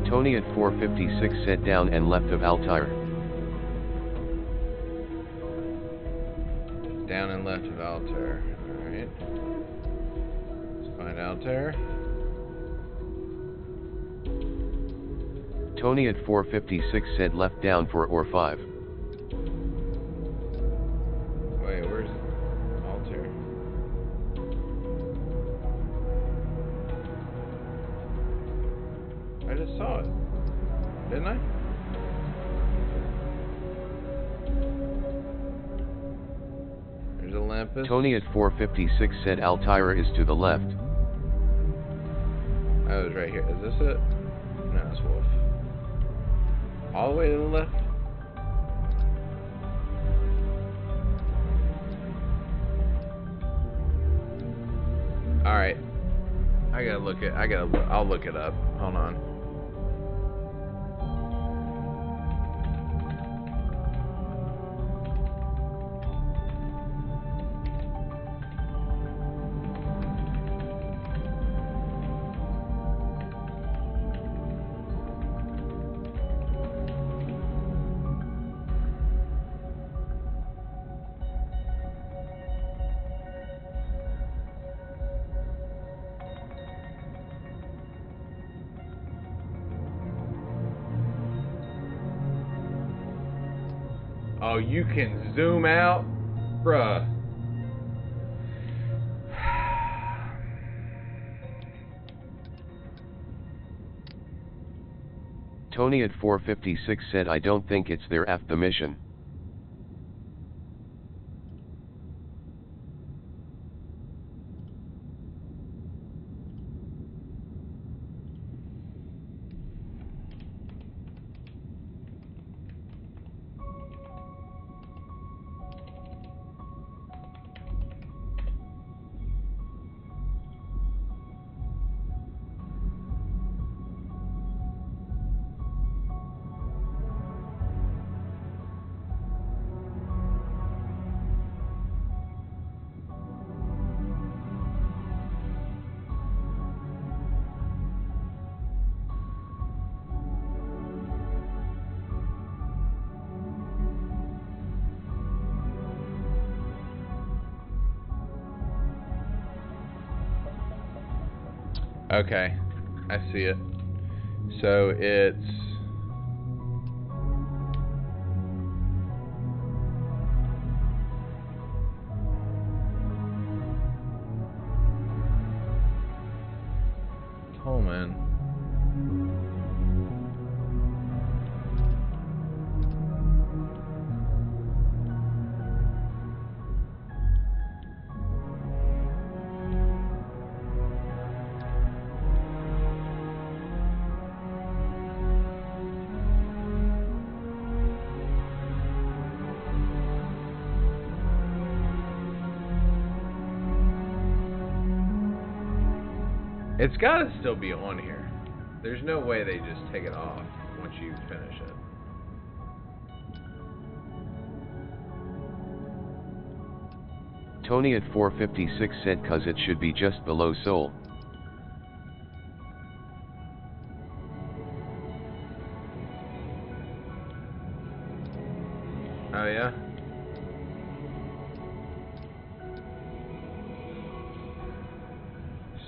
Tony at 456 said down and left of Altair. Down and left of Altair. Alright. Let's find Altair. Tony at 456 said left down for or 5. Wait, where's Altair? I just saw it, didn't I? There's Olympus. Tony at 456 said Altair is to the left. Oh, it's right here. Is this it? No, it's Wolf. All the way to the left? Alright. I'll look it up. Hold on. Oh, you can zoom out? Bruh. Tony at 456 said I don't think it's there after the mission. Okay, I see it. So it's Tolman. It's gotta still be on here. There's no way they just take it off once you finish it. Tony at 456 said cause it should be just below Seoul. Oh yeah?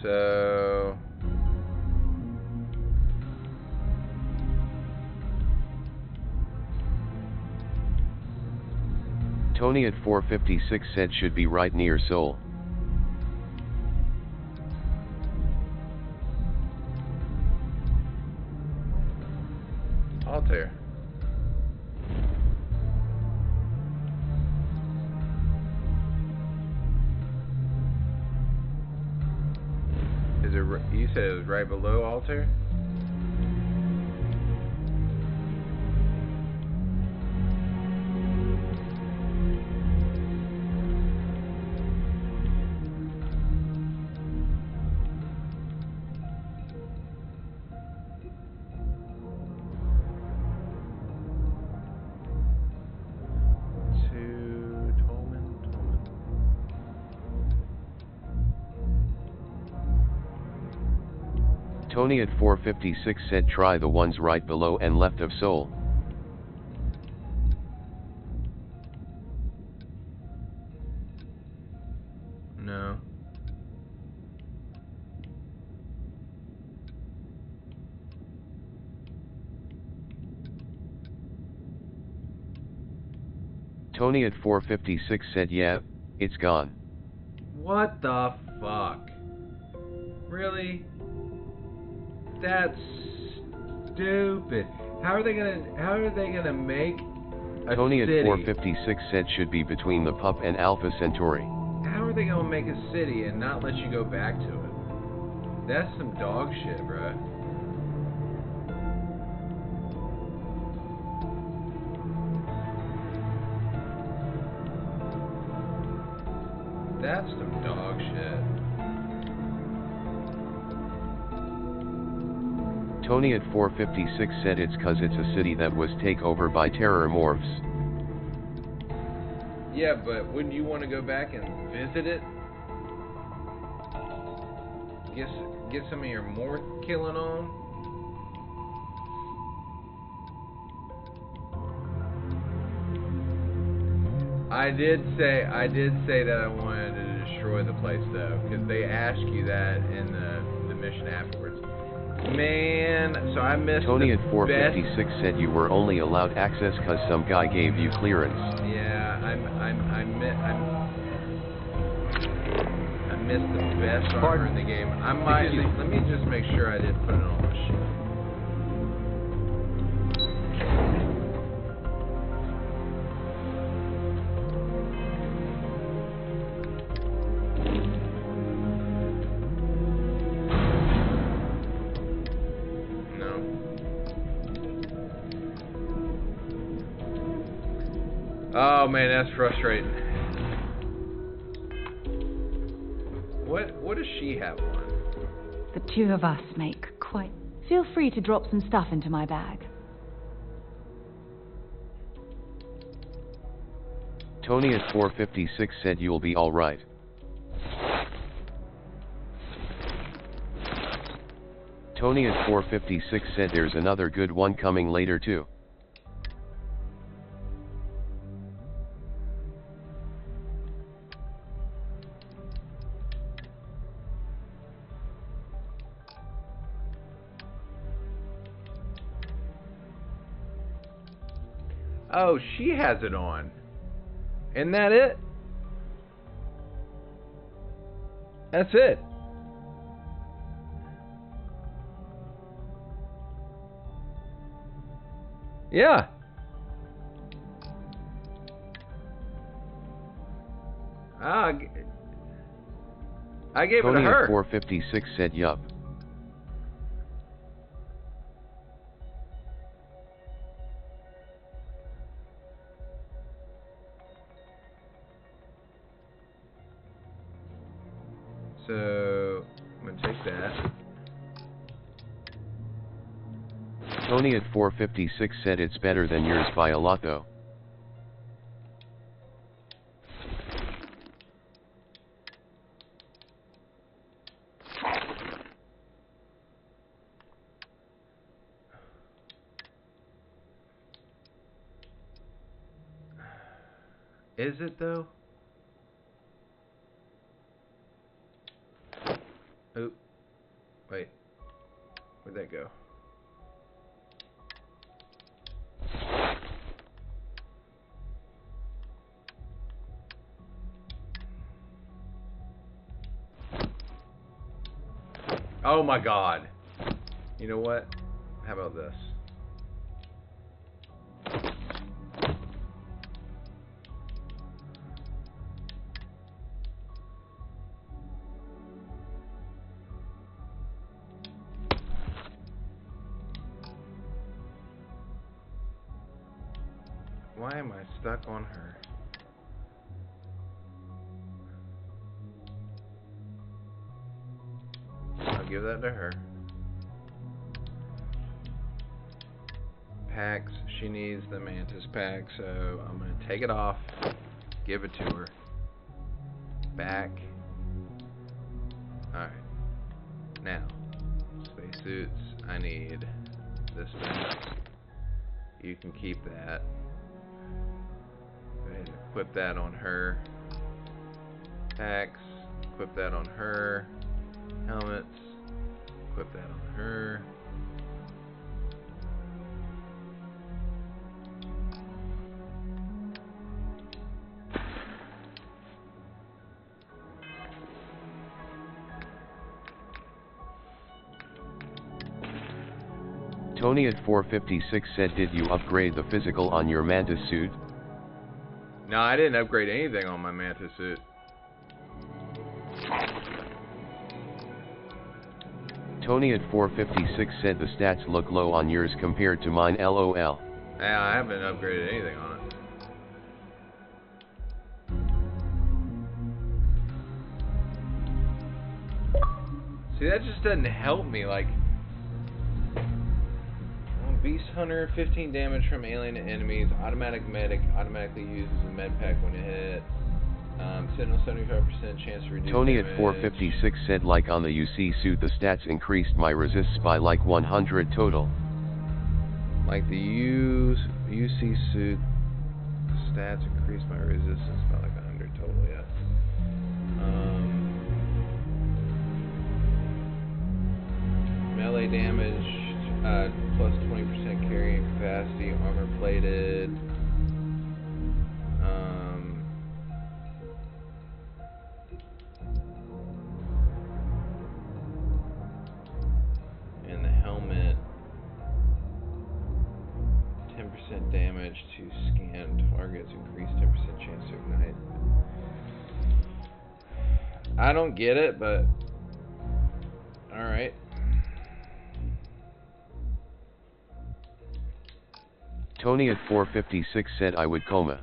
So Tony at 456 said should be right near Seoul. Altair. said it was right below Altair? Tony at 456 said try the ones right below and left of Seoul. No. Tony at 456 said yeah, it's gone. What the fuck? Really? That's stupid. How are they gonna make a Tony city? at 456 said should be between the Pup and Alpha Centauri. How are they gonna make a city and not let you go back to it? That's some dog shit, bruh. That's some dog shit. Tony at 456 said it's cause it's a city that was taken over by terror morphs. Yeah, but wouldn't you want to go back and visit it? Get some of your morph killing on? I did say that I wanted to destroy the place though, because they ask you that in the mission afterwards. Man, so I missed Tony the at 456 said you were only allowed access cause some guy gave you clearance. Yeah, I missed the best armor in the game. Let me just make sure I didn't put it on my ship. Oh man, that's frustrating. What does she have on? The two of us make quite... Feel free to drop some stuff into my bag. Tony at 456 said you'll be alright. Tony at 456 said there's another good one coming later too. Oh, she has it on. Isn't that it? That's it. Yeah. I gave Tony it to her. at 456 said yup. So, I'm going to take that. Tony at 456 said it's better than yours by a lot though. Is it though? Oh, wait. Where'd that go? Oh my God. You know what? How about this? Why am I stuck on her? I'll give that to her. Packs. She needs the Mantis pack, so I'm going to take it off. Give it to her. Back. Alright. Now. Spacesuits. I need this back. You can keep that. Go ahead and equip that on her. Packs. Equip that on her. Helmets. Equip that on her. Tony at 456 said, did you upgrade the physical on your Mantis suit? No, I didn't upgrade anything on my Mantis suit. Tony at 456 said the stats look low on yours compared to mine, LOL. Yeah, I haven't upgraded anything on it. See, that just doesn't help me, like... Beast Hunter, 15 damage from alien enemies. Automatic medic, automatically uses a med pack when it hit. Sentinel, 75% chance to reduce Tony damage. at 456 said, like on the UC suit the stats increased my resists by like 100 total. Like the UC suit, stats increased my resistance by like 100 total, yeah. Melee damage. Plus 20% carrying capacity, armor plated. And the helmet, 10% damage to scanned targets, increased 10% chance to ignite. I don't get it, but alright. Tony at 456 said, I would coma.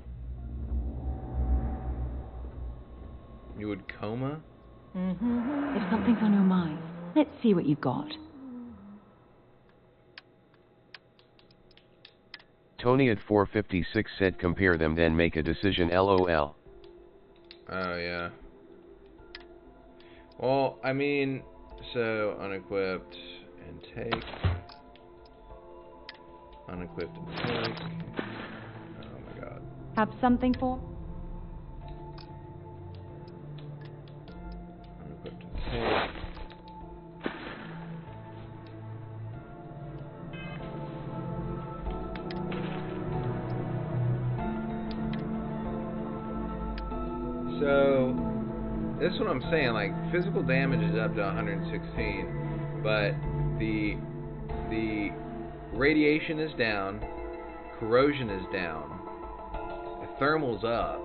You would coma? If something's on your mind, let's see what you've got. Tony at 456 said, compare them then make a decision, LOL. Oh, yeah. Well, I mean, so unequipped and take. Unequipped and take. Oh my god. Have something for? Unequipped and take. So, this is what I'm saying, like, physical damage is up to 116, but the radiation is down, corrosion is down, the thermal's up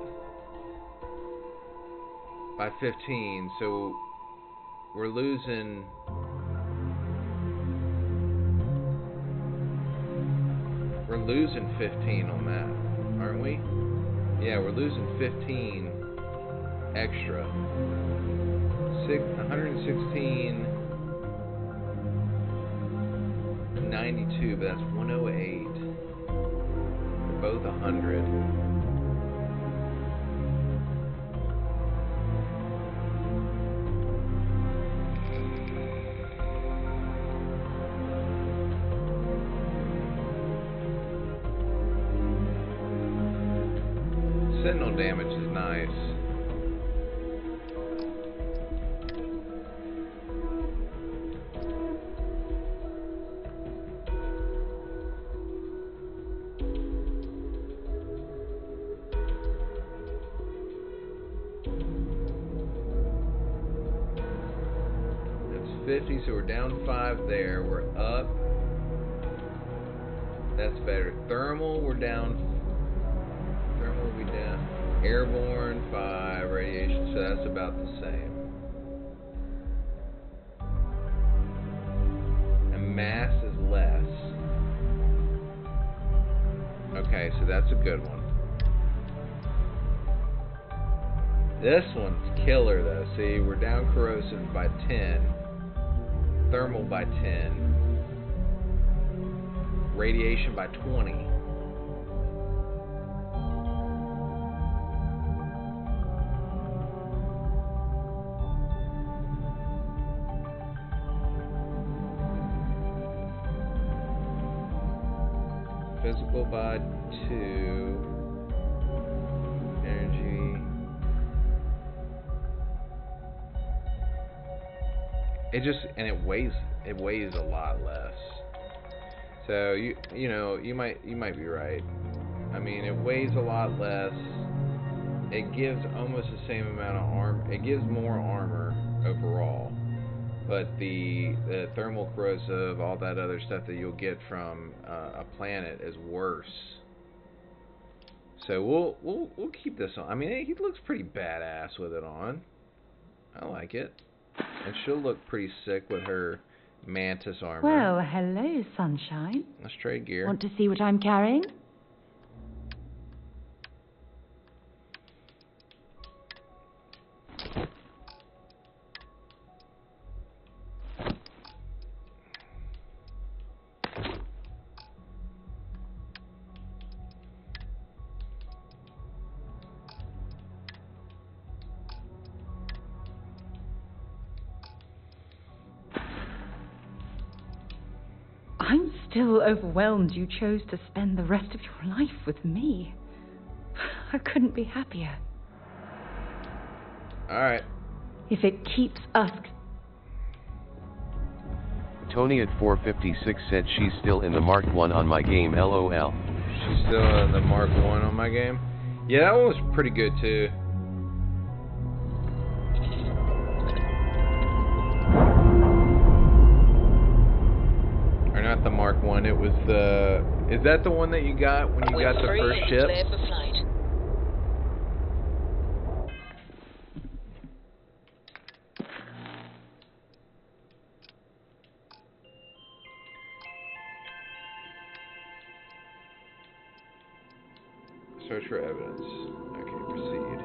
by 15, so we're losing we're losing 15 on that, aren't we? Yeah, we're losing 15 extra. 116 92, but that's 108. They're both 100. Sentinel damage is nice. That's 50, so we're down 5 there. We're up. That's better. Thermal, we're down. Thermal will be down. Airborne, 5. Radiation, so that's about the same. And mass is less. Okay, so that's a good one. This one's killer though. See, we're down corrosive by 10, thermal by 10, radiation by 20. Physical by 2, energy. It weighs a lot less. So you might be right. I mean, it weighs a lot less. It gives almost the same amount of armor. It gives more armor overall. But the thermal corrosive, all that other stuff that you'll get from a planet is worse. So we'll keep this on. I mean, he looks pretty badass with it on. I like it. And she'll look pretty sick with her mantis armor. Well, hello, sunshine. Let's trade gear. Want to see what I'm carrying? I'm still overwhelmed you chose to spend the rest of your life with me. I couldn't be happier. Alright. If it keeps us... Tony at 456 said she's still in the Mark 1 on my game, LOL. She's still in the Mark 1 on my game? Yeah, that one was pretty good too. Or not the Mark 1, it was the... Is that the one that you got when you got the first ship? Search for evidence. Okay, proceed.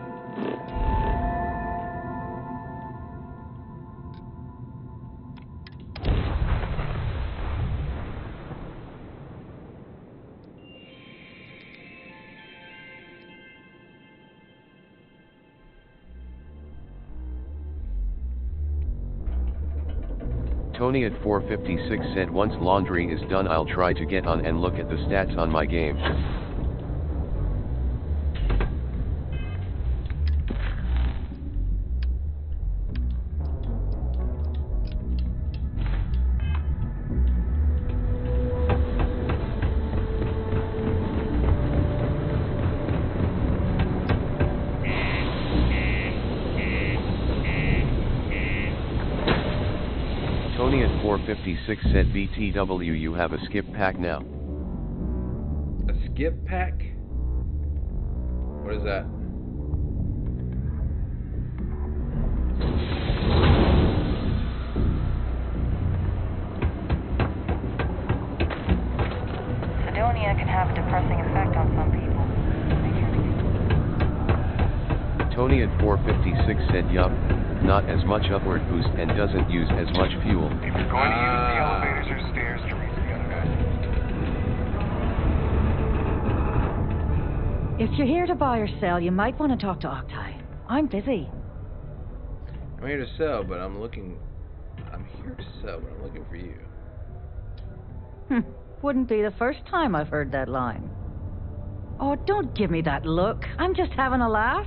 Tony at 456 said once laundry is done I'll try to get on and look at the stats on my game. Tony at 456 said BTW you have a skip pack now. A skip pack? What is that? Sidonia can have a depressing effect on some people. Tony at 456 said yup, not as much upward boost and doesn't use as much fuel. If you're going to use the elevators or stairs to reach the other guy. If you're here to buy or sell, you might want to talk to Octai. I'm busy. I'm here to sell, but I'm here to sell, but I'm looking for you. Wouldn't be the first time I've heard that line. Oh, don't give me that look. I'm just having a laugh.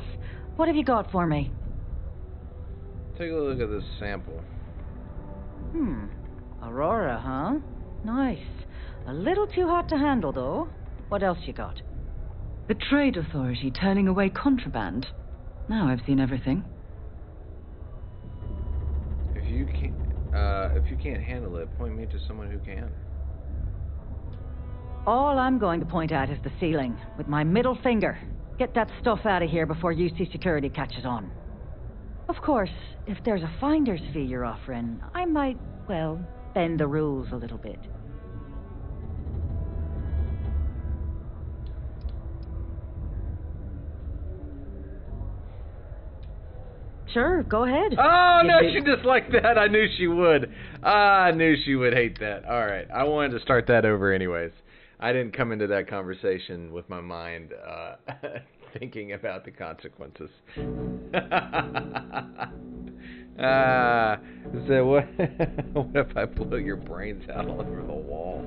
What have you got for me? Take a look at this sample. Aurora, huh? Nice. A little too hot to handle, though. What else you got? The Trade Authority turning away contraband. Now I've seen everything. If you can't handle it, point me to someone who can. All I'm going to point at is the ceiling, with my middle finger. Get that stuff out of here before UC Security catches on. Of course, if there's a finder's fee you're offering, I might, well, bend the rules a little bit. Sure, go ahead. Oh, no, she just like that. I knew she would. I knew she would hate that. All right, I wanted to start that over anyways. I didn't come into that conversation with my mind thinking about the consequences. So what if I blow your brains out all over the wall?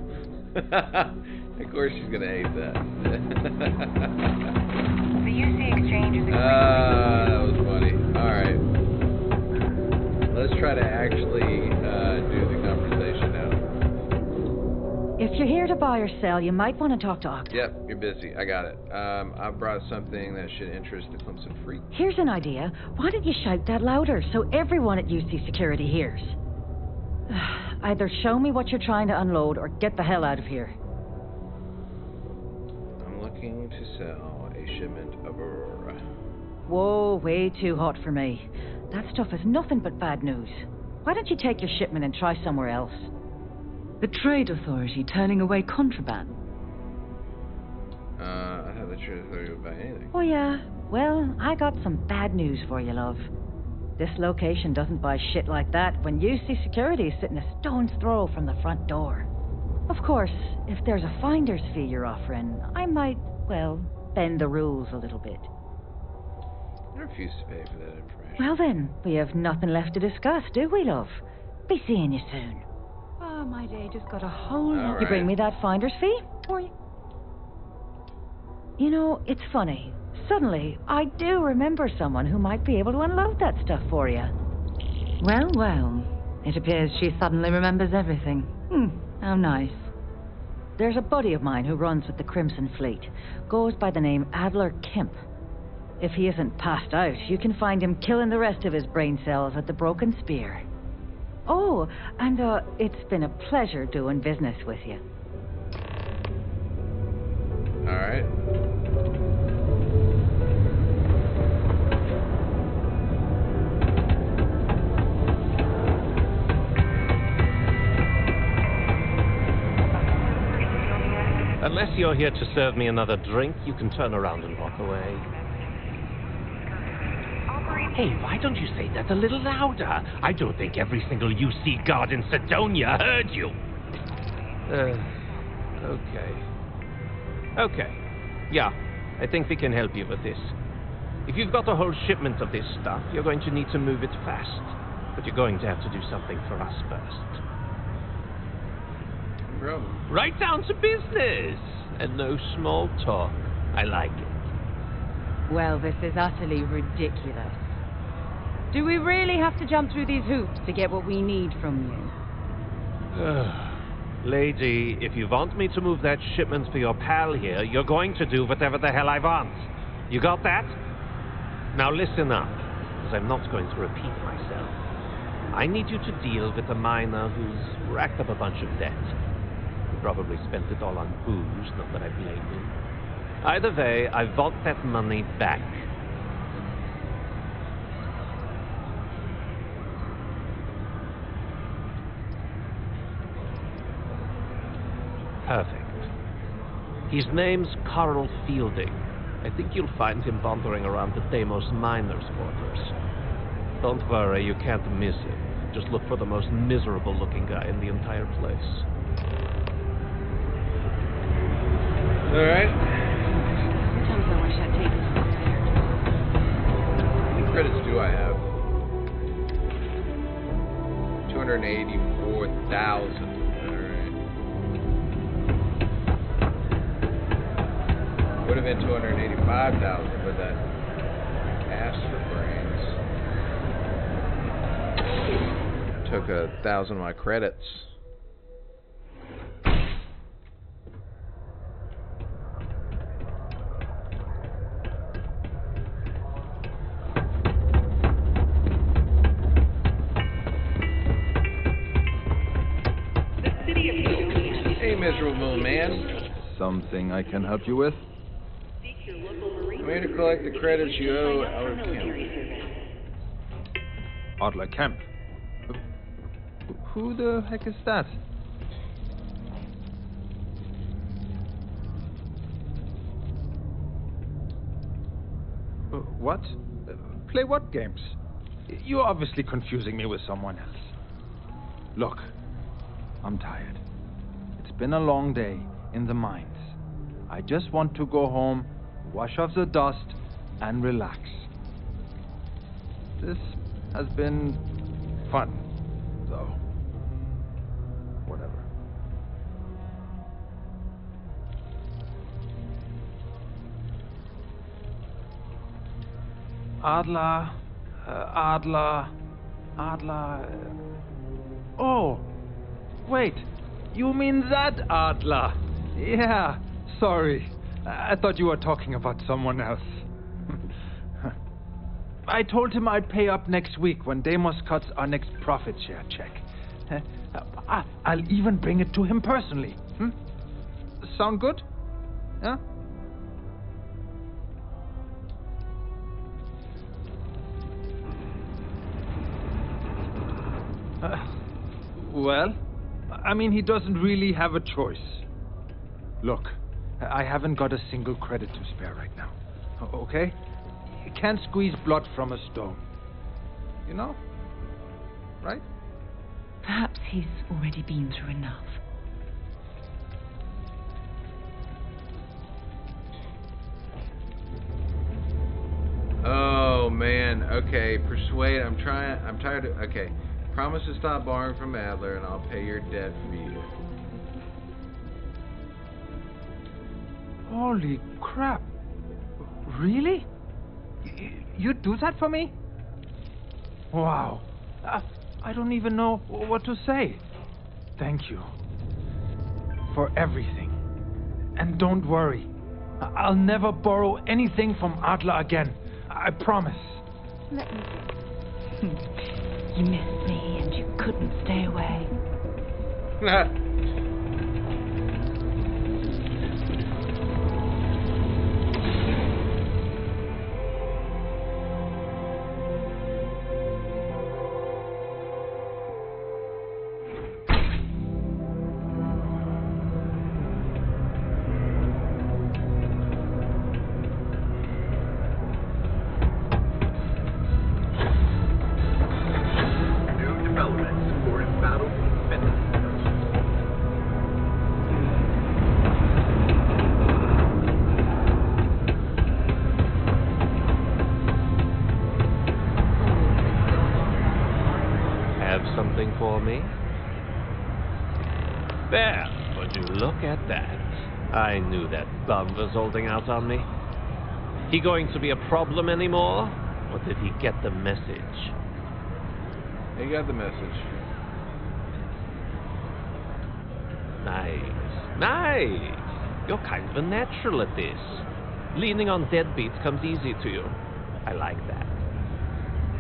Of course she's going to hate that. The UC exchange is that was funny. Alright. Let's try to actually do the conversation now. If you're here to buy or sell, you might want to talk to Octa. Yep, you're busy. I got it. I brought something that should interest the Clemson freak. Here's an idea. Why don't you shout that louder so everyone at UC Security hears? Either show me what you're trying to unload or get the hell out of here. I'm looking to sell a shipment of Aurora. Whoa, way too hot for me. That stuff is nothing but bad news. Why don't you take your shipment and try somewhere else? The Trade Authority turning away contraband. I thought the Trade Authority would buy anything. Oh yeah? Well, I got some bad news for you, love. This location doesn't buy shit like that when UC Security is sitting a stone's throw from the front door. Of course, if there's a finder's fee you're offering, I might, well, bend the rules a little bit. I refuse to pay for that information. Well then, we have nothing left to discuss, do we, love? Be seeing you soon. Oh, my day just got a whole lot. You bring me that finder's fee? Or you know, it's funny. Suddenly, I do remember someone who might be able to unload that stuff for you. Well, well. It appears she suddenly remembers everything. How nice. There's a buddy of mine who runs with the Crimson Fleet. Goes by the name Adler Kemp. If he isn't passed out, you can find him killing the rest of his brain cells at the Broken Spear. Oh, and it's been a pleasure doing business with you. All right. Unless you're here to serve me another drink, you can turn around and walk away. Hey, why don't you say that a little louder? I don't think every single UC guard in Sidonia heard you. Okay. Yeah, I think we can help you with this. If you've got a whole shipment of this stuff, you're going to need to move it fast. But you're going to have to do something for us first. Right down to business. And no small talk. I like it. Well, this is utterly ridiculous. Do we really have to jump through these hoops to get what we need from you? Lady, if you want me to move that shipment for your pal here, you're going to do whatever the hell I want. You got that? Now listen up, because I'm not going to repeat myself. I need you to deal with a miner who's racked up a bunch of debt. He probably spent it all on booze, not that I blame him. Either way, I want that money back. Perfect. His name's Carl Fielding. I think you'll find him wandering around the Deimos miners' quarters. Don't worry, you can't miss him. Just look for the most miserable-looking guy in the entire place. Alright. Sometimes I wish I'd taken some there. How many credits do I have? 284,000. Would have been 285,000 for that cast for brains. Took 1,000 of my credits. Hey, miserable man. Something I can help you with? I'm here to collect the credits you owe our Kemp. Adler Kemp? Who the heck is that? What? Play what games? You're obviously confusing me with someone else. Look, I'm tired. It's been a long day in the mines. I just want to go home, wash off the dust, and relax. This has been fun, though. Whatever. Adler. Oh, wait. You mean that Adler? Yeah, sorry. I thought you were talking about someone else. I told him I'd pay up next week when Deimos cuts our next profit share check. I'll even bring it to him personally. Sound good? Yeah? Well, I mean, he doesn't really have a choice. Look, I haven't got a single credit to spare right now. Okay? You can't squeeze blood from a stone. You know? Right? Perhaps he's already been through enough. Oh man, okay, persuade, I'm tired of, okay. Promise to stop borrowing from Adler and I'll pay your debt for you. Holy crap. Really? You'd do that for me? Wow. I don't even know what to say. Thank you. For everything. And don't worry. I'll never borrow anything from Adler again. I promise. Let me see. You missed me and you couldn't stay away. Something for me? There, would you look at that? I knew that bum was holding out on me. He going to be a problem anymore? Or did he get the message? He got the message. Nice. You're kind of a natural at this. Leaning on deadbeats comes easy to you. I like that.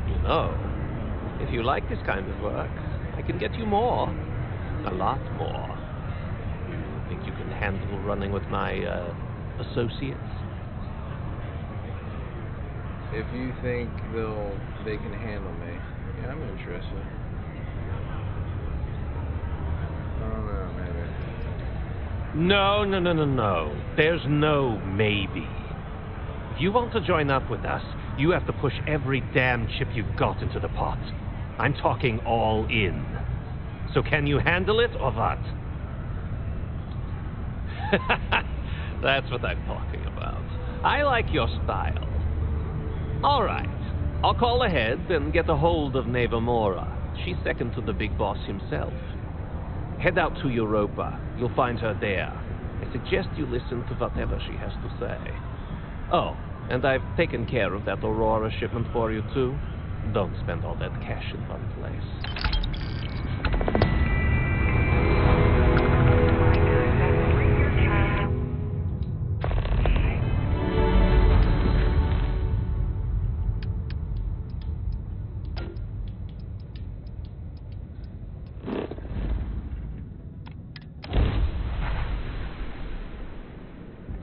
You know, if you like this kind of work, I can get you more. A lot more. You think you can handle running with my, associates? If you think they can handle me, yeah, I'm interested. I don't know, maybe. No. There's no maybe. If you want to join up with us, you have to push every damn chip you've got into the pot. I'm talking all in. So can you handle it or what? That's what I'm talking about. I like your style. All right. I'll call ahead and get a hold of Nevamora. She's second to the big boss himself. Head out to Europa. You'll find her there. I suggest you listen to whatever she has to say. Oh, and I've taken care of that Aurora shipment for you, too. Don't spend all that cash in one place.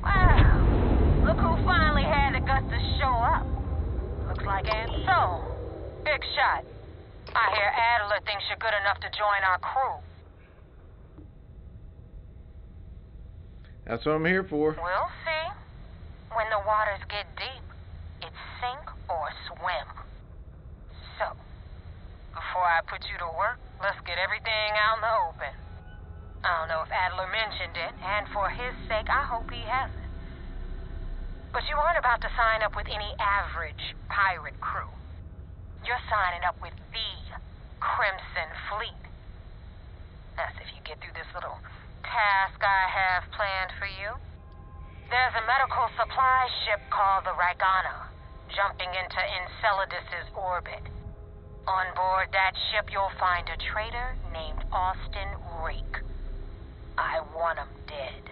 Wow, look who finally had the guts to show up. Looks like Aunt Soul. Big shot. I hear Adler thinks you're good enough to join our crew. That's what I'm here for. We'll see. When the waters get deep, it's sink or swim. So, before I put you to work, let's get everything out in the open. I don't know if Adler mentioned it, and for his sake, I hope he hasn't. But you aren't about to sign up with any average pirate crew. You're signing up with the Crimson Fleet. That's if you get through this little task I have planned for you. There's a medical supply ship called the Ragana, jumping into Enceladus's orbit. On board that ship, you'll find a traitor named Austin Rake. I want him dead.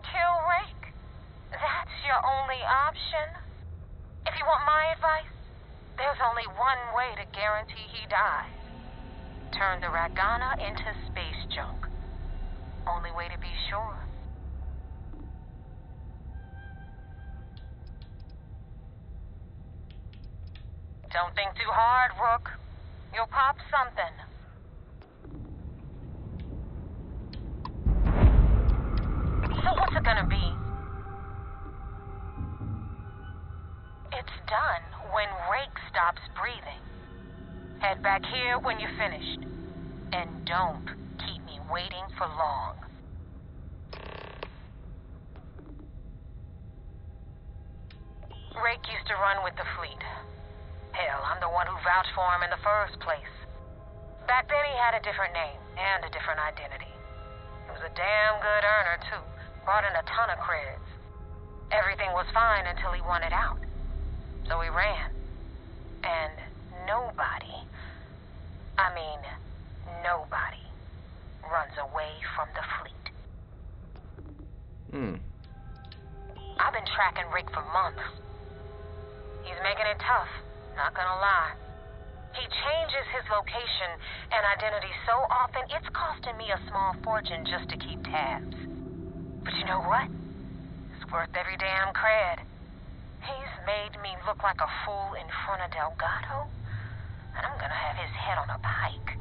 Kill Rake? That's your only option? If you want my advice, there's only one way to guarantee he dies. Turn the Ragana into space junk. Only way to be sure. Don't think too hard, Rook. You'll pop something. So what's it gonna be? It's done when Rake stops breathing. Head back here when you're finished. And don't keep me waiting for long. Rake used to run with the fleet. Hell, I'm the one who vouched for him in the first place. Back then he had a different name and a different identity. He was a damn good earner, too. Brought in a ton of creds. Everything was fine until he wanted out. So he ran. And nobody, nobody runs away from the fleet. I've been tracking Rick for months. He's making it tough, not gonna lie. He changes his location and identity so often, it's costing me a small fortune just to keep tabs. But you know what? It's worth every damn cred. He's made me look like a fool in front of Delgado, and I'm gonna have his head on a pike.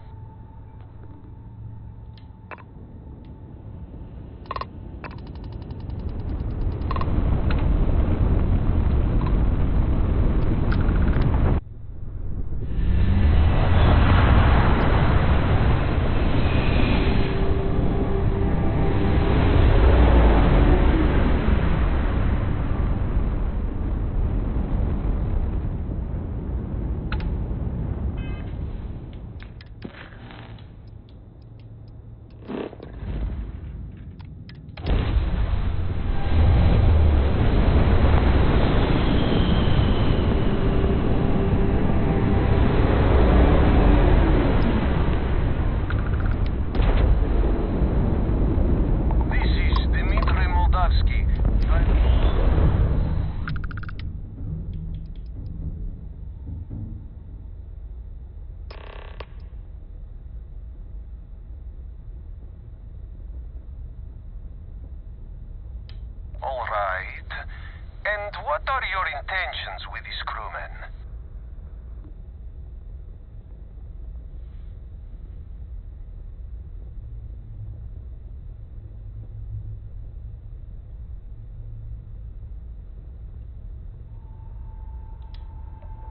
With his crewmen.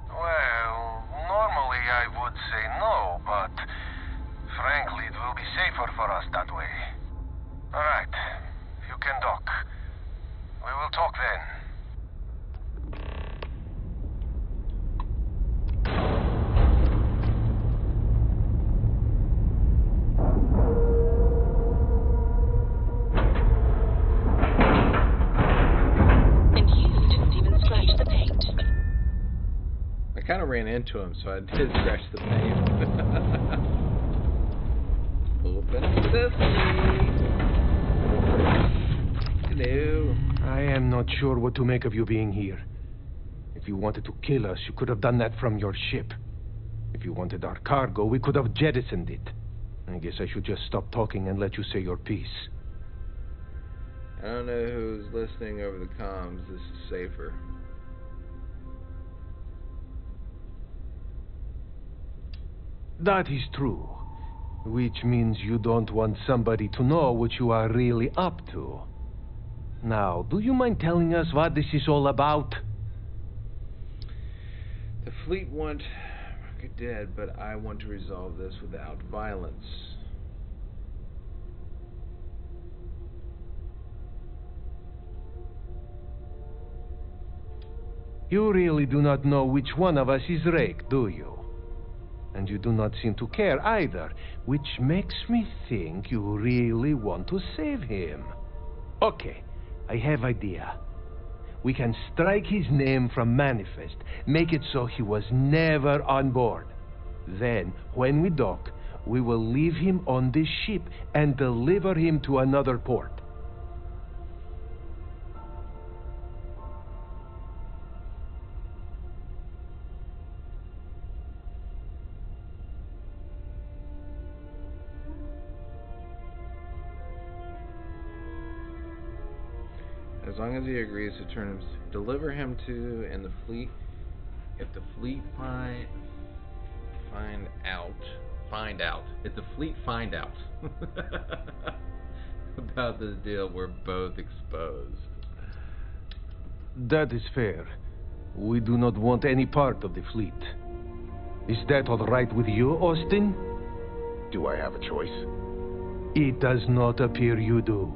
Well, normally I would say no, but frankly it will be safer for us that way. Alright, you can dock. We will talk then. I kind of ran into him, so I did scratch the paint. Open sesame. Hello. I am not sure what to make of you being here. If you wanted to kill us, you could have done that from your ship. If you wanted our cargo, we could have jettisoned it. I guess I should just stop talking and let you say your piece. I don't know who's listening over the comms. This is safer. That is true. Which means you don't want somebody to know what you are really up to. Now, do you mind telling us what this is all about? The fleet want Rocket dead, but I want to resolve this without violence. You really do not know which one of us is Rake, do you? And you do not seem to care either, which makes me think you really want to save him. Okay, I have idea. We can strike his name from Manifest, make it so he was never on board. Then, when we dock, we will leave him on this ship and deliver him to another port. As long as he agrees to deliver him to, and the fleet, if the fleet find out about this deal, we're both exposed. That is fair. We do not want any part of the fleet. Is that all right with you, Austin? Do I have a choice? It does not appear you do.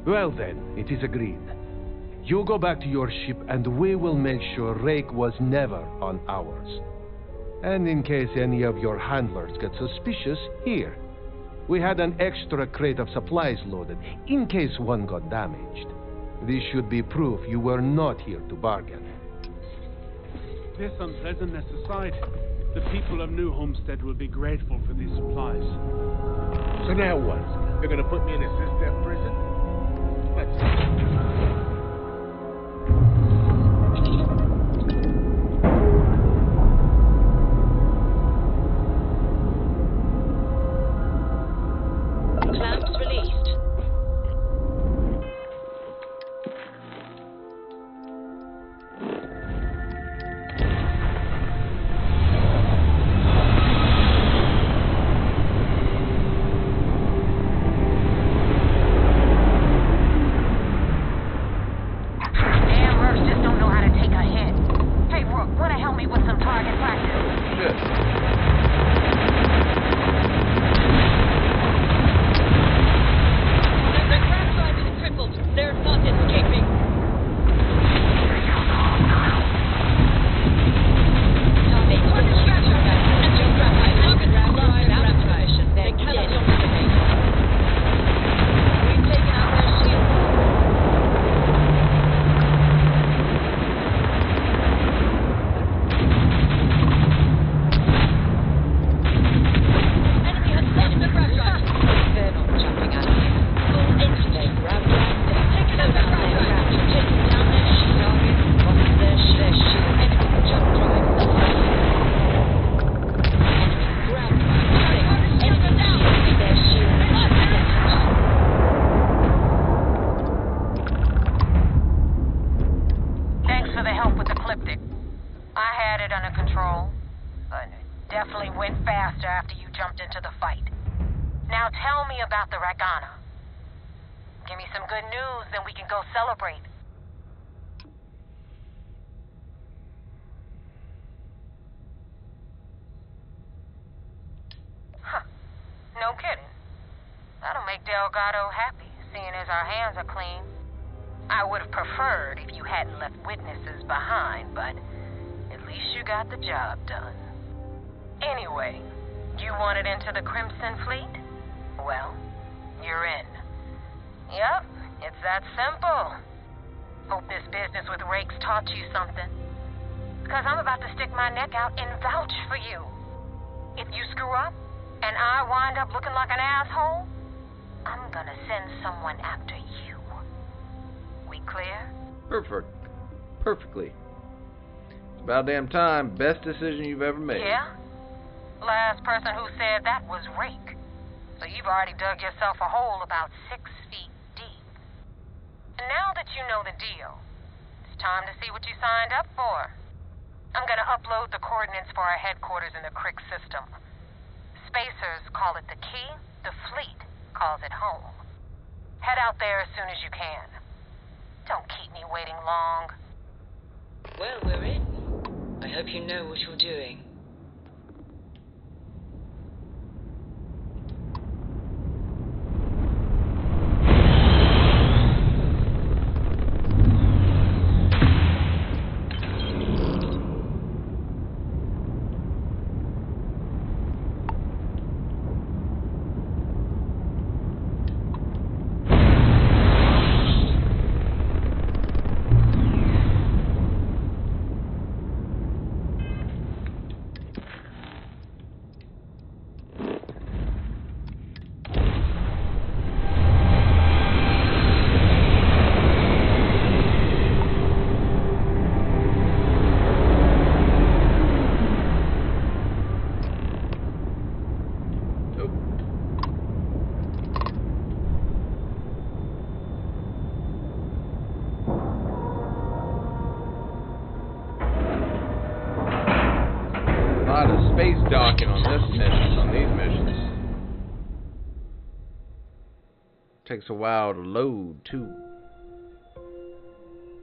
Well then, it is agreed. You go back to your ship and we will make sure Rake was never on ours. And in case any of your handlers get suspicious, here. We had an extra crate of supplies loaded, in case one got damaged. This should be proof you were not here to bargain. This unpleasantness aside, the people of New Homestead will be grateful for these supplies. So now what? They're gonna put me in a assistant prison? Let's see. I would have preferred if you hadn't left witnesses behind, but at least you got the job done. Anyway, you wanted into the Crimson Fleet? Well, you're in. Yep, it's that simple. Hope this business with Rake's taught you something. Because I'm about to stick my neck out and vouch for you. If you screw up, and I wind up looking like an asshole, I'm gonna send someone after you. We clear? Perfectly. It's about damn time. Best decision you've ever made. Yeah? Last person who said that was Rake. So you've already dug yourself a hole about 6 feet deep. And now that you know the deal, it's time to see what you signed up for. I'm gonna upload the coordinates for our headquarters in the Crick system. spacers call it the key, the fleet calls it home. Head out there as soon as you can. Don't keep me waiting long. Well, we're in. I hope you know what you're doing. Docking on this mission, on these missions. Takes a while to load, too.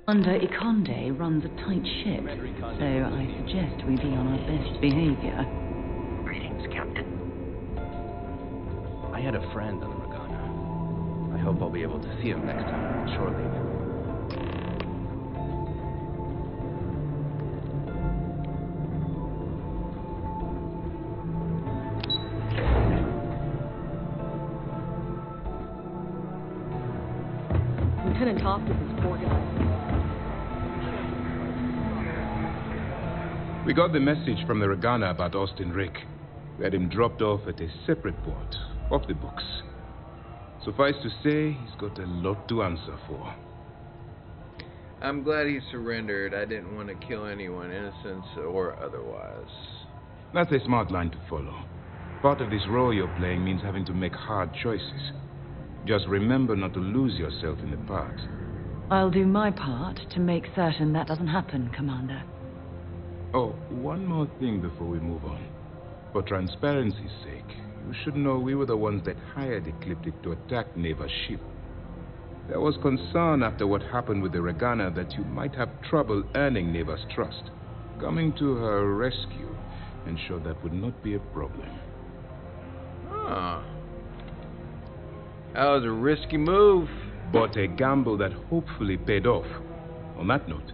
Commander Ikonde runs a tight ship, so I suggest we be on our best behavior. Greetings, Captain. I had a friend on the Regana. I hope I'll be able to see him next time on shore leave. Couldn't talk to this poor guy. We got the message from the Regana about Austin Rick. We had him dropped off at a separate port, off the books. Suffice to say, he's got a lot to answer for. I'm glad he surrendered. I didn't want to kill anyone, innocent or otherwise. That's a smart line to follow. Part of this role you're playing means having to make hard choices. Just remember not to lose yourself in the part. I'll do my part to make certain that doesn't happen, Commander. Oh, one more thing before we move on. For transparency's sake, you should know we were the ones that hired Ecliptic to attack Neva's ship. There was concern after what happened with the Regana that you might have trouble earning Neva's trust. Coming to her rescue ensured that would not be a problem. Ah. That was a risky move. But a gamble that hopefully paid off. On that note,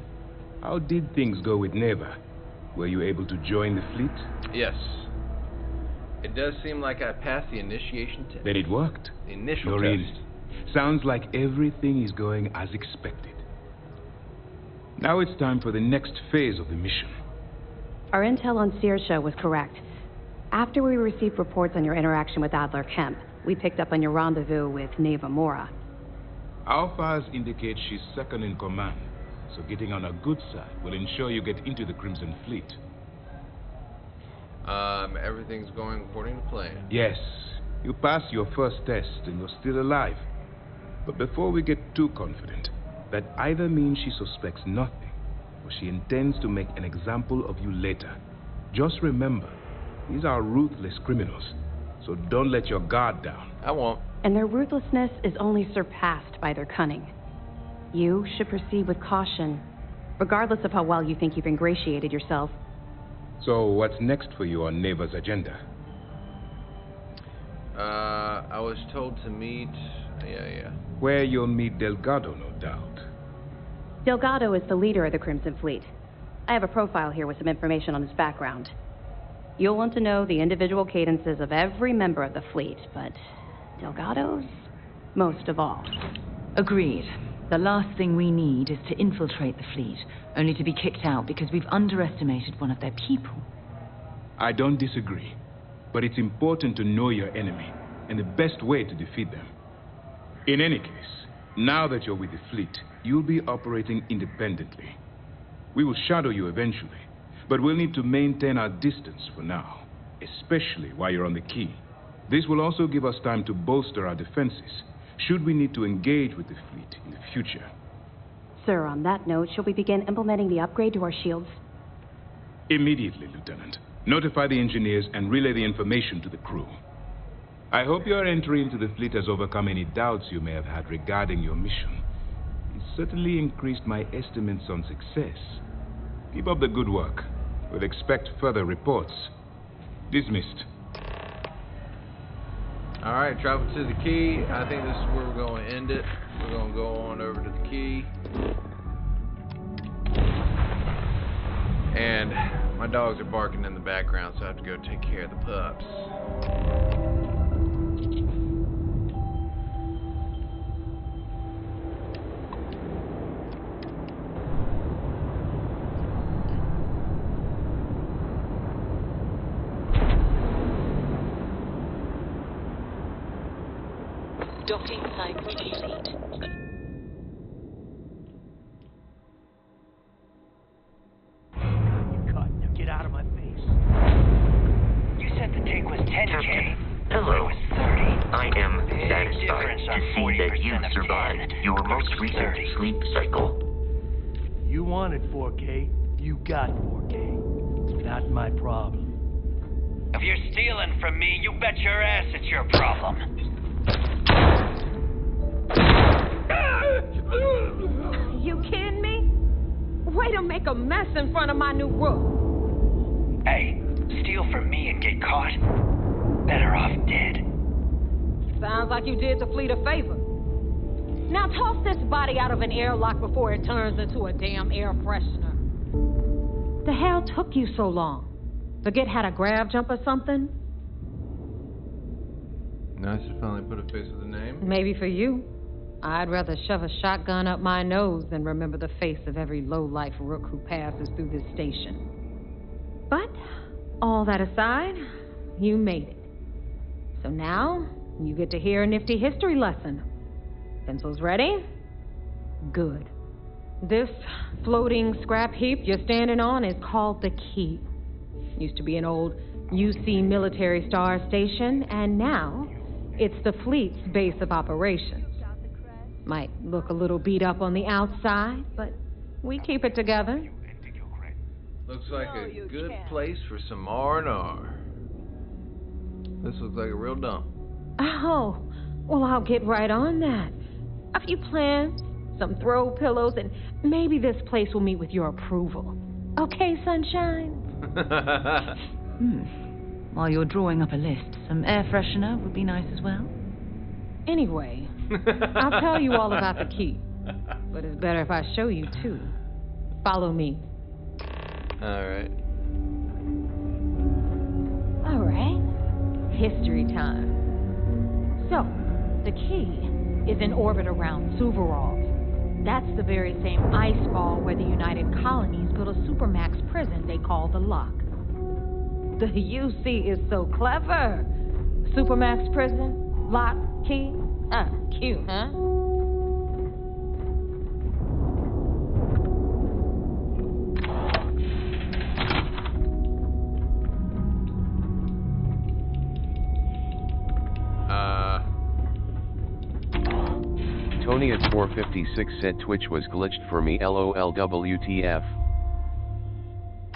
how did things go with Neva? Were you able to join the fleet? Yes. It does seem like I passed the initiation test. Then it worked. The initial You're test. in. Sounds like everything is going as expected. Now it's time for the next phase of the mission. Our intel on Searsha was correct. After we received reports on your interaction with Adler Kemp, we picked up on your rendezvous with Neva Mora. Our files indicate she's second in command, so getting on her good side will ensure you get into the Crimson Fleet. Everything's going according to plan. Yes, you passed your first test and you're still alive. But before we get too confident, that either means she suspects nothing, or she intends to make an example of you later. Just remember, these are ruthless criminals, so don't let your guard down. I won't. And their ruthlessness is only surpassed by their cunning. You should proceed with caution, regardless of how well you think you've ingratiated yourself. So what's next for you on Neva's agenda? I was told to meet... Yeah. Where you'll meet Delgado, no doubt. Delgado is the leader of the Crimson Fleet. I have a profile here with some information on his background. You'll want to know the individual cadences of every member of the fleet, but Delgado's most of all. Agreed. The last thing we need is to infiltrate the fleet, only to be kicked out because we've underestimated one of their people. I don't disagree, but it's important to know your enemy and the best way to defeat them. In any case, now that you're with the fleet, you'll be operating independently. We will shadow you eventually, but we'll need to maintain our distance for now, especially while you're on the key. This will also give us time to bolster our defenses, should we need to engage with the fleet in the future. Sir, on that note, shall we begin implementing the upgrade to our shields? Immediately, Lieutenant. Notify the engineers and relay the information to the crew. I hope your entry into the fleet has overcome any doubts you may have had regarding your mission. It certainly increased my estimates on success. Keep up the good work. We'll expect further reports. Dismissed. Alright, travel to the key. I think this is where we're going to end it. We're going to go on over to the key. And my dogs are barking in the background, so I have to go take care of the pups. Docking site complete. Get out of my face. You said the take was 10K. Hello. It was 30. I am Big satisfied difference to on see that you 40% of survived 10. your Yours most was recent 30. sleep cycle. You wanted 4K. You got 4K. It's not my problem. If you're stealing from me, you bet your ass it's your problem. You kidding me? Way to make a mess in front of my new roof. Hey, steal from me and get caught? Better off dead. Sounds like you did the fleet a favor. Now toss this body out of an airlock before it turns into a damn air freshener. The hell took you so long? Forget how to grab jump or something? Nice to finally put a face with a name. Maybe for you. I'd rather shove a shotgun up my nose than remember the face of every low-life rook who passes through this station. But, all that aside, you made it. So now, you get to hear a nifty history lesson. Pencils ready? Good. This floating scrap heap you're standing on is called the Key. Used to be an old UC military star station, and now it's the fleet's base of operations. Might look a little beat up on the outside, but we keep it together. Looks like a good place for some R&R. This looks like a real dump. Oh, well, I'll get right on that. A few plants, some throw pillows, and maybe this place will meet with your approval. Okay, sunshine? While you're drawing up a list, some air freshener would be nice as well. Anyway, I'll tell you all about the Key. But it's better if I show you, too. Follow me. Alright. Alright. History time. So, the Key is in orbit around Suvorov. That's the very same ice ball where the United Colonies built a supermax prison they call the Lock. The UC is so clever. Supermax prison, lock, key. Cute, huh? Tony at 456 said Twitch was glitched for me, LOL WTF.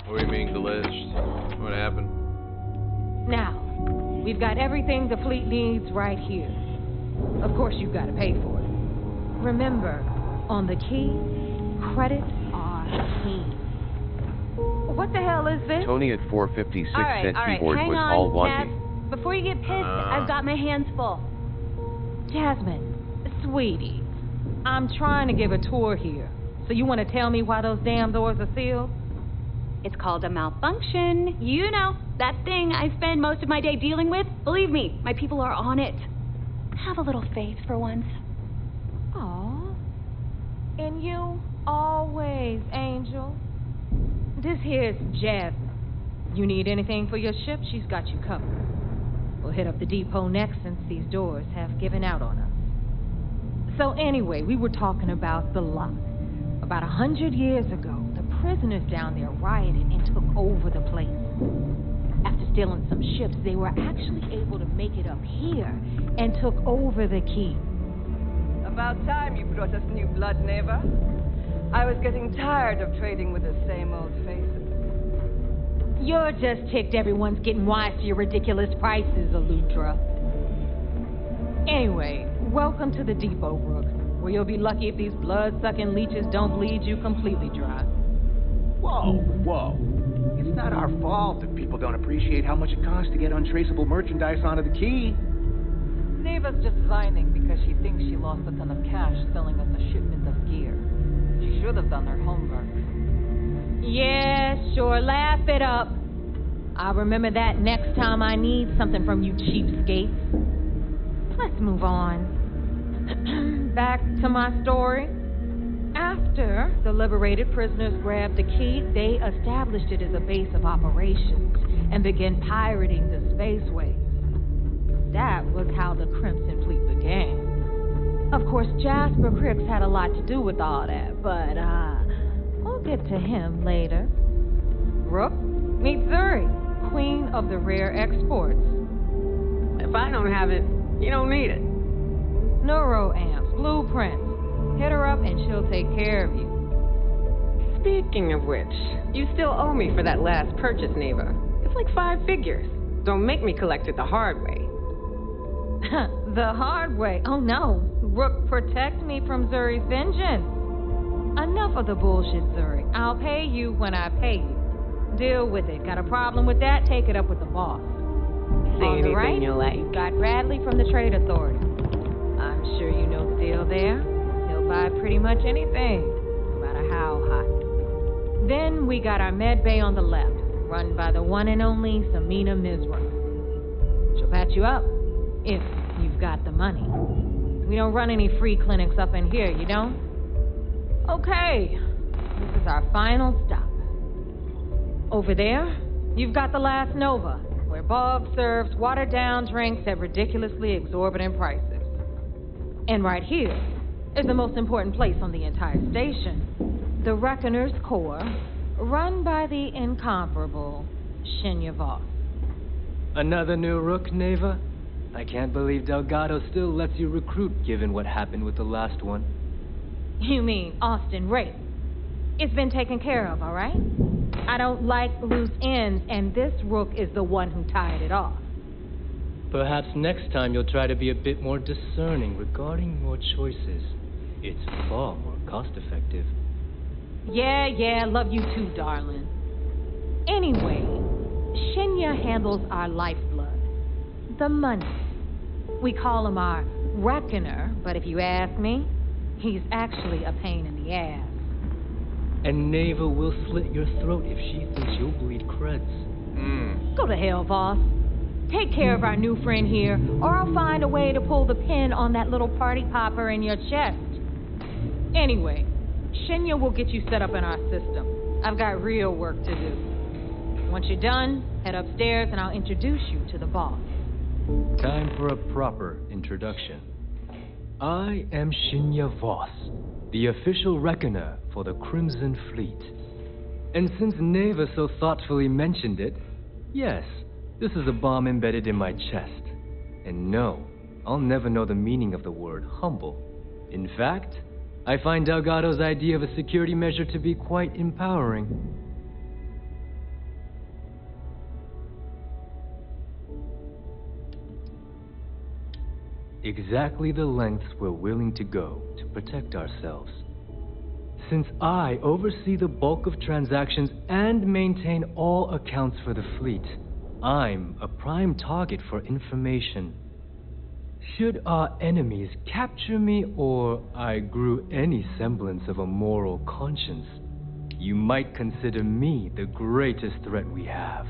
What do you mean glitched? What happened? Now, we've got everything the fleet needs right here. Of course, you've got to pay for it. Remember, on the Key, credits are king. What the hell is this? Tony at 456 said all right, keyboard hang was on, all wonky. Jazz. Before you get pissed, I've got my hands full. Jasmine, sweetie, I'm trying to give a tour here. So you want to tell me why those damn doors are sealed? It's called a malfunction. You know, that thing I spend most of my day dealing with. Believe me, my people are on it. Have a little faith for once. Aw. In you, always, Angel. This here's Jasmine. You need anything for your ship, she's got you covered. We'll hit up the depot next since these doors have given out on us. So anyway, we were talking about the Lock. About 100 years ago, the prisoners down there rioted and took over the place. After stealing some ships, they were actually able to make it up here and took over the Key. About time you brought us new blood, neighbor. I was getting tired of trading with the same old faces. You're just ticked everyone's getting wise to your ridiculous prices, Aludra. Anyway, welcome to the depot, Rook, where you'll be lucky if these blood-sucking leeches don't bleed you completely dry. Whoa, whoa. It's not our fault if people don't appreciate how much it costs to get untraceable merchandise onto the key. Neva's just whining because she thinks she lost a ton of cash selling us a shipment of gear. She should have done her homework. Yeah, sure, laugh it up. I'll remember that next time I need something from you cheapskates. Let's move on. Back to my story. After the liberated prisoners grabbed the key, they established it as a base of operations and began pirating the spaceways. That was how the Crimson Fleet began. Of course, Jasper Cricks had a lot to do with all that, but we'll get to him later. Rook, meet Zuri, queen of the rare exports. If I don't have it, you don't need it. Neuroamps, blueprints. Hit her up and she'll take care of you. Speaking of which, you still owe me for that last purchase, Neva. It's like 5 figures. Don't make me collect it the hard way. The hard way? Oh no. Rook, protect me from Zuri's vengeance. Enough of the bullshit, Zuri. I'll pay you when I pay you. Deal with it. Got a problem with that? Take it up with the boss. Say anything right, you like. You've got Bradley from the Trade Authority. I'm sure you know the deal there. He'll buy pretty much anything, no matter how hot. Then we got our med bay on the left, run by the one and only Samina Mizra. She'll patch you up, if you've got the money. We don't run any free clinics up in here, you don't? Okay, this is our final stop. Over there, you've got the Last Nova, where Bob serves watered-down drinks at ridiculously exorbitant prices. And right here is the most important place on the entire station, the Reckoner's Core, run by the incomparable Shinya Voss. Another new Rook, Neva? I can't believe Delgado still lets you recruit, given what happened with the last one. You mean Austin Rape? It's been taken care of, all right? I don't like loose ends, and this Rook is the one who tied it off. Perhaps next time you'll try to be a bit more discerning regarding your choices. It's far more cost-effective. Yeah, love you too, darling. Anyway, Shinya handles our lifeblood, the money. We call him our Reckoner, but if you ask me, he's actually a pain in the ass. And Neva will slit your throat if she thinks you'll bleed creds. Go to hell, Voss. Take care of our new friend here, or I'll find a way to pull the pin on that little party popper in your chest. Anyway, Shinya will get you set up in our system. I've got real work to do. Once you're done, head upstairs and I'll introduce you to the boss. Time for a proper introduction. I am Shinya Voss, the official reckoner for the Crimson Fleet. And since Neva so thoughtfully mentioned it, yes, this is a bomb embedded in my chest. And no, I'll never know the meaning of the word humble. In fact, I find Delgado's idea of a security measure to be quite empowering. Exactly the lengths we're willing to go to protect ourselves. Since I oversee the bulk of transactions and maintain all accounts for the fleet, I'm a prime target for information. Should our enemies capture me, or I grew any semblance of a moral conscience, you might consider me the greatest threat we have.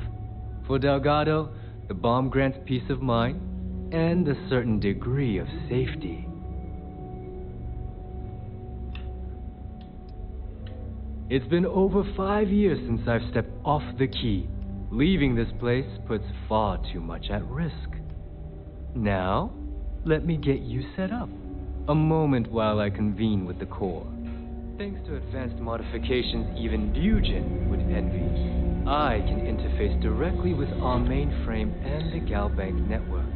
For Delgado, the bomb grants peace of mind and a certain degree of safety. It's been over 5 years since I've stepped off the key. Leaving this place puts far too much at risk. Now, let me get you set up. A moment while I convene with the core. Thanks to advanced modifications even Bugin would envy, I can interface directly with our mainframe and the Galbank network.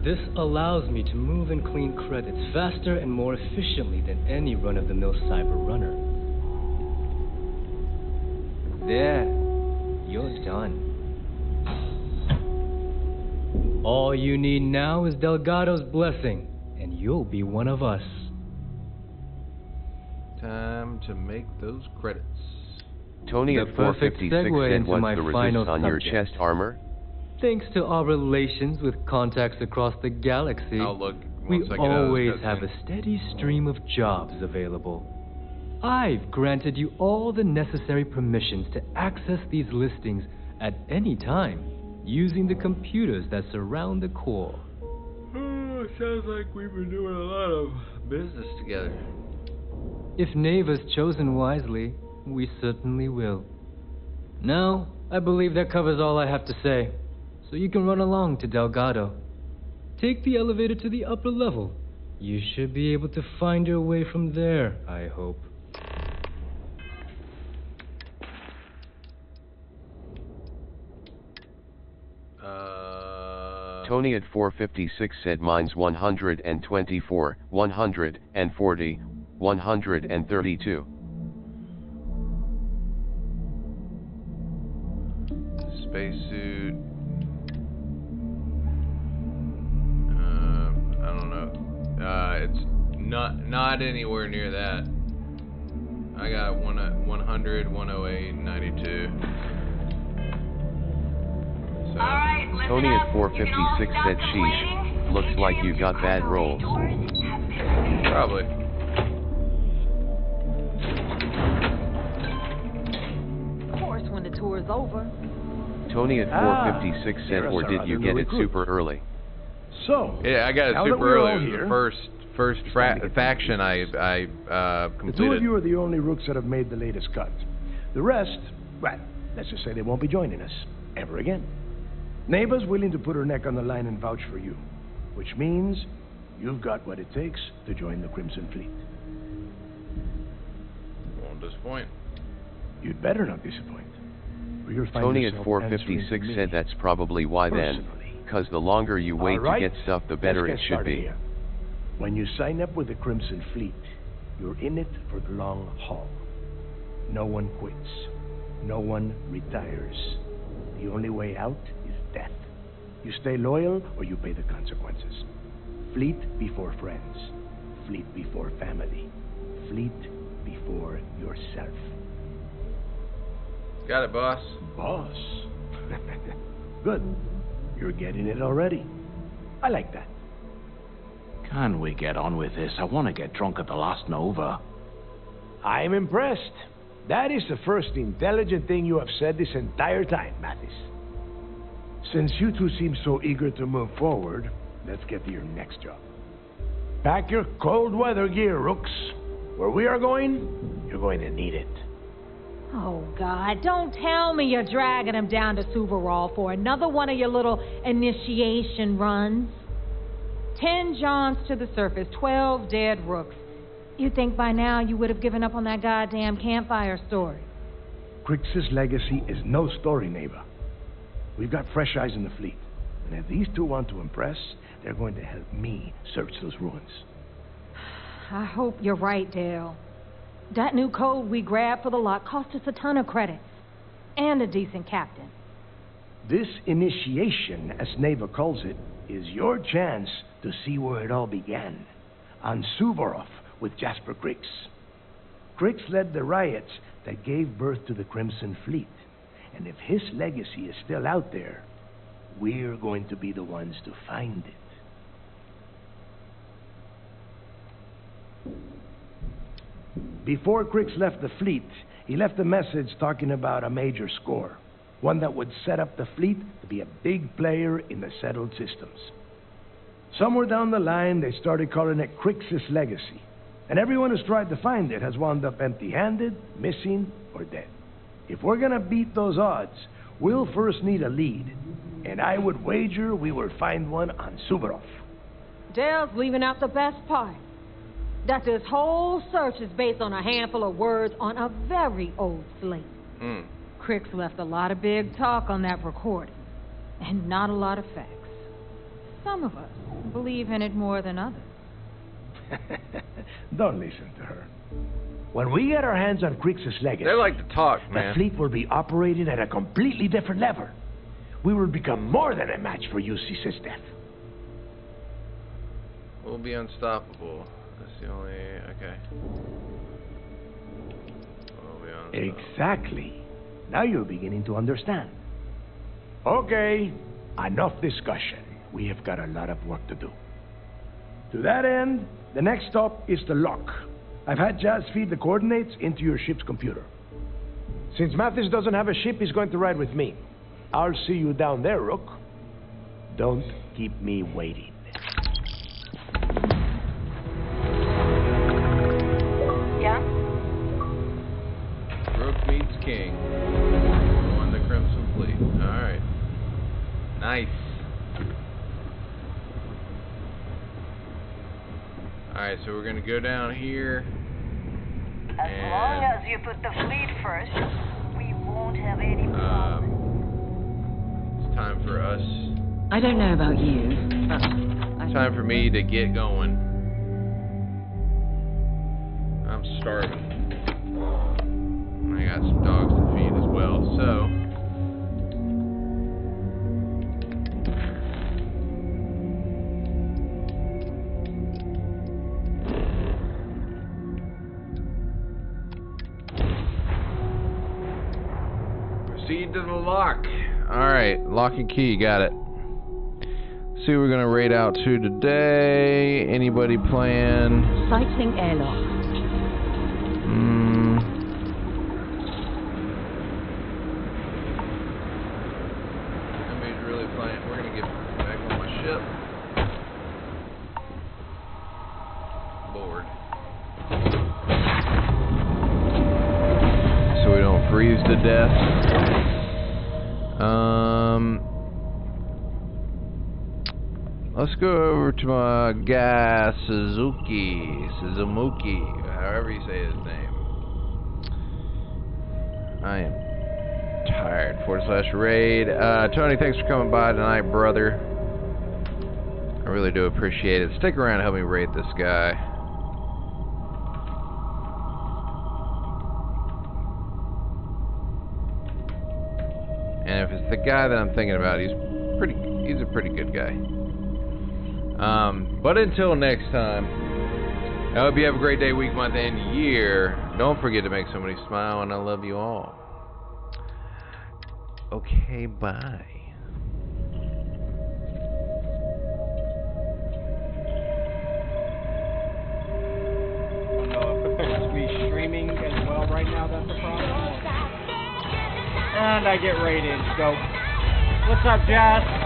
This allows me to move and clean credits faster and more efficiently than any run-of-the-mill cyber runner. There. you're done. All you need now is Delgado's blessing, and you'll be one of us. Time to make those credits. Tony The at perfect 456 segue said, into what's my the final resist on your subject. chest armor? Thanks to our relations with contacts across the galaxy, I'll look we once I get out of always this have cutscene. a steady stream of jobs available. I've granted you all the necessary permissions to access these listings at any time, using the computers that surround the core. Oh, sounds like we've been doing a lot of business together. If Neva's chosen wisely, we certainly will. Now, I believe that covers all I have to say, so you can run along to Delgado. Take the elevator to the upper level. You should be able to find your way from there, I hope. Tony at 456 said mine's 124, 140, 132. Spacesuit. I don't know. It's not anywhere near that. I got 100, 108, 92. So. Tony at 456 said, sheesh, looks like you got bad rolls. Probably. Of course, when the tour is over. Tony at 456 said, or did you get it super early? So, yeah, I got it now that super we're early. all It was here, the first faction I completed. the two of you are the only rooks that have made the latest cut. The rest, well, let's just say they won't be joining us ever again. Neva's willing to put her neck on the line and vouch for you, which means you've got what it takes to join the Crimson Fleet. Won't disappoint. You'd better not disappoint. Or you'll find Tony at yourself 456 answering to said me. that's probably why then, cause the longer you wait All right, to get stuff, the better let's it get should started be. here. When you sign up with the Crimson Fleet, you're in it for the long haul. No one quits. No one retires. The only way out is death. You stay loyal or you pay the consequences. Fleet before friends. Fleet before family. Fleet before yourself. Got it, boss. Boss? Good. You're getting it already. I like that. Can we get on with this? I want to get drunk at the last Nova. I'm impressed. That is the first intelligent thing you have said this entire time, Mattis. Since you two seem so eager to move forward, let's get to your next job. Pack your cold weather gear, Rooks. Where we are going, you're going to need it. Oh, God, don't tell me you're dragging him down to Suvarol for another one of your little initiation runs. 10 Johns to the surface, 12 dead Rooks. You'd think by now you would have given up on that goddamn campfire story. Crix's legacy is no story, Neva. We've got fresh eyes in the fleet. And if these two want to impress, they're going to help me search those ruins. I hope you're right, Dale. That new code we grabbed for the lot cost us a ton of credits. And a decent captain. This initiation, as Neva calls it, is your chance to see where it all began. On Suvorov with Jasper Crix. Crix led the riots that gave birth to the Crimson Fleet. And if his legacy is still out there, we're going to be the ones to find it. Before Crix left the fleet, he left a message talking about a major score. One that would set up the fleet to be a big player in the settled systems. Somewhere down the line, they started calling it Crix's legacy. And everyone who's tried to find it has wound up empty-handed, missing, or dead. If we're gonna beat those odds, we'll first need a lead. And I would wager we will find one on Suvorov. Dale's leaving out the best part. That this whole search is based on a handful of words on a very old slate. Crix left a lot of big talk on that recording. And not a lot of facts. Some of us believe in it more than others. Don't listen to her. When we get our hands on Crixus legacy, They like to talk, man. the fleet will be operating at a completely different level. We will become more than a match for UC System. We'll be unstoppable. That's the only... Okay. We'll be unstoppable. Exactly. Now you're beginning to understand. Okay, enough discussion. We have got a lot of work to do. To that end, the next stop is the lock. I've had Jazz feed the coordinates into your ship's computer. Since Mathis doesn't have a ship, he's going to ride with me. I'll see you down there, Rook. Don't keep me waiting. Yeah? Rook meets King. On the Crimson Fleet. Alright. Nice. Alright, so we're gonna go down here. As long as you put the fleet first, we won't have any problems. It's time for us. I don't know about you, but It's time for me to get going. I'm starving. I got some dogs to feed as well, so. Proceed to the lock. Alright, lock and key, got it. See what we're gonna raid out to today. Anybody plan? Cycling airlock. Nobody's really playing. We're gonna get back on my ship. Board. So we don't freeze to death. Let's go over to my guy Suzuki, however you say his name. I am tired. /raid. Tony, thanks for coming by tonight, brother. I really do appreciate it. Stick around and help me raid this guy. And if it's the guy that I'm thinking about, he's a pretty good guy. But until next time, I hope you have a great day, week, month, and year. Don't forget to make somebody smile, and I love you all. Okay, bye. I don't know if it's supposed to be streaming as well right now, that's the problem. And I get raided, so what's up, Jazz?